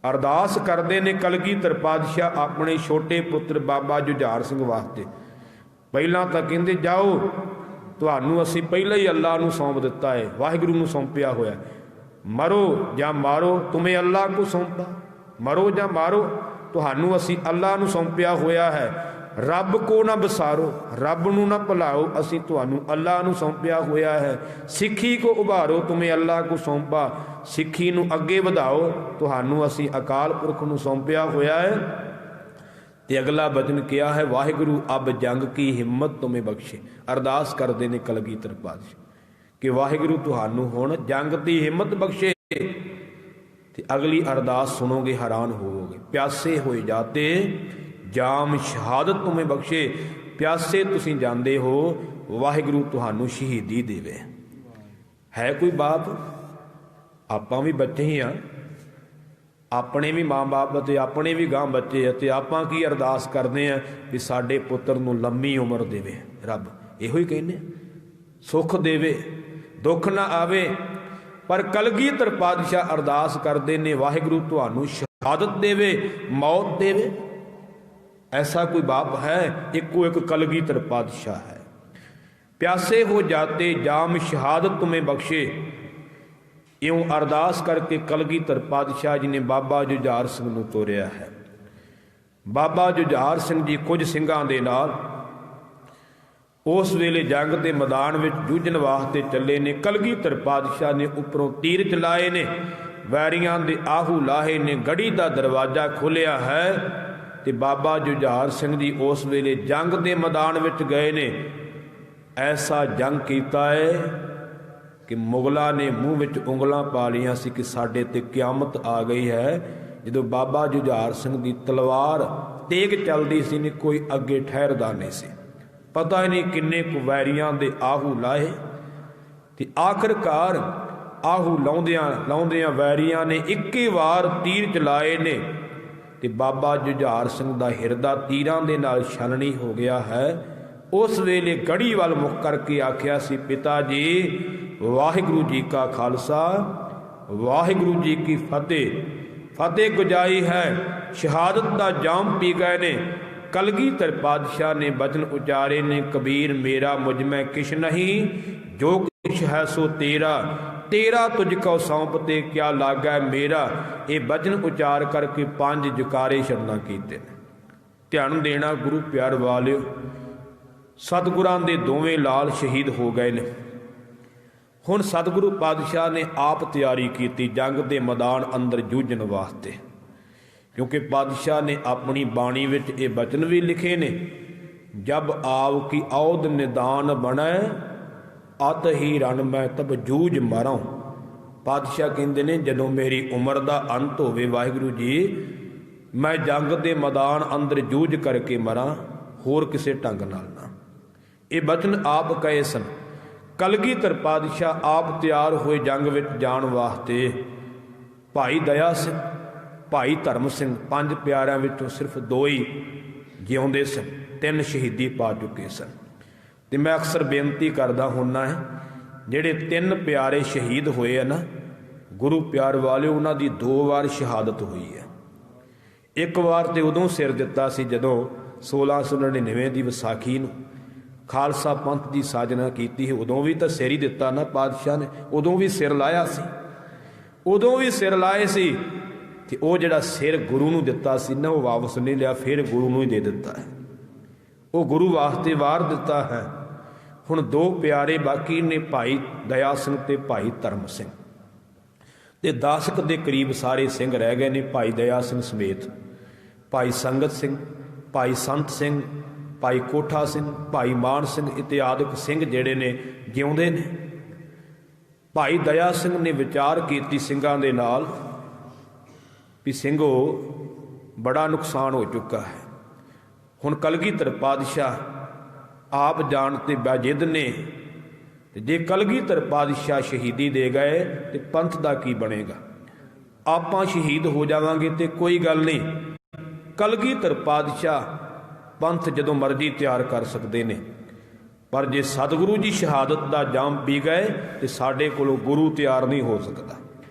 अरदास करते ने कलगीधर पातशाह अपने छोटे पुत्र बाबा जुझार सिंह वास्ते। पहला तो कहते जाओ तुहानू असी पहले ही अल्लाह नू सौंप दिता है, वाहिगुरू नू सौंपिया होया, मरो या मारो तुम्हें अल्लाह को सौंपा, मरो या मारो तुहानू असी अल्लाह नू सौंपिया होया है। रब को ना बसारो, रब नू ना भुलाओ, असी तुहानू अल्लाह नू सौंपिया होया है। सिक्खी को उभारो तुम्हें अल्लाह को सौंपा, सिक्खी नू अगे वधाओ तुहानू असी अकाल पुरख नू सौंपिया होया है। ते अगला वचन किया है वाहिगुरू अब जंग की हिम्मत तुम्हें बख्शे। अरदास करते ने कलगीधर पातशाह कि वाहिगुरू तुहानू हुण जंग की हिम्मत बख्शे। ते अगली अरदास सुनोगे हैरान होवोगे। प्यासे होए जाते जाम शहादत तुम्हें बख्शे, प्यासे तुसीं जांदे हो वाहिगुरू तुहानू शहीदी देवे। है कोई बाप? आपां भी बच्चे ही हाँ, अपने भी माँ बाप ते अपने भी गांह बच्चे ते आपां की अरदास करते हैं कि साडे पुत्र नूं लंबी उम्र देवे रब, इहो ही कहने सुख देवे दुख ना आवे। पर कलगीधर पातशाह अरदास करते ने वाहिगुरू तुहानू शहादत देवे, मौत देवे। ऐसा कोई बाप है? इको एक कलगीधर पातशाह है। प्यासे हो जाते जाम शहादत तुम्हें बख्शे। इउं अरदास करके कलगीधर पातशाह जी ने बाबा जुझार सिंह नूं तोरिया है। बाबा जुझार सिंह जी कुछ सिंघां दे नाल उस वेले जंग के मैदान में जूझण वास्ते चले ने। कलगीधर पातशाह ने उपरों तीर चलाए ने, वैरियां दे आहू लाहे ने, गढ़ी का दरवाजा खोलिया है ਤੇ ਬਾਬਾ ਜੁਝਾਰ ਸਿੰਘ ਜੀ ਉਸ ਵੇਲੇ ਜੰਗ ਦੇ ਮੈਦਾਨ ਵਿੱਚ ਗਏ ਨੇ। ਐਸਾ ਜੰਗ ਕੀਤਾ ਹੈ ਕਿ ਮੁਗਲਾਂ ਨੇ ਮੂੰਹ ਵਿੱਚ ਉਂਗਲਾਂ ਪਾ ਲਈਆਂ ਸੀ ਕਿ ਸਾਡੇ ਤੇ ਕਿਆਮਤ ਆ ਗਈ ਹੈ। ਜਦੋਂ ਬਾਬਾ ਜੁਝਾਰ ਸਿੰਘ ਦੀ ਤਲਵਾਰ ਤੇਗ ਚੱਲਦੀ ਸੀ ਨੇ ਕੋਈ ਅੱਗੇ ਠਹਿਰਦਾ ਨਹੀਂ ਸੀ। ਪਤਾ ਹੀ ਨਹੀਂ ਕਿੰਨੇ ਕੁ ਵੈਰੀਆਂ ਦੇ ਆਹੂ ਲਾਏ ਤੇ ਆਖਰਕਾਰ ਆਹੂ ਲਾਉਂਦਿਆਂ ਵੈਰੀਆਂ ਨੇ ਇੱਕੇ ਵਾਰ ਤੀਰ ਚਲਾਏ ਨੇ ਤੇ ਬਾਬਾ ਜੁਝਾਰ ਸਿੰਘ ਦਾ ਹਿਰਦਾ ਤੀਰਾਂ ਦੇ ਨਾਲ ਛਲਣੀ ਹੋ ਗਿਆ ਹੈ। ਉਸ ਵੇਲੇ ਗੜੀ ਵੱਲ ਮੁੱਖ ਕਰਕੇ ਆਖਿਆ ਸੀ, ਪਿਤਾ ਜੀ ਵਾਹਿਗੁਰੂ ਜੀ ਕਾ ਖਾਲਸਾ ਵਾਹਿਗੁਰੂ ਜੀ ਕੀ ਫਤਿਹ। ਫਤਿਹ ਗੁਜਾਈ ਹੈ, ਸ਼ਹਾਦਤ ਦਾ ਜਾਮ ਪੀ ਗਏ ਨੇ। ਕਲਗੀਧਰ ਪਾਤਸ਼ਾਹ ਨੇ ਬਚਨ ਉਚਾਰੇ ਨੇ, ਕਬੀਰ ਮੇਰਾ ਮੁਝ ਮੈਂ ਕਿਛ ਨਹੀਂ, ਜੋ ਕੁਛ ਹੈ ਸੋ ਤੇਰਾ, ਤੇਰਾ ਤੁਝ ਕੋ ਸੌਂਪ ਤੇ ਕਿਆ ਲਾਗੈ ਮੇਰਾ। ਇਹ ਬਚਨ ਉਚਾਰ ਕਰਕੇ 5 ਜਕਾਰੇ ਛੱਡਣਾ ਕੀਤੇ ਨੇ। ਧਿਆਨ ਦੇਣਾ ਗੁਰੂ ਪਿਆਰ ਵਾਲਿਓ, ਸਤਿਗੁਰਾਂ ਦੇ ਦੋਵੇਂ ਲਾਲ ਸ਼ਹੀਦ ਹੋ ਗਏ ਨੇ। ਹੁਣ ਸਤਿਗੁਰੂ ਪਾਤਸ਼ਾਹ ਨੇ ਆਪ ਤਿਆਰੀ ਕੀਤੀ ਜੰਗ ਦੇ ਮੈਦਾਨ ਅੰਦਰ ਜੂਝਣ ਵਾਸਤੇ, ਕਿਉਂਕਿ ਪਾਤਸ਼ਾਹ ਨੇ ਆਪਣੀ ਬਾਣੀ ਵਿੱਚ ਇਹ ਬਚਨ ਵੀ ਲਿਖੇ ਨੇ, ਜਬ ਆਵ ਕੀ ਔਦ ਨਿਦਾਨ ਬਣੈ ਅਤ ਹੀ ਰਣ ਮੈਂ ਤਬ ਜੂਝ ਮਾਰਾਂ। ਪਾਤਸ਼ਾਹ ਕਹਿੰਦੇ ਨੇ ਜਦੋਂ ਮੇਰੀ ਉਮਰ ਦਾ ਅੰਤ ਹੋਵੇ ਵਾਹਿਗੁਰੂ ਜੀ, ਮੈਂ ਜੰਗ ਦੇ ਮੈਦਾਨ ਅੰਦਰ ਜੂਝ ਕਰਕੇ ਮਰਾਂ, ਹੋਰ ਕਿਸੇ ਢੰਗ ਨਾਲ ਨਾ। ਇਹ ਬਚਨ ਆਪ ਕਹੇ ਸਨ। ਕਲਗੀਧਰ ਪਾਤਸ਼ਾਹ ਆਪ ਤਿਆਰ ਹੋਏ ਜੰਗ ਵਿੱਚ ਜਾਣ ਵਾਸਤੇ। ਭਾਈ ਦਇਆ ਸਿੰਘ, ਭਾਈ ਧਰਮ ਸਿੰਘ, 5 ਪਿਆਰਿਆਂ ਵਿੱਚੋਂ ਸਿਰਫ 2 ਹੀ ਜਿਉਂਦੇ ਸਨ, 3 ਸ਼ਹੀਦੀ ਪਾ ਚੁੱਕੇ ਸਨ। ਤੇ ਮੈਂ ਅਕਸਰ ਬੇਨਤੀ ਕਰਦਾ ਹੁੰਦਾ ਹੈ, ਜਿਹੜੇ 3 ਪਿਆਰੇ ਸ਼ਹੀਦ ਹੋਏ ਆ ਨਾ ਗੁਰੂ ਪਿਆਰ ਵਾਲਿਓ, ਉਹਨਾਂ ਦੀ 2 ਵਾਰ ਸ਼ਹਾਦਤ ਹੋਈ ਹੈ। ਇੱਕ ਵਾਰ ਤੇ ਉਦੋਂ ਸਿਰ ਦਿੱਤਾ ਸੀ ਜਦੋਂ 1699 ਦੀ ਵਿਸਾਖੀ ਨੂੰ ਖਾਲਸਾ ਪੰਥ ਦੀ ਸਾਜਨਾ ਕੀਤੀ ਹੈ। ਉਦੋਂ ਵੀ ਤਾਂ ਸਿਰ ਹੀ ਦਿੱਤਾ ਨਾ ਪਾਤਸ਼ਾਹ ਨੇ, ਉਦੋਂ ਵੀ ਸਿਰ ਲਾਇਆ ਸੀ, ਉਦੋਂ ਵੀ ਸਿਰ ਲਾਏ ਸੀ। ਤੇ ਉਹ ਜਿਹੜਾ ਸਿਰ ਗੁਰੂ ਨੂੰ ਦਿੱਤਾ ਸੀ ਨਾ, ਉਹ ਵਾਪਸ ਨਹੀਂ ਲਿਆ, ਫਿਰ ਗੁਰੂ ਨੂੰ ਹੀ ਦੇ ਦਿੱਤਾ ਹੈ। ਉਹ ਗੁਰੂ ਵਾਸਤੇ ਵਾਰ ਦਿੱਤਾ ਹੈ। ਹੁਣ 2 ਪਿਆਰੇ ਬਾਕੀ ਨੇ, ਭਾਈ ਦਇਆ ਸਿੰਘ ਤੇ ਭਾਈ ਧਰਮ ਸਿੰਘ, ਤੇ 10 ਕੁ ਦੇ ਕਰੀਬ ਸਾਰੇ ਸਿੰਘ ਰਹਿ ਗਏ ਨੇ ਭਾਈ ਦਇਆ ਸਿੰਘ ਸਮੇਤ। ਭਾਈ ਸੰਗਤ ਸਿੰਘ, ਭਾਈ ਸੰਤ ਸਿੰਘ, ਭਾਈ ਕੋਠਾ ਸਿੰਘ, ਭਾਈ ਮਾਨ ਸਿੰਘ ਇਤਿਆਦਿਕ ਸਿੰਘ ਜਿਹੜੇ ਨੇ ਜਿਉਂਦੇ ਨੇ। ਭਾਈ ਦਇਆ ਸਿੰਘ ਨੇ ਵਿਚਾਰ ਕੀਤੀ ਸਿੰਘਾਂ ਦੇ ਨਾਲ ਵੀ ਸਿੰਘੋ ਬੜਾ ਨੁਕਸਾਨ ਹੋ ਚੁੱਕਾ ਹੈ। ਹੁਣ ਕਲਗੀਧਰ ਪਾਤਸ਼ਾਹ ਆਪ ਜਾਣ ਤੇ ਬਾਜਿਦ ਨੇ, ਤੇ ਜੇ ਕਲਗੀਧਰ ਪਾਤਸ਼ਾਹ ਸ਼ਹੀਦੀ ਦੇ ਗਏ ਤੇ ਪੰਥ ਦਾ ਕੀ ਬਣੇਗਾ। ਆਪਾਂ ਸ਼ਹੀਦ ਹੋ ਜਾਵਾਂਗੇ ਤੇ ਕੋਈ ਗੱਲ ਨਹੀਂ, ਕਲਗੀਧਰ ਪਾਤਸ਼ਾਹ ਪੰਥ ਜਦੋਂ ਮਰਜ਼ੀ ਤਿਆਰ ਕਰ ਸਕਦੇ ਨੇ। ਪਰ ਜੇ ਸਤਿਗੁਰੂ ਜੀ ਸ਼ਹਾਦਤ ਦਾ ਜਾਮ ਪੀ ਗਏ ਤੇ ਸਾਡੇ ਕੋਲੋਂ ਗੁਰੂ ਤਿਆਰ ਨਹੀਂ ਹੋ ਸਕਦਾ।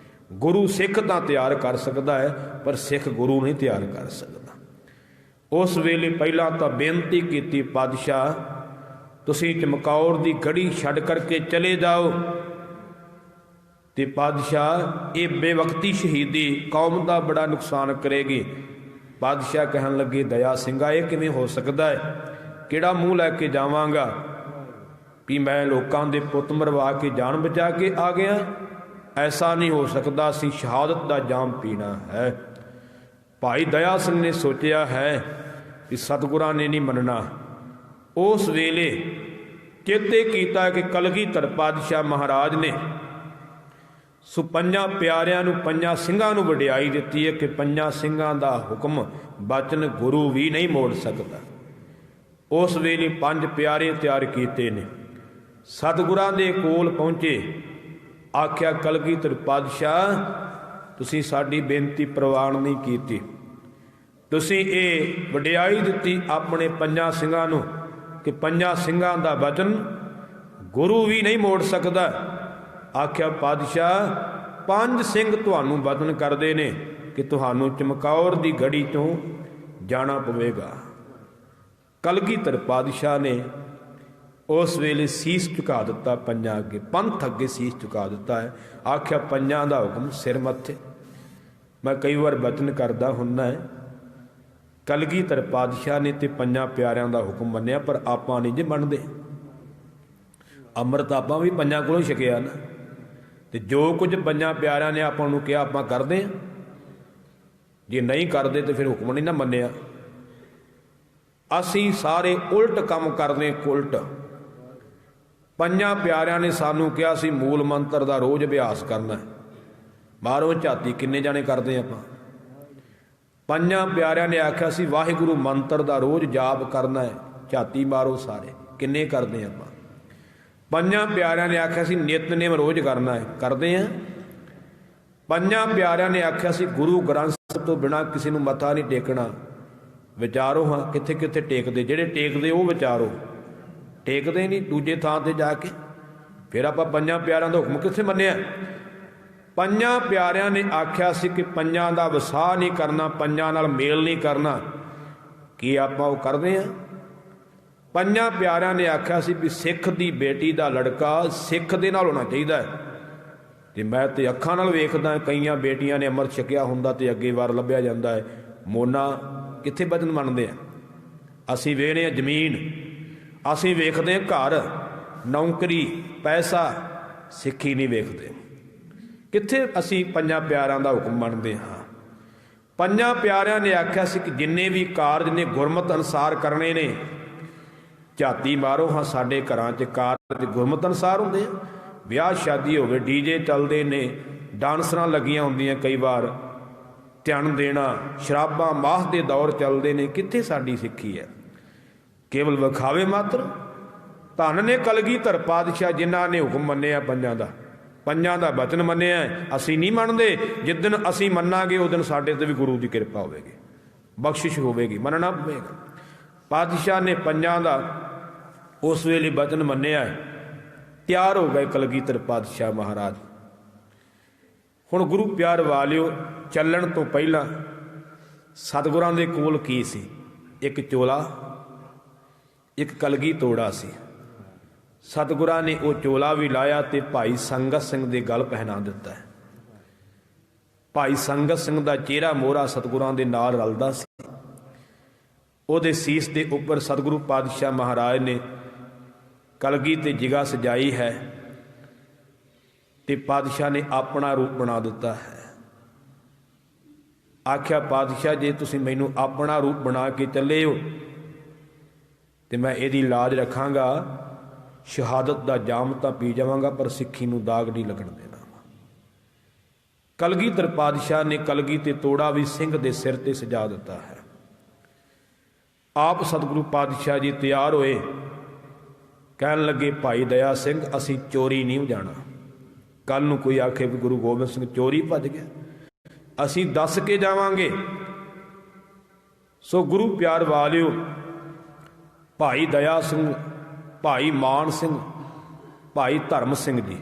ਗੁਰੂ ਸਿੱਖ ਤਾਂ ਤਿਆਰ ਕਰ ਸਕਦਾ ਹੈ, ਪਰ ਸਿੱਖ ਗੁਰੂ ਨਹੀਂ ਤਿਆਰ ਕਰ ਸਕਦਾ। ਉਸ ਵੇਲੇ ਪਹਿਲਾਂ ਤਾਂ ਬੇਨਤੀ ਕੀਤੀ, ਪਾਤਸ਼ਾਹ ਤੁਸੀਂ ਚਮਕੌਰ ਦੀ ਗੜੀ ਛੱਡ ਕਰਕੇ ਚਲੇ ਜਾਓ। ਤੇ ਪਾਤਸ਼ਾਹ ਇਹ ਬੇਵਕਤੀ ਸ਼ਹੀਦੀ ਕੌਮ ਦਾ ਬੜਾ ਨੁਕਸਾਨ ਕਰੇਗੀ। ਪਾਤਸ਼ਾਹ ਕਹਿਣ ਲੱਗੇ, ਦਇਆ ਸਿੰਘਾ ਇਹ ਕਿਵੇਂ ਹੋ ਸਕਦਾ ਹੈ, ਕਿਹੜਾ ਮੂੰਹ ਲੈ ਕੇ ਜਾਵਾਂਗਾ ਵੀ ਮੈਂ ਲੋਕਾਂ ਦੇ ਪੁੱਤ ਮਰਵਾ ਕੇ ਜਾਨ ਬਚਾ ਕੇ ਆ ਗਿਆ। ਐਸਾ ਨਹੀਂ ਹੋ ਸਕਦਾ, ਅਸੀਂ ਸ਼ਹਾਦਤ ਦਾ ਜਾਮ ਪੀਣਾ ਹੈ। ਭਾਈ ਦਇਆ ਸਿੰਘ ਨੇ ਸੋਚਿਆ ਹੈ ਕਿ ਸਤਿਗੁਰਾਂ ਨੇ ਨਹੀਂ ਮੰਨਣਾ। ਉਸ ਵੇਲੇ ਚੇਤੇ ਕੀਤਾ ਕਿ ਕਲਗੀਧਰ ਪਾਤਸ਼ਾਹ ਮਹਾਰਾਜ ਨੇ ਸੋ 5 ਪਿਆਰਿਆਂ ਨੂੰ, 5 ਸਿੰਘਾਂ ਨੂੰ ਵਡਿਆਈ ਦਿੱਤੀ ਹੈ ਕਿ 5 ਸਿੰਘਾਂ ਦਾ ਹੁਕਮ ਬਚਨ ਗੁਰੂ ਵੀ ਨਹੀਂ ਮੋੜ ਸਕਦਾ। ਉਸ ਵੇਲੇ 5 ਪਿਆਰੇ ਤਿਆਰ ਕੀਤੇ ਨੇ, ਸਤਿਗੁਰਾਂ ਦੇ ਕੋਲ ਪਹੁੰਚੇ। ਆਖਿਆ ਕਲਗੀਧਰ ਪਾਤਸ਼ਾਹ ਤੁਸੀਂ ਸਾਡੀ ਬੇਨਤੀ ਪ੍ਰਵਾਨ ਨਹੀਂ ਕੀਤੀ, ਤੁਸੀਂ ਇਹ ਵਡਿਆਈ ਦਿੱਤੀ ਆਪਣੇ 5 ਸਿੰਘਾਂ ਨੂੰ ਕਿ 5 ਸਿੰਘਾਂ ਦਾ ਬਚਨ ਗੁਰੂ ਵੀ ਨਹੀਂ ਮੋੜ ਸਕਦਾ। ਆਖਿਆ ਪਾਤਸ਼ਾਹ 5 ਸਿੰਘ ਤੁਹਾਨੂੰ ਬਚਨ ਕਰਦੇ ਨੇ ਕਿ ਤੁਹਾਨੂੰ ਚਮਕੌਰ ਦੀ ਗੜੀ ਤੋਂ ਜਾਣਾ ਪਵੇਗਾ। ਕਲਗੀਧਰ ਪਾਤਸ਼ਾਹ ਨੇ ਉਸ ਵੇਲੇ ਸੀਸ ਝੁਕਾ ਦਿੱਤਾ 5 ਅੱਗੇ, ਪੰਥ ਅੱਗੇ ਸੀਸ ਝੁਕਾ ਦਿੱਤਾ ਹੈ। ਆਖਿਆ 5 ਦਾ ਹੁਕਮ ਸਿਰ ਮੱਥੇ। ਮੈਂ ਕਈ ਵਾਰ ਬਚਨ ਕਰਦਾ ਹੁੰਦਾ ਹੈ, ਕਲਗੀਧਰ ਪਾਤਸ਼ਾਹ ਨੇ ਤੇ 5 ਪਿਆਰਿਆਂ ਦਾ ਹੁਕਮ ਮੰਨਿਆ, ਪਰ ਆਪਾਂ ਨਹੀਂ ਜੇ ਮੰਨਦੇ। ਅੰਮ੍ਰਿਤ ਆਪਾਂ ਵੀ 5 ਕੋਲੋਂ ਛਕਿਆ ਨਾ, ਤੇ ਜੋ ਕੁਝ 5 ਪਿਆਰਿਆਂ ਨੇ ਆਪਾਂ ਨੂੰ ਕਿਹਾ ਆਪਾਂ ਕਰਦੇ ਹਾਂ। ਜੇ ਨਹੀਂ ਕਰਦੇ ਤੇ ਫਿਰ ਹੁਕਮ ਨਹੀਂ ਨਾ ਮੰਨਿਆ। ਅਸੀਂ ਸਾਰੇ ਉਲਟ ਕੰਮ ਕਰਦੇ, ਉਲਟ। ਪੰਜਾਂ ਪਿਆਰਿਆਂ ਨੇ ਸਾਨੂੰ ਕਿਹਾ ਸੀ ਮੂਲ ਮੰਤਰ ਦਾ ਰੋਜ਼ ਅਭਿਆਸ ਕਰਨਾ ਹੈ। ਬਾਹਰੋਂ ਝਾਤੀ ਕਿੰਨੇ ਜਾਣੇ ਕਰਦੇ ਆਪਾਂ? ਪੰਜਾਂ ਪਿਆਰਿਆਂ ਨੇ ਆਖਿਆ ਸੀ ਵਾਹਿਗੁਰੂ ਮੰਤਰ ਦਾ ਰੋਜ਼ ਜਾਪ ਕਰਨਾ ਹੈ, ਝਾਤੀ ਮਾਰੋ ਸਾਰੇ, ਕਿੰਨੇ ਕਰਦੇ ਆਪਾਂ? ਪੰਜਾਂ ਪਿਆਰਿਆਂ ਨੇ ਆਖਿਆ ਸੀ ਨਿਤਨੇਮ ਰੋਜ਼ ਕਰਨਾ ਹੈ, ਕਰਦੇ ਆ? ਪੰਜਾਂ ਪਿਆਰਿਆਂ ਨੇ ਆਖਿਆ ਸੀ ਗੁਰੂ ਗ੍ਰੰਥ ਸਾਹਿਬ ਤੋਂ ਬਿਨਾਂ ਕਿਸੇ ਨੂੰ ਮੱਥਾ ਨਹੀਂ ਟੇਕਣਾ। ਵਿਚਾਰੋ ਹਾਂ ਕਿੱਥੇ ਕਿੱਥੇ ਟੇਕਦੇ, ਜਿਹੜੇ ਟੇਕਦੇ ਉਹ ਵਿਚਾਰੋ, ਟੇਕਦੇ ਨਹੀਂ ਦੂਜੇ ਥਾਂ ਤੇ ਜਾ ਕੇ। ਫਿਰ ਆਪਾਂ ਪੰਜਾਂ ਪਿਆਰਿਆਂ ਦਾ ਹੁਕਮ ਕਿੱਥੇ ਮੰਨਿਆ? ਪੰਜਾਂ ਪਿਆਰਿਆਂ ਨੇ ਆਖਿਆ ਸੀ ਕਿ ਪੰਜਾਂ ਦਾ ਵਸਾਹ ਨਹੀਂ ਕਰਨਾ, ਪੰਜਾਂ ਨਾਲ ਮੇਲ ਨਹੀਂ ਕਰਨਾ। ਕੀ ਆਪਾਂ ਉਹ ਕਰਦੇ ਹਾਂ? ਪੰਜਾਂ ਪਿਆਰਿਆਂ ਨੇ ਆਖਿਆ ਸੀ ਵੀ ਸਿੱਖ ਦੀ ਬੇਟੀ ਦਾ ਲੜਕਾ ਸਿੱਖ ਦੇ ਨਾਲ ਹੋਣਾ ਚਾਹੀਦਾ ਹੈ। ਤੇ ਮੈਂ ਤੇ ਅੱਖਾਂ ਨਾਲ ਵੇਖਦਾ ਕਈਆਂ ਬੇਟੀਆਂ ਨੇ ਅੰਮ੍ਰਿਤ ਛਕਿਆ ਹੁੰਦਾ ਤੇ ਅੱਗੇ ਵਾਰ ਲੱਭਿਆ ਜਾਂਦਾ ਹੈ। ਮੋਨਾ ਕਿੱਥੇ ਬਚਨ ਮੰਨਦੇ ਆ? ਅਸੀਂ ਵੇਖਦੇ ਹਾਂ ਜ਼ਮੀਨ, ਅਸੀਂ ਵੇਖਦੇ ਹਾਂ ਘਰ, ਨੌਕਰੀ, ਪੈਸਾ, ਸਿੱਖੀ ਨਹੀਂ ਵੇਖਦੇ। ਕਿੱਥੇ ਅਸੀਂ ਪੰਜਾਂ ਪਿਆਰਿਆਂ ਦਾ ਹੁਕਮ ਮੰਨਦੇ ਹਾਂ? ਪੰਜਾਂ ਪਿਆਰਿਆਂ ਨੇ ਆਖਿਆ ਸੀ ਕਿ ਜਿੰਨੇ ਵੀ ਕਾਰਜ ਨੇ ਗੁਰਮਤਿ ਅਨੁਸਾਰ ਕਰਨੇ ਨੇ। ਝਾਤੀ ਮਾਰੋ ਹਾਂ ਸਾਡੇ ਘਰਾਂ 'ਚ ਕਾਰਜ ਗੁਰਮਤਿ ਅਨੁਸਾਰ ਹੁੰਦੇ ਆ। ਵਿਆਹ ਸ਼ਾਦੀ ਹੋਵੇ, ਡੀਜੇ ਚੱਲਦੇ ਨੇ, ਡਾਂਸਰਾਂ ਲੱਗੀਆਂ ਹੁੰਦੀਆਂ, ਕਈ ਵਾਰ ਧਿਆਨ ਦੇਣਾ, ਸ਼ਰਾਬਾਂ ਮਾਸ ਦੇ ਦੌਰ ਚੱਲਦੇ ਨੇ। ਕਿੱਥੇ ਸਾਡੀ ਸਿੱਖੀ ਹੈ? ਕੇਵਲ ਵਿਖਾਵੇ ਮਾਤਰ। ਧੰਨ ਨੇ ਕਲਗੀਧਰ ਪਾਤਸ਼ਾਹ ਜਿਨ੍ਹਾਂ ਨੇ ਹੁਕਮ ਮੰਨਿਆ ਪੰਜਾਂ ਦਾ, ਪੰਜਾਂ ਦਾ ਬਚਨ ਮੰਨਿਆ। ਅਸੀਂ ਨਹੀਂ ਮੰਨਦੇ। ਜਿੱਦਣ ਅਸੀਂ ਮੰਨਾਂਗੇ ਉਸ ਦਿਨ ਸਾਡੇ ਤੇ ਵੀ ਗੁਰੂ ਦੀ ਕਿਰਪਾ ਹੋਵੇਗੀ, ਬਖਸ਼ਿਸ਼ ਹੋਵੇਗੀ, ਮੰਨਣਾ ਪਵੇਗਾ। ਪਾਤਸ਼ਾਹ ਨੇ ਪੰਜਾਂ ਦਾ ਉਸ ਵੇਲੇ ਬਚਨ ਮੰਨਿਆ। ਤਿਆਰ ਹੋ ਗਏ ਕਲਗੀਧਰ ਪਾਤਸ਼ਾਹ ਮਹਾਰਾਜ। ਹੁਣ ਗੁਰੂ ਪਿਆਰ ਵਾਲਿਓ, ਚੱਲਣ ਤੋਂ ਪਹਿਲਾਂ ਸਤਿਗੁਰਾਂ ਦੇ ਕੋਲ ਕੀ ਸੀ? ਇੱਕ ਚੋਲਾ, ਇੱਕ ਕਲਗੀ ਤੋੜਾ ਸੀ। ਸਤਿਗੁਰਾਂ ਨੇ ਉਹ ਚੋਲਾ ਵੀ ਲਾਇਆ ਤੇ ਭਾਈ ਸੰਗਤ ਸਿੰਘ ਦੇ ਗਲ ਪਹਿਨਾ ਦਿੱਤਾ ਹੈ। ਭਾਈ ਸੰਗਤ ਸਿੰਘ ਦਾ ਚਿਹਰਾ ਮੋਹਰਾ ਸਤਿਗੁਰਾਂ ਦੇ ਨਾਲ ਰਲਦਾ ਸੀ। ਉਹਦੇ ਸੀਸ ਦੇ ਉੱਪਰ ਸਤਿਗੁਰੂ ਪਾਤਸ਼ਾਹ ਮਹਾਰਾਜ ਨੇ ਕਲਗੀ ਤੇ ਜਿਗਾ ਸਜਾਈ ਹੈ ਤੇ ਪਾਤਸ਼ਾਹ ਨੇ ਆਪਣਾ ਰੂਪ ਬਣਾ ਦਿੱਤਾ ਹੈ। ਆਖਿਆ ਪਾਤਸ਼ਾਹ ਜੇ ਤੁਸੀਂ ਮੈਨੂੰ ਆਪਣਾ ਰੂਪ ਬਣਾ ਕੇ ਚੱਲੇ ਹੋ ਤੇ ਮੈਂ ਇਹਦੀ ਲਾਜ ਰੱਖਾਂਗਾ, ਸ਼ਹਾਦਤ ਦਾ ਜਾਮ ਤਾਂ ਪੀ ਜਾਵਾਂਗਾ ਪਰ ਸਿੱਖੀ ਨੂੰ ਦਾਗ ਨਹੀਂ ਲੱਗਣ ਦੇਣਾ। ਕਲਗੀਧਰ ਪਾਤਸ਼ਾਹ ਨੇ ਕਲਗੀ ਤੇ ਤੋੜਾ ਵੀ ਸਿੰਘ ਦੇ ਸਿਰ ਤੇ ਸਜਾ ਦਿੱਤਾ ਹੈ। ਆਪ ਸਤਿਗੁਰੂ ਪਾਤਸ਼ਾਹ ਜੀ ਤਿਆਰ ਹੋਏ, ਕਹਿਣ ਲੱਗੇ ਭਾਈ ਦਇਆ ਸਿੰਘ ਅਸੀਂ ਚੋਰੀ ਨਹੀਂ ਜਾਣਾ। ਕੱਲ ਨੂੰ ਕੋਈ ਆਖੇ ਵੀ ਗੁਰੂ ਗੋਬਿੰਦ ਸਿੰਘ ਚੋਰੀ ਭੱਜ ਗਿਆ, ਅਸੀਂ ਦੱਸ ਕੇ ਜਾਵਾਂਗੇ। ਸੋ ਗੁਰੂ ਪਿਆਰ ਵਾਲਿਓ, ਭਾਈ ਦਇਆ ਸਿੰਘ, ਭਾਈ ਮਾਨ ਸਿੰਘ, ਭਾਈ ਧਰਮ ਸਿੰਘ ਜੀ,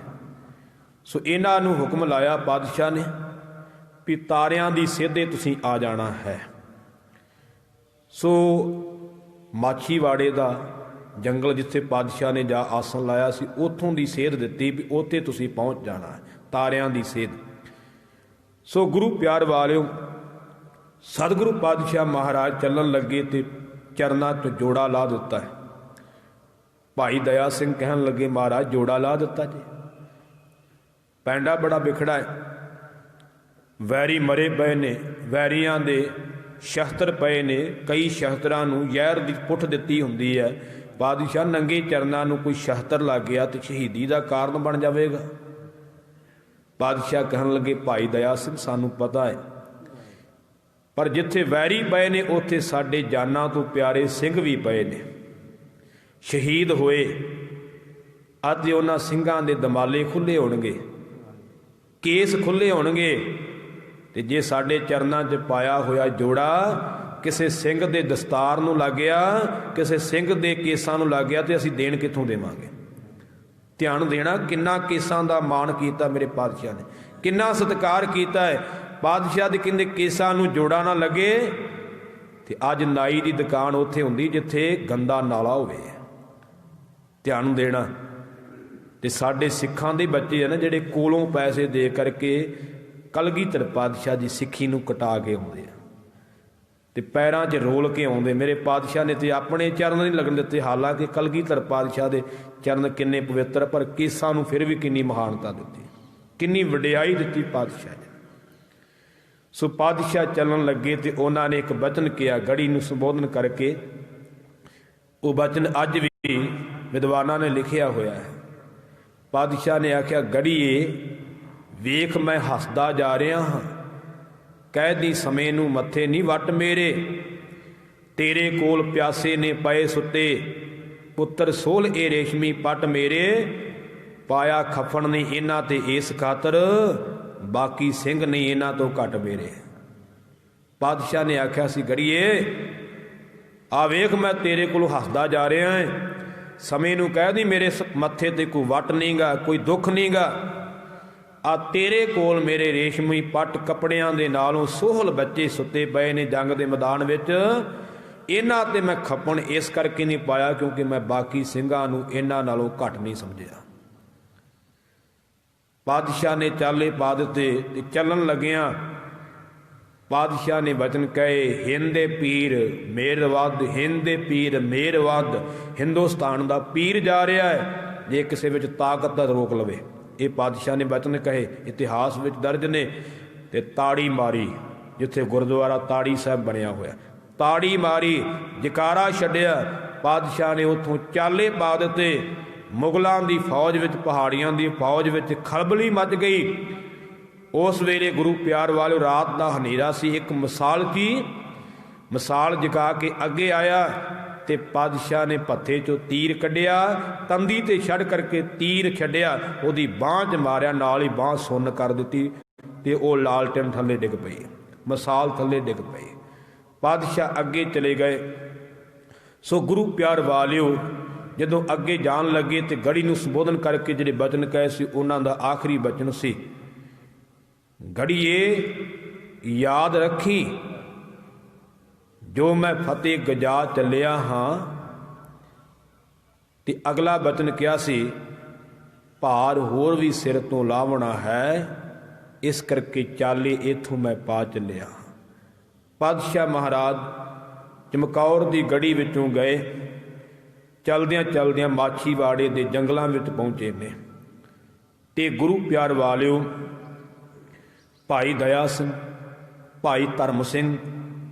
ਸੋ ਇਹਨਾਂ ਨੂੰ ਹੁਕਮ ਲਾਇਆ ਪਾਤਸ਼ਾਹ ਨੇ ਵੀ ਤਾਰਿਆਂ ਦੀ ਸੇਧੇ ਤੁਸੀਂ ਆ ਜਾਣਾ ਹੈ। ਸੋ ਮਾਛੀਵਾੜੇ ਦਾ ਜੰਗਲ ਜਿੱਥੇ ਪਾਤਸ਼ਾਹ ਨੇ ਜਾ ਆਸਣ ਲਾਇਆ ਸੀ, ਉੱਥੋਂ ਦੀ ਸੇਧ ਦਿੱਤੀ ਵੀ ਉੱਥੇ ਤੁਸੀਂ ਪਹੁੰਚ ਜਾਣਾ ਹੈ, ਤਾਰਿਆਂ ਦੀ ਸੇਧ। ਸੋ ਗੁਰੂ ਪਿਆਰ ਵਾਲਿਓ, ਸਤਿਗੁਰੂ ਪਾਤਸ਼ਾਹ ਮਹਾਰਾਜ ਚੱਲਣ ਲੱਗੇ ਤੇ ਚਰਨਾਂ 'ਚ ਜੋੜਾ ਲਾ ਦਿੱਤਾ ਹੈ। ਭਾਈ ਦਇਆ ਸਿੰਘ ਕਹਿਣ ਲੱਗੇ ਮਹਾਰਾਜ ਜੋੜਾ ਲਾ ਦਿੱਤਾ ਜੀ, ਪੈਂਡਾ ਬੜਾ ਵਿਖੜਾ ਹੈ, ਵੈਰੀ ਮਰੇ ਪਏ ਨੇ, ਵੈਰੀਆਂ ਦੇ ਸ਼ਸਤਰ ਪਏ ਨੇ, ਕਈ ਸ਼ਸਤਰਾਂ ਨੂੰ ਜ਼ਹਿਰ ਦੀ ਪੁੱਠ ਦਿੱਤੀ ਹੁੰਦੀ ਹੈ। ਬਾਦਸ਼ਾਹ ਨੰਗੇ ਚਰਨਾਂ ਨੂੰ ਕੋਈ ਸ਼ਸਤਰ ਲੱਗ ਗਿਆ ਤੇ ਸ਼ਹੀਦੀ ਦਾ ਕਾਰਨ ਬਣ ਜਾਵੇਗਾ। ਬਾਦਸ਼ਾਹ ਕਹਿਣ ਲੱਗੇ ਭਾਈ ਦਇਆ ਸਿੰਘ ਸਾਨੂੰ ਪਤਾ ਹੈ, ਪਰ ਜਿੱਥੇ ਵੈਰੀ ਪਏ ਨੇ ਉੱਥੇ ਸਾਡੇ ਜਾਨਾਂ ਤੋਂ ਪਿਆਰੇ ਸਿੰਘ ਵੀ ਪਏ ਨੇ, ਸ਼ਹੀਦ ਹੋਏ। ਅੱਜ ਉਹਨਾਂ ਸਿੰਘਾਂ ਦੇ ਦਮਾਲੇ ਖੁੱਲ੍ਹੇ ਹੋਣਗੇ, ਕੇਸ ਖੁੱਲ੍ਹੇ ਹੋਣਗੇ, ਤੇ ਜੇ ਸਾਡੇ ਚਰਨਾਂ 'ਚ ਪਾਇਆ ਹੋਇਆ ਜੋੜਾ ਕਿਸੇ ਸਿੰਘ ਦੇ ਦਸਤਾਰ ਨੂੰ ਲੱਗ ਗਿਆ, ਕਿਸੇ ਸਿੰਘ ਦੇ ਕੇਸਾਂ ਨੂੰ ਲੱਗ ਗਿਆ, ਤੇ ਅਸੀਂ ਦੇਣ ਕਿੱਥੋਂ ਦੇਵਾਂਗੇ? ਧਿਆਨ ਦੇਣਾ, ਕਿੰਨਾ ਕੇਸਾਂ ਦਾ ਮਾਣ ਕੀਤਾ ਮੇਰੇ ਪਾਤਸ਼ਾਹ ਨੇ, ਕਿੰਨਾ ਸਤਿਕਾਰ ਕੀਤਾ ਹੈ। ਪਾਤਸ਼ਾਹ ਦੇ ਕਹਿੰਦੇ ਕੇਸਾਂ ਨੂੰ ਜੋੜਾ ਨਾ ਲੱਗੇ ਤੇ ਅੱਜ ਨਾਈ ਦੀ ਦੁਕਾਨ ਉੱਥੇ ਹੁੰਦੀ ਜਿੱਥੇ ਗੰਦਾ ਨਾਲਾ ਹੋਵੇ। ਧਿਆਨ ਦੇਣਾ। ਤੇ ਸਾਡੇ ਸਿੱਖਾਂ ਦੇ ਬੱਚੇ ਆ ਨਾ ਜਿਹੜੇ ਕੋਲੋਂ ਪੈਸੇ ਦੇ ਕਰਕੇ ਕਲਗੀਧਰ ਪਾਤਸ਼ਾਹ ਦੀ ਸਿੱਖੀ ਨੂੰ ਕਟਾ ਕੇ ਆਉਂਦੇ ਆ ਤੇ ਪੈਰਾਂ 'ਚ ਰੋਲ ਕੇ ਆਉਂਦੇ। ਮੇਰੇ ਪਾਤਸ਼ਾਹ ਨੇ ਤੇ ਆਪਣੇ ਚਰਨ ਨਹੀਂ ਲੱਗਣ ਦਿੱਤੇ, ਹਾਲਾਂਕਿ ਕਲਗੀਧਰ ਪਾਤਸ਼ਾਹ ਦੇ ਚਰਨ ਕਿੰਨੇ ਪਵਿੱਤਰ, ਪਰ ਕੇਸਾਂ ਨੂੰ ਫਿਰ ਵੀ ਕਿੰਨੀ ਮਹਾਨਤਾ ਦਿੱਤੀ, ਕਿੰਨੀ ਵਡਿਆਈ ਦਿੱਤੀ ਪਾਤਸ਼ਾਹ ਨੇ। ਸੋ ਪਾਤਸ਼ਾਹ ਚੱਲਣ ਲੱਗੇ ਤੇ ਉਹਨਾਂ ਨੇ ਇੱਕ ਬਚਨ ਕਿਹਾ, ਗੜੀ ਨੂੰ ਸੰਬੋਧਨ ਕਰਕੇ ਉਹ ਬਚਨ ਅੱਜ ਵੀ ਵਿਦਵਾਨਾਂ ਨੇ ਲਿਖਿਆ ਹੋਇਆ ਹੈ। ਪਾਤਸ਼ਾਹ ਨੇ ਆਖਿਆ, ਗੜੀਏ ਵੇਖ ਮੈਂ ਹੱਸਦਾ ਜਾ ਰਿਹਾ ਹਾਂ, ਕਹਿਦੀ ਸਮੇਂ ਨੂੰ ਮੱਥੇ ਨਹੀਂ ਵੱਟ ਮੇਰੇ, ਤੇਰੇ ਕੋਲ ਪਿਆਸੇ ਨੇ ਪਏ ਸੁੱਤੇ, ਪੁੱਤਰ ਸੋਲ ਇਹ ਰੇਸ਼ਮੀ ਪੱਟ ਮੇਰੇ, ਪਾਇਆ ਖਫਣ ਨਹੀਂ ਇਹਨਾਂ ਤੇ ਇਸ ਖਾਤਰ, ਬਾਕੀ ਸਿੰਘ ਨਹੀਂ ਇਹਨਾਂ ਤੋਂ ਘੱਟ ਮੇਰੇ। ਪਾਤਸ਼ਾਹ ਨੇ ਆਖਿਆ ਸੀ, ਗੜੀਏ ਆ ਵੇਖ ਮੈਂ ਤੇਰੇ ਕੋਲੋਂ ਹੱਸਦਾ ਜਾ ਰਿਹਾ ਹਾਂ, ਸਮੇਂ ਨੂੰ ਕਹਿ ਦੀ ਮੇਰੇ ਮੱਥੇ ਤੇ ਕੋਈ ਵੱਟ ਨਹੀਂ ਗਾ, ਕੋਈ ਦੁੱਖ ਨਹੀਂ ਗਾ, ਆ ਤੇਰੇ ਕੋਲ ਮੇਰੇ ਰੇਸ਼ਮੀ ਪੱਟ ਕੱਪੜਿਆਂ ਦੇ ਨਾਲੋਂ ਸੋਹਲ ਬੱਚੇ ਸੁੱਤੇ ਪਏ ਨੇ ਜੰਗ ਦੇ ਮੈਦਾਨ ਵਿੱਚ, ਇਹਨਾਂ ਤੇ ਮੈਂ ਖੱਪਣ ਇਸ ਕਰਕੇ ਨਹੀਂ ਪਾਇਆ ਕਿਉਂਕਿ ਮੈਂ ਬਾਕੀ ਸਿੰਘਾਂ ਨੂੰ ਇਹਨਾਂ ਨਾਲੋਂ ਘੱਟ ਨਹੀਂ ਸਮਝਿਆ। ਪਾਤਸ਼ਾਹ ਨੇ ਚਾਲੇ ਪਾ ਦਿੱਤੇ ਤੇ ਚੱਲਣ ਲੱਗਿਆਂ ਪਾਤਸ਼ਾਹ ਨੇ ਬਚਨ ਕਹੇ, ਹਿੰਦੇ ਪੀਰ ਮੇਰ ਵੱਧ, ਹਿੰਦੇ ਪੀਰ ਮੇਰ ਵੱਧ। ਹਿੰਦੁਸਤਾਨ ਦਾ ਪੀਰ ਜਾ ਰਿਹਾ ਹੈ, ਜੇ ਕਿਸੇ ਵਿੱਚ ਤਾਕਤ ਦਾ ਰੋਕ ਲਵੇ। ਇਹ ਪਾਤਸ਼ਾਹ ਨੇ ਬਚਨ ਕਹੇ, ਇਤਿਹਾਸ ਵਿੱਚ ਦਰਜ ਨੇ। ਤੇ ਤਾੜੀ ਮਾਰੀ, ਜਿੱਥੇ ਗੁਰਦੁਆਰਾ ਤਾੜੀ ਸਾਹਿਬ ਬਣਿਆ ਹੋਇਆ, ਤਾੜੀ ਮਾਰੀ, ਜਕਾਰਾ ਛੱਡਿਆ। ਪਾਤਸ਼ਾਹ ਨੇ ਉੱਥੋਂ ਚਾਲੇ ਪਾ ਦਿੱਤੇ। ਮੁਗਲਾਂ ਦੀ ਫੌਜ ਵਿੱਚ, ਪਹਾੜੀਆਂ ਦੀ ਫੌਜ ਵਿੱਚ ਖਲਬਲੀ ਮਚ ਗਈ। ਉਸ ਵੇਲੇ ਗੁਰੂ ਪਿਆਰ ਵਾਲਿਓ ਰਾਤ ਦਾ ਹਨੇਰਾ ਸੀ। ਇੱਕ ਮਿਸਾਲ ਕੀ ਮਿਸਾਲ ਜਗਾ ਕੇ ਅੱਗੇ ਆਇਆ ਤੇ ਪਾਤਸ਼ਾਹ ਨੇ ਭੱਥੇ ਚੋਂ ਤੀਰ ਕੱਢਿਆ, ਤੰਦੀ ਤੇ ਛੱਡ ਕਰਕੇ ਤੀਰ ਛੱਡਿਆ, ਉਹਦੀ ਬਾਂਹ 'ਚ ਮਾਰਿਆ, ਨਾਲ ਹੀ ਬਾਂਹ ਸੁੰਨ ਕਰ ਦਿੱਤੀ ਤੇ ਉਹ ਲਾਲਟਨ ਥੱਲੇ ਡਿੱਗ ਪਈ, ਮਿਸਾਲ ਥੱਲੇ ਡਿੱਗ ਪਈ। ਪਾਤਸ਼ਾਹ ਅੱਗੇ ਚਲੇ ਗਏ। ਸੋ ਗੁਰੂ ਪਿਆਰ ਵਾਲਿਓ ਜਦੋਂ ਅੱਗੇ ਜਾਣ ਲੱਗੇ ਤੇ ਗੜੀ ਨੂੰ ਸੰਬੋਧਨ ਕਰਕੇ ਜਿਹੜੇ ਬਚਨ ਕਹੇ ਸੀ ਉਹਨਾਂ ਦਾ ਆਖਰੀ ਬਚਨ ਸੀ, ਗੜੀਏ ਯਾਦ ਰੱਖੀ ਜੋ ਮੈਂ ਫਤਿਹ ਗਜਾ ਚੱਲਿਆ ਹਾਂ। ਤੇ ਅਗਲਾ ਬਚਨ ਕਿਹਾ ਸੀ, ਭਾਰ ਹੋਰ ਵੀ ਸਿਰ ਤੋਂ ਲਾਵਣਾ ਹੈ, ਇਸ ਕਰਕੇ ਚਾਲੇ ਇਥੋਂ ਮੈਂ ਪਾ ਚੱਲਿਆ। ਪਾਤਸ਼ਾਹ ਮਹਾਰਾਜ ਚਮਕੌਰ ਦੀ ਗੜੀ ਵਿੱਚੋਂ ਗਏ। ਚਲਦਿਆਂ ਚਲਦਿਆਂ ਮਾਛੀਵਾੜੇ ਦੇ ਜੰਗਲਾਂ ਵਿੱਚ ਪਹੁੰਚੇ ਨੇ ਤੇ ਗੁਰੂ ਪਿਆਰ ਵਾਲਿਓ ਭਾਈ ਦਇਆ ਸਿੰਘ, ਭਾਈ ਧਰਮ ਸਿੰਘ,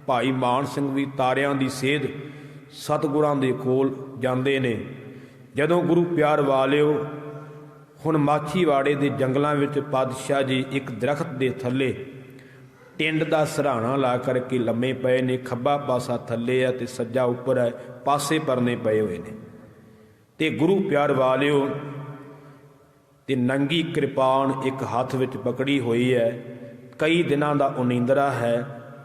ਭਾਈ ਮਾਨ ਸਿੰਘ ਵੀ ਤਾਰਿਆਂ ਦੀ ਸੇਧ ਸਤਿਗੁਰਾਂ ਦੇ ਕੋਲ ਜਾਂਦੇ ਨੇ। ਜਦੋਂ ਗੁਰੂ ਪਿਆਰ ਵਾਲਿਓ ਹੁਣ ਮਾਛੀਵਾੜੇ ਦੇ ਜੰਗਲਾਂ ਵਿੱਚ ਪਾਤਸ਼ਾਹ ਜੀ ਇੱਕ ਦਰਖਤ ਦੇ ਥੱਲੇ ਟਿੰਡ ਦਾ ਸਰਾਣਾ ਲਾ ਕਰਕੇ ਲੰਮੇ ਪਏ ਨੇ। ਖੱਬਾ ਪਾਸਾ ਥੱਲੇ ਹੈ ਤੇ ਸੱਜਾ ਉੱਪਰ ਹੈ, ਪਾਸੇ ਪਰਨੇ ਪਏ ਹੋਏ ਨੇ। ਤੇ ਗੁਰੂ ਪਿਆਰ ਵਾਲਿਓ ਤੇ ਨੰਗੀ ਕਿਰਪਾਨ ਇੱਕ ਹੱਥ ਵਿੱਚ ਪਕੜੀ ਹੋਈ ਹੈ। ਕਈ ਦਿਨਾਂ ਦਾ ਉਨੀਂਦਰਾ ਹੈ।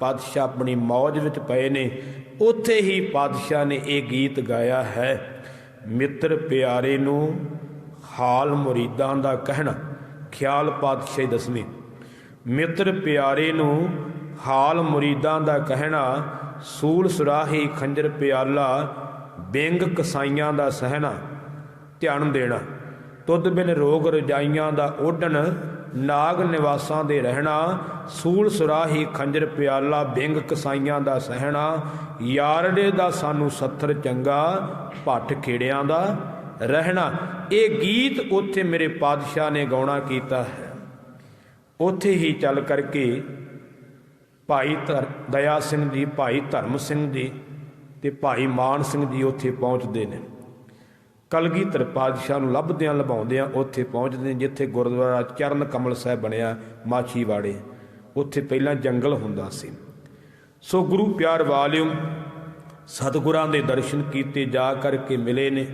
ਪਾਤਸ਼ਾਹ ਆਪਣੀ ਮੌਜ ਵਿੱਚ ਪਏ ਨੇ। ਉੱਥੇ ਹੀ ਪਾਤਸ਼ਾਹ ਨੇ ਇਹ ਗੀਤ ਗਾਇਆ ਹੈ, ਮਿੱਤਰ ਪਿਆਰੇ ਨੂੰ ਹਾਲ ਮੁਰੀਦਾਂ ਦਾ ਕਹਿਣਾ। ਖਿਆਲ ਪਾਤਸ਼ਾਹੀ ਦਸਵੀਂ। ਮਿੱਤਰ ਪਿਆਰੇ ਨੂੰ ਹਾਲ ਮੁਰੀਦਾਂ ਦਾ ਕਹਿਣਾ, ਸੂਲ ਸੁਰਾਹੀ ਖੰਜਰ ਪਿਆਲਾ, ਬਿੰਗ ਕਸਾਈਆਂ ਦਾ ਸਹਿਣਾ। ਧਿਆਨ ਦੇਣਾ, ਤੁਧ ਬਿਨ ਰੋਗ ਰਜਾਈਆਂ ਦਾ ਓਢਣ, ਨਾਗ ਨਿਵਾਸਾਂ ਦੇ ਰਹਿਣਾ। ਸੂਲ ਸੁਰਾਹੀ ਖੰਜਰ ਪਿਆਲਾ, ਬਿੰਗ ਕਸਾਈਆਂ ਦਾ ਸਹਿਣਾ। ਯਾਰੜੇ ਦਾ ਸਾਨੂੰ ਸੱਥਰ ਚੰਗਾ, ਭੱਠ ਖੇੜਿਆਂ ਦਾ ਰਹਿਣਾ। ਇਹ ਗੀਤ ਉੱਥੇ ਮੇਰੇ ਪਾਤਸ਼ਾਹ ਨੇ ਗਾਉਣਾ ਕੀਤਾ ਹੈ। ਉੱਥੇ ਹੀ ਚੱਲ ਕਰਕੇ ਭਾਈ ਦਇਆ ਸਿੰਘ ਜੀ, ਭਾਈ ਧਰਮ ਸਿੰਘ ਜੀ ਤੇ ਭਾਈ ਮਾਨ ਸਿੰਘ ਜੀ ਉੱਥੇ ਪਹੁੰਚਦੇ ਨੇ। ਕਲਗੀਧਰ ਪਾਤਸ਼ਾਹ ਨੂੰ ਲੱਭਦਿਆਂ ਲਭਾਉਂਦਿਆਂ ਉੱਥੇ ਪਹੁੰਚਦੇ ਨੇ ਜਿੱਥੇ ਗੁਰਦੁਆਰਾ ਚਰਨ ਕਮਲ ਸਾਹਿਬ ਬਣਿਆ ਮਾਛੀਵਾੜੇ। ਉੱਥੇ ਪਹਿਲਾਂ ਜੰਗਲ ਹੁੰਦਾ ਸੀ। ਸੋ ਗੁਰੂ ਪਿਆਰ ਵਾਲਿਓ ਸਤਿਗੁਰਾਂ ਦੇ ਦਰਸ਼ਨ ਕੀਤੇ, ਜਾ ਕਰਕੇ ਮਿਲੇ ਨੇ।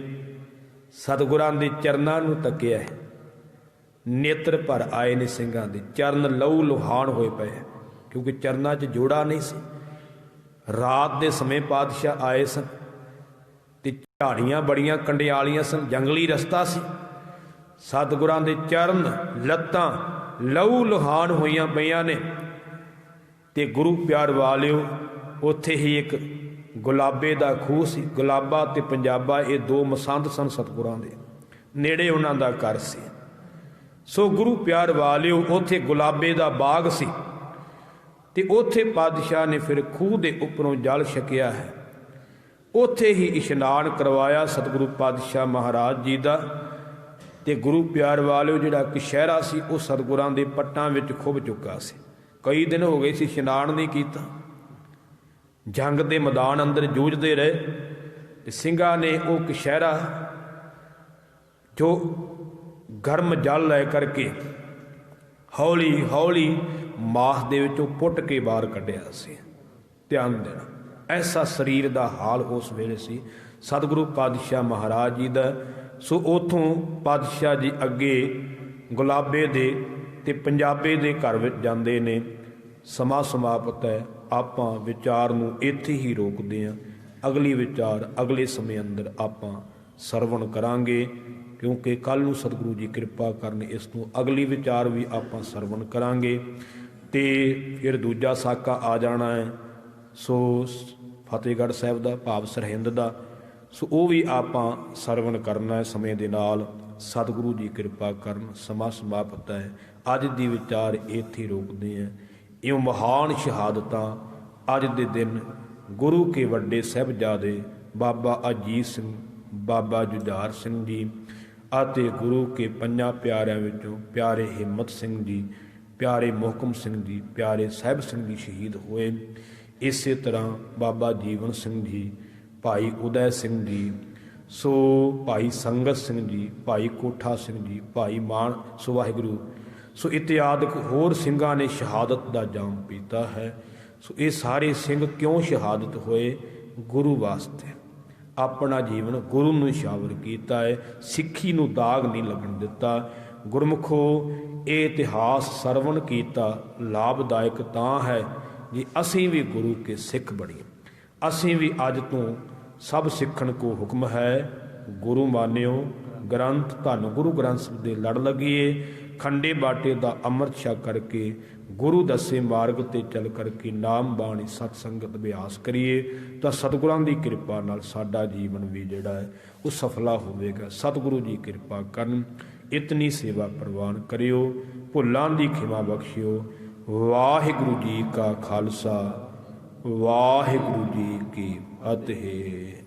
ਸਤਿਗੁਰਾਂ ਦੇ ਚਰਨਾਂ ਨੂੰ ਤੱਕਿਆ ਹੈ, ਨੇਤਰ ਭਰ ਆਏ ਨੇ ਸਿੰਘਾਂ ਦੇ। ਚਰਨ ਲਹੂ ਲੁਹਾਨ ਹੋਏ ਪਏ ਕਿਉਂਕਿ ਚਰਨਾਂ 'ਚ ਜੋੜਾ ਨਹੀਂ ਸੀ। ਰਾਤ ਦੇ ਸਮੇਂ ਪਾਤਸ਼ਾਹ ਆਏ ਸਨ ਤੇ ਝਾੜੀਆਂ ਬੜੀਆਂ ਕੰਡਿਆਲੀਆਂ ਸਨ, ਜੰਗਲੀ ਰਸਤਾ ਸੀ। ਸਤਿਗੁਰਾਂ ਦੇ ਚਰਨ ਲੱਤਾਂ ਲਹੂ ਲੁਹਾਨ ਹੋਈਆਂ ਪਈਆਂ ਨੇ। ਤੇ ਗੁਰੂ ਪਿਆਰ ਵਾਲਿਓ ਉੱਥੇ ਹੀ ਇੱਕ ਗੁਲਾਬੇ ਦਾ ਖੂਹ ਸੀ। ਗੁਲਾਬਾ ਤੇ ਪੰਜਾਬਾ ਇਹ ਦੋ ਮਸੰਦ ਸਨ ਸਤਿਗੁਰਾਂ ਦੇ, ਨੇੜੇ ਉਹਨਾਂ ਦਾ ਘਰ ਸੀ। ਸੋ ਗੁਰੂ ਪਿਆਰ ਵਾਲਿਓ ਉੱਥੇ ਗੁਲਾਬੇ ਦਾ ਬਾਗ ਸੀ ਤੇ ਉੱਥੇ ਪਾਤਸ਼ਾਹ ਨੇ ਫਿਰ ਖੂਹ ਦੇ ਉੱਪਰੋਂ ਜਲ ਛਕਿਆ ਹੈ। ਉੱਥੇ ਹੀ ਇਸ਼ਨਾਨ ਕਰਵਾਇਆ ਸਤਿਗੁਰੂ ਪਾਤਸ਼ਾਹ ਮਹਾਰਾਜ ਜੀ ਦਾ। ਤੇ ਗੁਰੂ ਪਿਆਰ ਵਾਲਿਓ ਜਿਹੜਾ ਕਸ਼ਹਿਰਾ ਸੀ ਉਹ ਸਤਿਗੁਰਾਂ ਦੇ ਪੱਟਾਂ ਵਿੱਚ ਖੁੱਭ ਚੁੱਕਾ ਸੀ। ਕਈ ਦਿਨ ਹੋ ਗਏ ਸੀ ਇਸ਼ਨਾਨ ਨਹੀਂ ਕੀਤਾ। ਜੰਗ ਦੇ ਮੈਦਾਨ ਅੰਦਰ ਜੂਝਦੇ ਰਹੇ। ਸਿੰਘਾਂ ਨੇ ਉਹ ਕਛਹਿਰਾ ਜੋ ਗਰਮ ਜਲ ਲੈ ਕਰਕੇ ਹੌਲੀ ਹੌਲੀ ਮਾਸ ਦੇ ਵਿੱਚੋਂ ਪੁੱਟ ਕੇ ਬਾਹਰ ਕੱਢਿਆ ਸੀ। ਧਿਆਨ ਦੇਣਾ, ਐਸਾ ਸਰੀਰ ਦਾ ਹਾਲ ਉਸ ਵੇਲੇ ਸੀ ਸਤਿਗੁਰੂ ਪਾਤਸ਼ਾਹ ਮਹਾਰਾਜ ਜੀ ਦਾ। ਸੋ ਉੱਥੋਂ ਪਾਤਸ਼ਾਹ ਜੀ ਅੱਗੇ ਗੁਲਾਬੇ ਦੇ ਤੇ ਪੰਜਾਬੇ ਦੇ ਘਰ ਵਿੱਚ ਜਾਂਦੇ ਨੇ। ਸਮਾਂ ਸਮਾਪਤ ਹੈ। ਆਪਾਂ ਵਿਚਾਰ ਨੂੰ ਇੱਥੇ ਹੀ ਰੋਕਦੇ ਹਾਂ। ਅਗਲੀ ਵਿਚਾਰ ਅਗਲੇ ਸਮੇਂ ਅੰਦਰ ਆਪਾਂ ਸਰਵਣ ਕਰਾਂਗੇ, ਕਿਉਂਕਿ ਕੱਲ੍ਹ ਨੂੰ ਸਤਿਗੁਰੂ ਜੀ ਕਿਰਪਾ ਕਰਨ ਇਸ ਨੂੰ ਅਗਲੀ ਵਿਚਾਰ ਵੀ ਆਪਾਂ ਸਰਵਣ ਕਰਾਂਗੇ ਤੇ ਫਿਰ ਦੂਜਾ ਸਾਕਾ ਆ ਜਾਣਾ ਹੈ। ਸੋ ਫਤਿਹਗੜ੍ਹ ਸਾਹਿਬ ਦਾ ਭਾਵ ਸਰਹਿੰਦ ਦਾ, ਸੋ ਉਹ ਵੀ ਆਪਾਂ ਸਰਵਣ ਕਰਨਾ ਹੈ ਸਮੇਂ ਦੇ ਨਾਲ। ਸਤਿਗੁਰੂ ਜੀ ਕਿਰਪਾ ਕਰਨ। ਸਮਾਂ ਸਮਾਪਤ ਹੈ। ਅੱਜ ਦੀ ਵਿਚਾਰ ਇੱਥੇ ਰੋਕਦੇ ਹਾਂ। ਇਉਂ ਮਹਾਨ ਸ਼ਹਾਦਤਾਂ ਅੱਜ ਦੇ ਦਿਨ ਗੁਰੂ ਕੇ ਵੱਡੇ ਸਾਹਿਬਜ਼ਾਦੇ ਬਾਬਾ ਅਜੀਤ ਸਿੰਘ, ਬਾਬਾ ਜੁਝਾਰ ਸਿੰਘ ਜੀ ਅਤੇ ਗੁਰੂ ਕੇ ਪੰਜਾਂ ਪਿਆਰਿਆਂ ਵਿੱਚੋਂ ਪਿਆਰੇ ਹਿੰਮਤ ਸਿੰਘ ਜੀ, ਪਿਆਰੇ ਮੋਹਕਮ ਸਿੰਘ ਜੀ, ਪਿਆਰੇ ਸਾਹਿਬ ਸਿੰਘ ਜੀ ਸ਼ਹੀਦ ਹੋਏ। ਇਸੇ ਤਰ੍ਹਾਂ ਬਾਬਾ ਜੀਵਨ ਸਿੰਘ ਜੀ, ਭਾਈ ਉਦੈ ਸਿੰਘ ਜੀ, ਸੋ ਭਾਈ ਸੰਗਤ ਸਿੰਘ ਜੀ, ਭਾਈ ਕੋਠਾ ਸਿੰਘ ਜੀ, ਭਾਈ ਮਾਨ, ਸੋ ਵਾਹਿਗੁਰੂ, ਸੋ ਇਤਿਆਦਿਕ ਹੋਰ ਸਿੰਘਾਂ ਨੇ ਸ਼ਹਾਦਤ ਦਾ ਜਾਮ ਪੀਤਾ ਹੈ। ਸੋ ਇਹ ਸਾਰੇ ਸਿੰਘ ਕਿਉਂ ਸ਼ਹਾਦਤ ਹੋਏ? ਗੁਰੂ ਵਾਸਤੇ ਆਪਣਾ ਜੀਵਨ ਗੁਰੂ ਨੂੰ ਨਿਛਾਵਰ ਕੀਤਾ ਹੈ। ਸਿੱਖੀ ਨੂੰ ਦਾਗ ਨਹੀਂ ਲੱਗਣ ਦਿੱਤਾ। ਗੁਰਮੁਖੋ, ਇਹ ਇਤਿਹਾਸ ਸਰਵਣ ਕੀਤਾ ਲਾਭਦਾਇਕ ਤਾਂ ਹੈ ਜੇ ਅਸੀਂ ਵੀ ਗੁਰੂ ਕੇ ਸਿੱਖ ਬਣੀਏ। ਅਸੀਂ ਵੀ ਅੱਜ ਤੋਂ ਸਭ ਸਿੱਖਣ ਕੋ ਹੁਕਮ ਹੈ, ਗੁਰੂ ਮਾਨਿਓ ਗ੍ਰੰਥ ਧੰਨ ਗੁਰੂ ਗ੍ਰੰਥ ਸਾਹਿਬ ਦੇ ਲੜ ਲੱਗੀਏ। ਖੰਡੇ ਬਾਟੇ ਦਾ ਅੰਮ੍ਰਿਤ ਛਕ ਕਰਕੇ ਗੁਰੂ ਦੱਸੇ ਮਾਰਗ ਤੇ ਚੱਲ ਕਰਕੇ ਨਾਮ ਬਾਣੀ ਸਤ ਸੰਗਤ ਅਭਿਆਸ ਕਰੀਏ ਤਾਂ ਸਤਿਗੁਰਾਂ ਦੀ ਕਿਰਪਾ ਨਾਲ ਸਾਡਾ ਜੀਵਨ ਵੀ ਜਿਹੜਾ ਹੈ ਉਹ ਸਫਲਾ ਹੋਵੇਗਾ। ਸਤਿਗੁਰੂ ਜੀ ਕਿਰਪਾ ਕਰਨ। ਇਤਨੀ ਸੇਵਾ ਪ੍ਰਵਾਨ ਕਰਿਓ। ਭੁੱਲਾਂ ਦੀ ਖਿਮਾ ਬਖਸ਼ਿਓ। ਵਾਹਿਗੁਰੂ ਜੀ ਕਾ ਖਾਲਸਾ, ਵਾਹਿਗੁਰੂ ਜੀ ਕੀ ਫਤਿਹ।